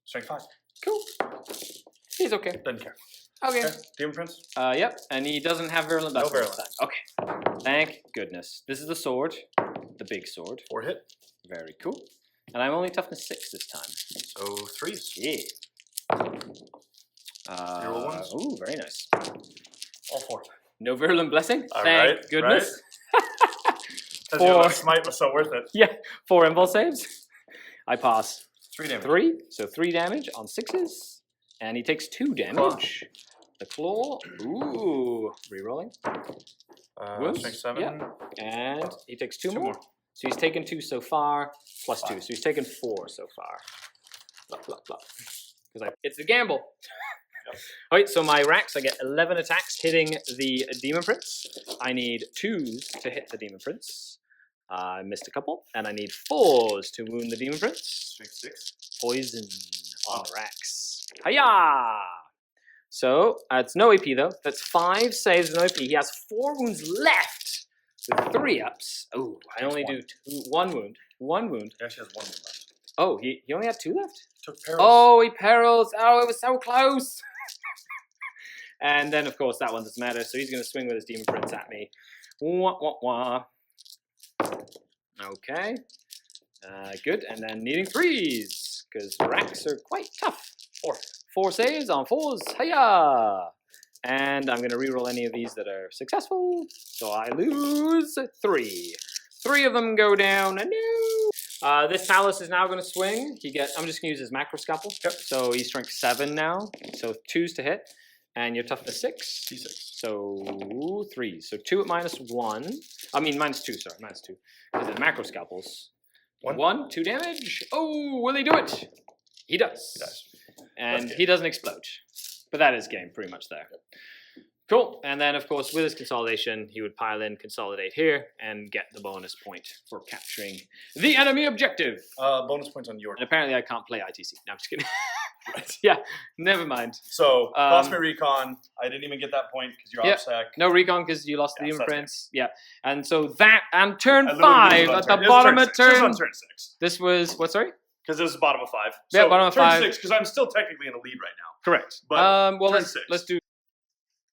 Strength 5. Cool. He's okay. Doesn't care. Okay. Demon Prince. Yep, and he doesn't have virulent No Vessel this virulent. time. Okay. Thank goodness. This is the sword. The big sword. 4 hit. Very cool. And I'm only toughness 6 this time. So 3s. Yeah. Roll ones. Ooh, very nice. All 4. No virulent blessing. All Thank right, goodness. Because 4. your smite was so worth it. Yeah, 4 impulse saves. I pass. 3 damage. 3, so 3 damage on 6s. And he takes 2 damage. The claw. Ooh. Rerolling. Wounds? Strength 7. Yeah. And he takes 2 2 more. So he's taken 2 so far, plus 2. So he's taken 4 so far. Because it's a gamble. Yep. Alright, so my racks, I get 11 attacks hitting the Demon Prince. I need 2s to hit the Demon Prince. I missed a couple. And I need 4s to wound the Demon Prince. Strength 6. Poison on the racks. Hiya! So, it's no AP though. That's 5 saves and no AP. He has 4 wounds left with 3 ups. Oh, I only do 1 wound. 1 wound. He actually has 1 wound left. Oh, he only had 2 left? Took perils. Oh, he perils. Oh, it was so close. And then, of course, that one doesn't matter. So he's going to swing with his Demon Prince at me. Wah, wah, wah. Okay. Good. And then needing 3s. Because racks are quite tough. 4 saves on 4s. Hiya! And I'm going to reroll any of these that are successful. So I lose 3. 3 of them go down. No! This Talus is now going to swing. I'm just going to use his macro scalpel. Yep. So he's strength 7 now. So 2s to hit. And your toughness 6. T6. So 3. So 2 at -1. I mean -2, sorry, -2. Because of the macro scalpels. 1, 2 damage. Oh, will he do it? He does. He does. And he doesn't explode. But that is game pretty much there. Cool. And then, of course, with his consolidation, he would pile in consolidate here and get the bonus point for capturing the enemy objective. Bonus points on your. And apparently I can't play ITC. No, I'm just kidding. Yeah, never mind. So, Cosmic Recon, I didn't even get that point because you're off sec. No recon because you lost the Demon so that's Prince. Yeah. And so that, and turn I literally 5 was at on the turn- bottom this of was turn. on turn 6. This was, what, sorry? Because this is bottom of 5. Yeah, So bottom of turn 5. 6, because I'm still technically in the lead right now. Correct. But Well, turn let's 6. do.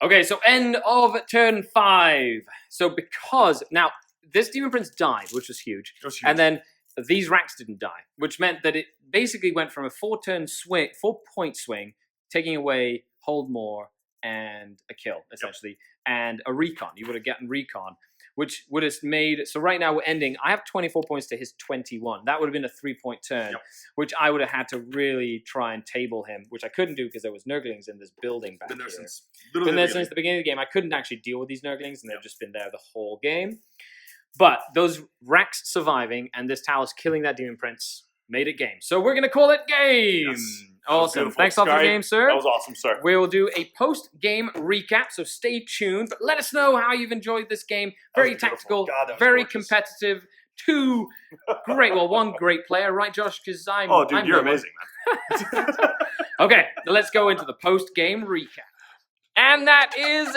Okay, so end of turn 5. So because now this Demon Prince died, which was huge, and then these racks didn't die, which meant that it basically went from a 4-point swing, taking away hold more and a kill essentially, and a recon. You would have gotten recon, which would have made. So right now we're ending. I have 24 points to his 21. That would have been a 3-point turn, which I would have had to really try and table him, which I couldn't do because there was Nurglings in this building back Been there here. since Been there since the beginning of the game. I couldn't actually deal with these Nurglings, and they've just been there the whole game. But those racks surviving and this Talus killing that Demon Prince made it game. So we're going to call it game. Yes. Awesome. Beautiful. Thanks all for the Skari, game, sir. That was awesome, sir. We will do a post-game recap, so stay tuned. But let us know how you've enjoyed this game. Very beautiful. tactical, God, that was very gorgeous. competitive. One great player, right, Josh? Because I'm. Oh, dude, I'm you're no one. amazing, man. Okay, let's go into the post-game recap. And that is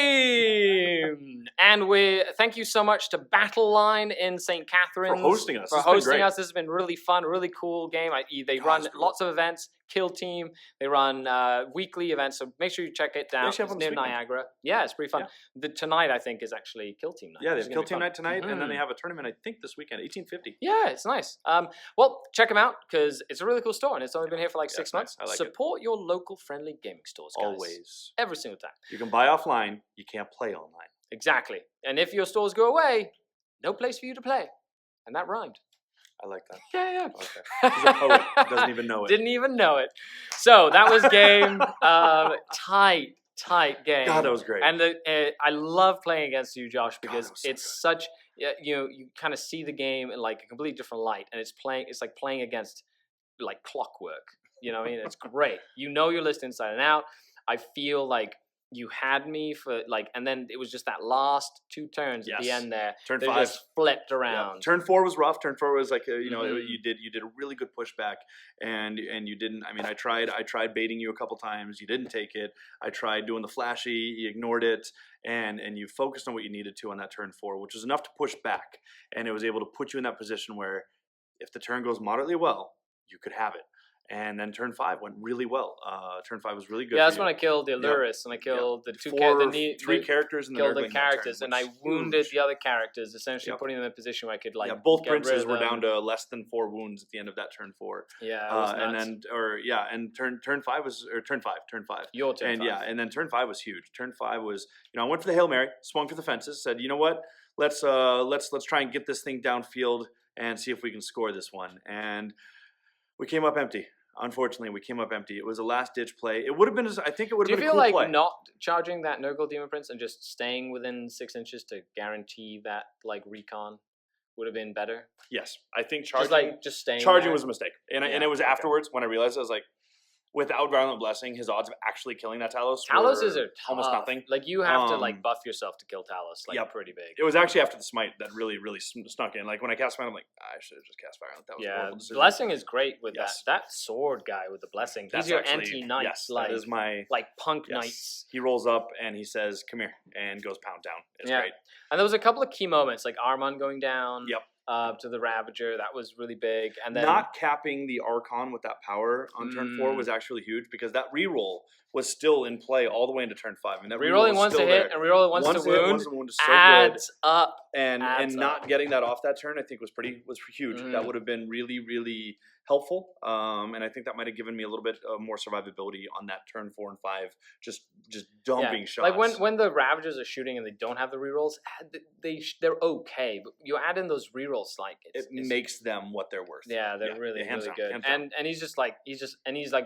game. And we thank you so much to Battle Line in St. Catharines For hosting us. For It's been hosting great. us, this has been really fun, really cool game. They run it's cool. lots of events. Kill Team. They run weekly events, so make sure you check it out. actually have It's one this near weekend. Niagara. Yeah, it's pretty fun. Tonight, I think, is actually Kill Team night. Yeah, they It's have gonna Kill be Team fun. night tonight, and then they Mhm. have a tournament, I think, this weekend, 1850. Yeah, it's nice. Well, check them out because it's a really cool store, and it's only been here for like 6 it's nice. months. I like it. Support your local friendly gaming stores, guys. Always. Every single time. You can buy offline, you can't play online. Exactly. And if your stores go away, no place for you to play. And that rhymed. I like that. Yeah, Okay. He's a poet. Doesn't even know it. Didn't even know it. So that was game. Tight game. God, that was great. And I love playing against you, Josh, because that was so it's good. such, you kind of see the game in like a completely different light. And it's like playing against like clockwork. You know what I mean? It's great. You know your list inside and out. I feel like you had me for like, and then it was just that last 2 turns at the Yes. end there. Turn They 5. just flipped Yeah. around. Turn 4 was rough. Turn 4 was like Mhm. you did a really good pushback, and you didn't. I mean, I tried baiting you a couple times. You didn't take it. I tried doing the flashy. You ignored it, and you focused on what you needed to on that turn 4, which was enough to push back, and it was able to put you in that position where, if the turn goes moderately well, you could have it. And then turn 5 went really well. Turn 5 was really good. Yeah, for that's you. when I killed the Allurus and I killed the two three characters and killed the Nurgling that characters, turn, and I which is wounded huge. the other characters, essentially Yep. putting them in a position where I could like both get rid princes of were them. down to less than 4 wounds at the end of that turn 4. Yeah, it was and nuts. then turn 5 was turn 5. Your turn. And 5. yeah, and then turn 5 was huge. Turn 5 was, I went for the Hail Mary, swung for the fences, said, you know what, let's try and get this thing downfield and see if we can score this one. And we came up empty. Unfortunately, we came up empty. It was a last-ditch play. It would have been, I think it would Do have you been a feel cool like play. not charging that Nurgle Demon Prince and just staying within 6 inches to guarantee that like recon would have been better? Yes, I think Just staying. charging there? was a mistake. And Yeah, it was okay. afterwards when I realized, I was like, without Violent Blessing, his odds of actually killing that Talos Talos were is almost tough. nothing. Like you have to like Um, buff yourself to kill Talos, like yep. pretty big. It was actually after the smite that really snuck in. Like when I cast Smite, I'm like, I should have just cast Violent. That was a Yeah, horrible decision. blessing is great with Yes. that sword guy with the blessing. He's That's your actually- anti-knight, Yes, like that is my punk yes. knights. He rolls up and he says, "Come here," and goes pound down. It's Yeah. great. And there was a couple of key moments, like Armon going down. Yep. To the Ravager, that was really big. And then Not capping the Archon with that power on turn 4 was actually huge because that reroll was still in play all the way into turn 5. And that rerolling was once to still hit there. and rerolling once to Once to hit, wound once to wound is so good. adds up. And adds not up. getting that off that turn, I think was huge. Mhm. That would have been really helpful. And I think that might have given me a little bit more survivability on that turn 4 and 5. Just dumping shots. Like when the Ravagers are shooting and they don't have the rerolls, they're okay. But you add in those rerolls, like it makes them what they're worth. Yeah, they're really hands really down, good. hands down. And he's just like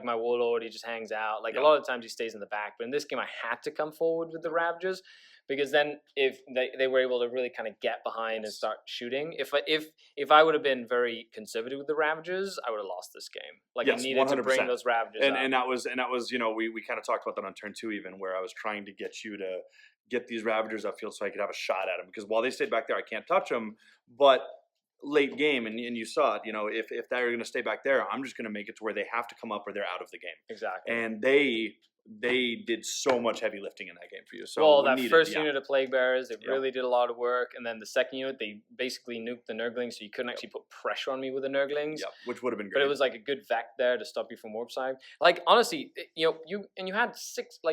my warlord. He just hangs out. Like Yeah. a lot of times he stays in the back. But in this game, I had to come forward with the Ravagers, because then if they were able to really kind of get behind and start shooting. If I would have been very conservative with the Ravagers, I would have lost this game. Like, I needed 100%. To bring those Ravagers up. And that was we kind of talked about that on turn 2 even, where I was trying to get you to get these Ravagers upfield so I could have a shot at them, because while they stayed back there, I can't touch them. But late game, and you saw it, if they're going to stay back there, I'm just going to make it to where they have to come up or they're out of the game. Exactly. And they did so much heavy lifting in that game for you. So well, that first unit of Plague Bearers, it really did a lot of work, and then the second unit, they basically nuked the Nurglings, so you couldn't actually put pressure on me with the Nurglings. Yeah, which would have been great. But it was like a good vec there to stop you from warp side. Like, honestly, you had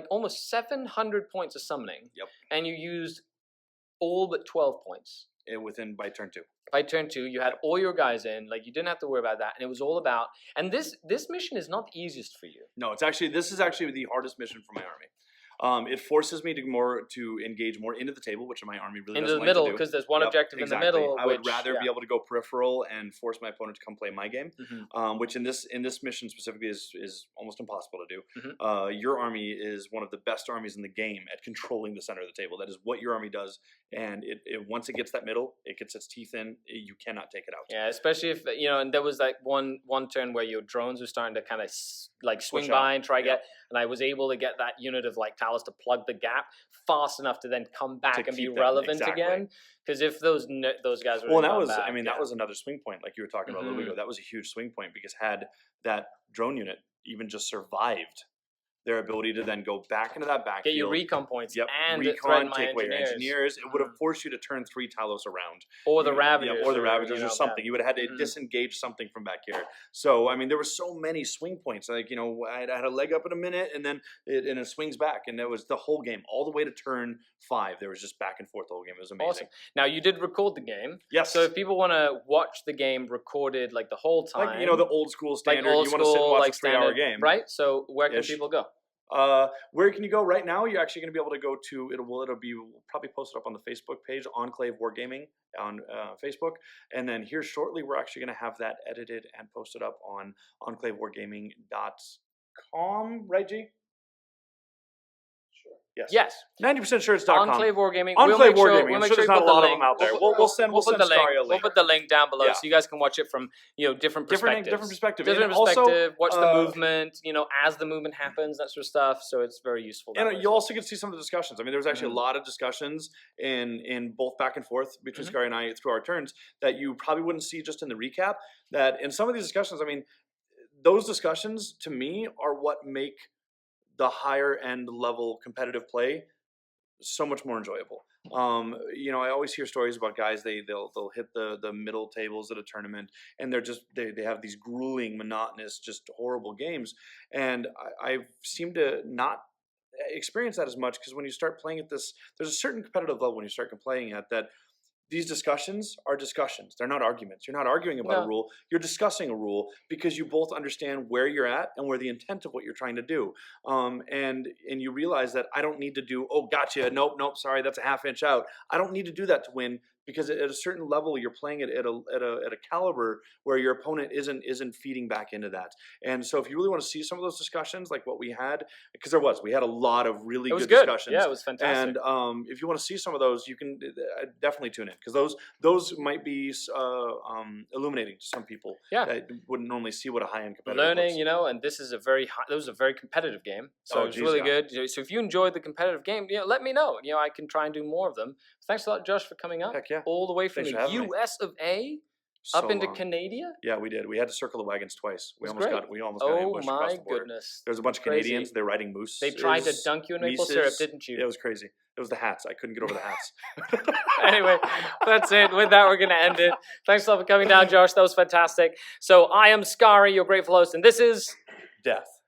almost 700 points of summoning. Yep. And you used all but 12 points. By turn 2. By turn 2, you had all your guys in. Like, you didn't have to worry about that, and it was all about. And this mission is not the easiest for you. No, this is actually the hardest mission for my army. It forces me to engage more into the table, which my army really doesn't like to do. Into the middle, because there's one objective in the middle. I would rather be able to go peripheral and force my opponent to come play my game, which in this mission specifically is almost impossible to do. Your army is one of the best armies in the game at controlling the center of the table. That is what your army does, and once it gets that middle, it gets its teeth in. You cannot take it out. Yeah, especially if and there was like one turn where your drones were starting to kind of like swing by and try get, and I was able to get that unit of like Talus to plug the gap fast enough to then come back and be relevant again. Because if those guys were that was another swing point, like you were talking about a little bit ago. That was a huge swing point, because had that drone unit even just survived, their ability to then go back into that backfield, get your recon points, and recon, take away your engineers. It would have forced you to turn 3 Talos around, or the Ravagers, or something. You would have had to disengage something from back here. So there were so many swing points. Like I had a leg up in a minute, and then it swings back, and there was the whole game all the way to turn 5. There was just back and forth the whole game. It was amazing. Awesome. Now you did record the game, yes. So if people want to watch the game recorded like the whole time, like the old school standard, you want to sit and watch a 3-hour game, right? So where can people go? Where can you go right now? You're actually going to be able to go to it'll be probably posted up on the Facebook page, Enclave Wargaming on Facebook, and then here shortly we're actually going to have that edited and posted up on enclavewargaming.com, right, G? Yes. 90% sure it's .com. Enclave Wargaming. Enclave Wargaming. I'm sure there's not a lot of them out there. We'll send the link. Skari a link. We'll put the link down below so you guys can watch it from different perspectives. Different perspective. Also, watch the movement. As the movement happens, that sort of stuff. So it's very useful. And you'll also get to see some of the discussions. There was actually a lot of discussions in both back and forth between Skari and I through our turns that you probably wouldn't see just in the recap. That in some of these discussions, those discussions to me are what make the higher end level competitive play so much more enjoyable. I always hear stories about guys they'll hit the middle tables at a tournament, and they have these grueling, monotonous, just horrible games. And I seem to not experience that as much, because when you start playing at this, there's a certain competitive level when you start playing at that. These discussions are discussions. They're not arguments. You're not arguing about a rule. You're discussing a rule because you both understand where you're at and where the intent of what you're trying to do. And you realize that I don't need to do, oh, gotcha, nope, sorry, that's a half inch out. I don't need to do that to win, because at a certain level you're playing it at a caliber where your opponent isn't feeding back into that. And so if you really want to see some of those discussions, like what we had, because we had a lot really good discussions. Yeah, it was fantastic. And if you want to see some of those, you can definitely tune in, because those might be illuminating to some people that wouldn't normally see what a high-end competitive looks. And this is a very competitive game, so it's really good. So if you enjoyed the competitive game, let me know. I can try and do more of them. Thanks a lot, Josh, for coming up. Heck yeah. All the way from the US of A up into Canada. Yeah, we did. We had to circle the wagons twice. We almost got ambushed across the border. Goodness. There's a bunch of Canadians. They're riding moose. They tried to dunk you in maple syrup, didn't you? Yeah, it was crazy. It was the hats. I couldn't get over the hats. Anyway, that's it. With that, we're going to end it. Thanks a lot for coming down, Josh. That was fantastic. So I am Skari, your grateful host, and this is Death.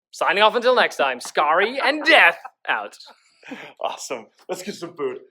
Signing off until next time. Skari and Death out. Awesome. Let's get some food.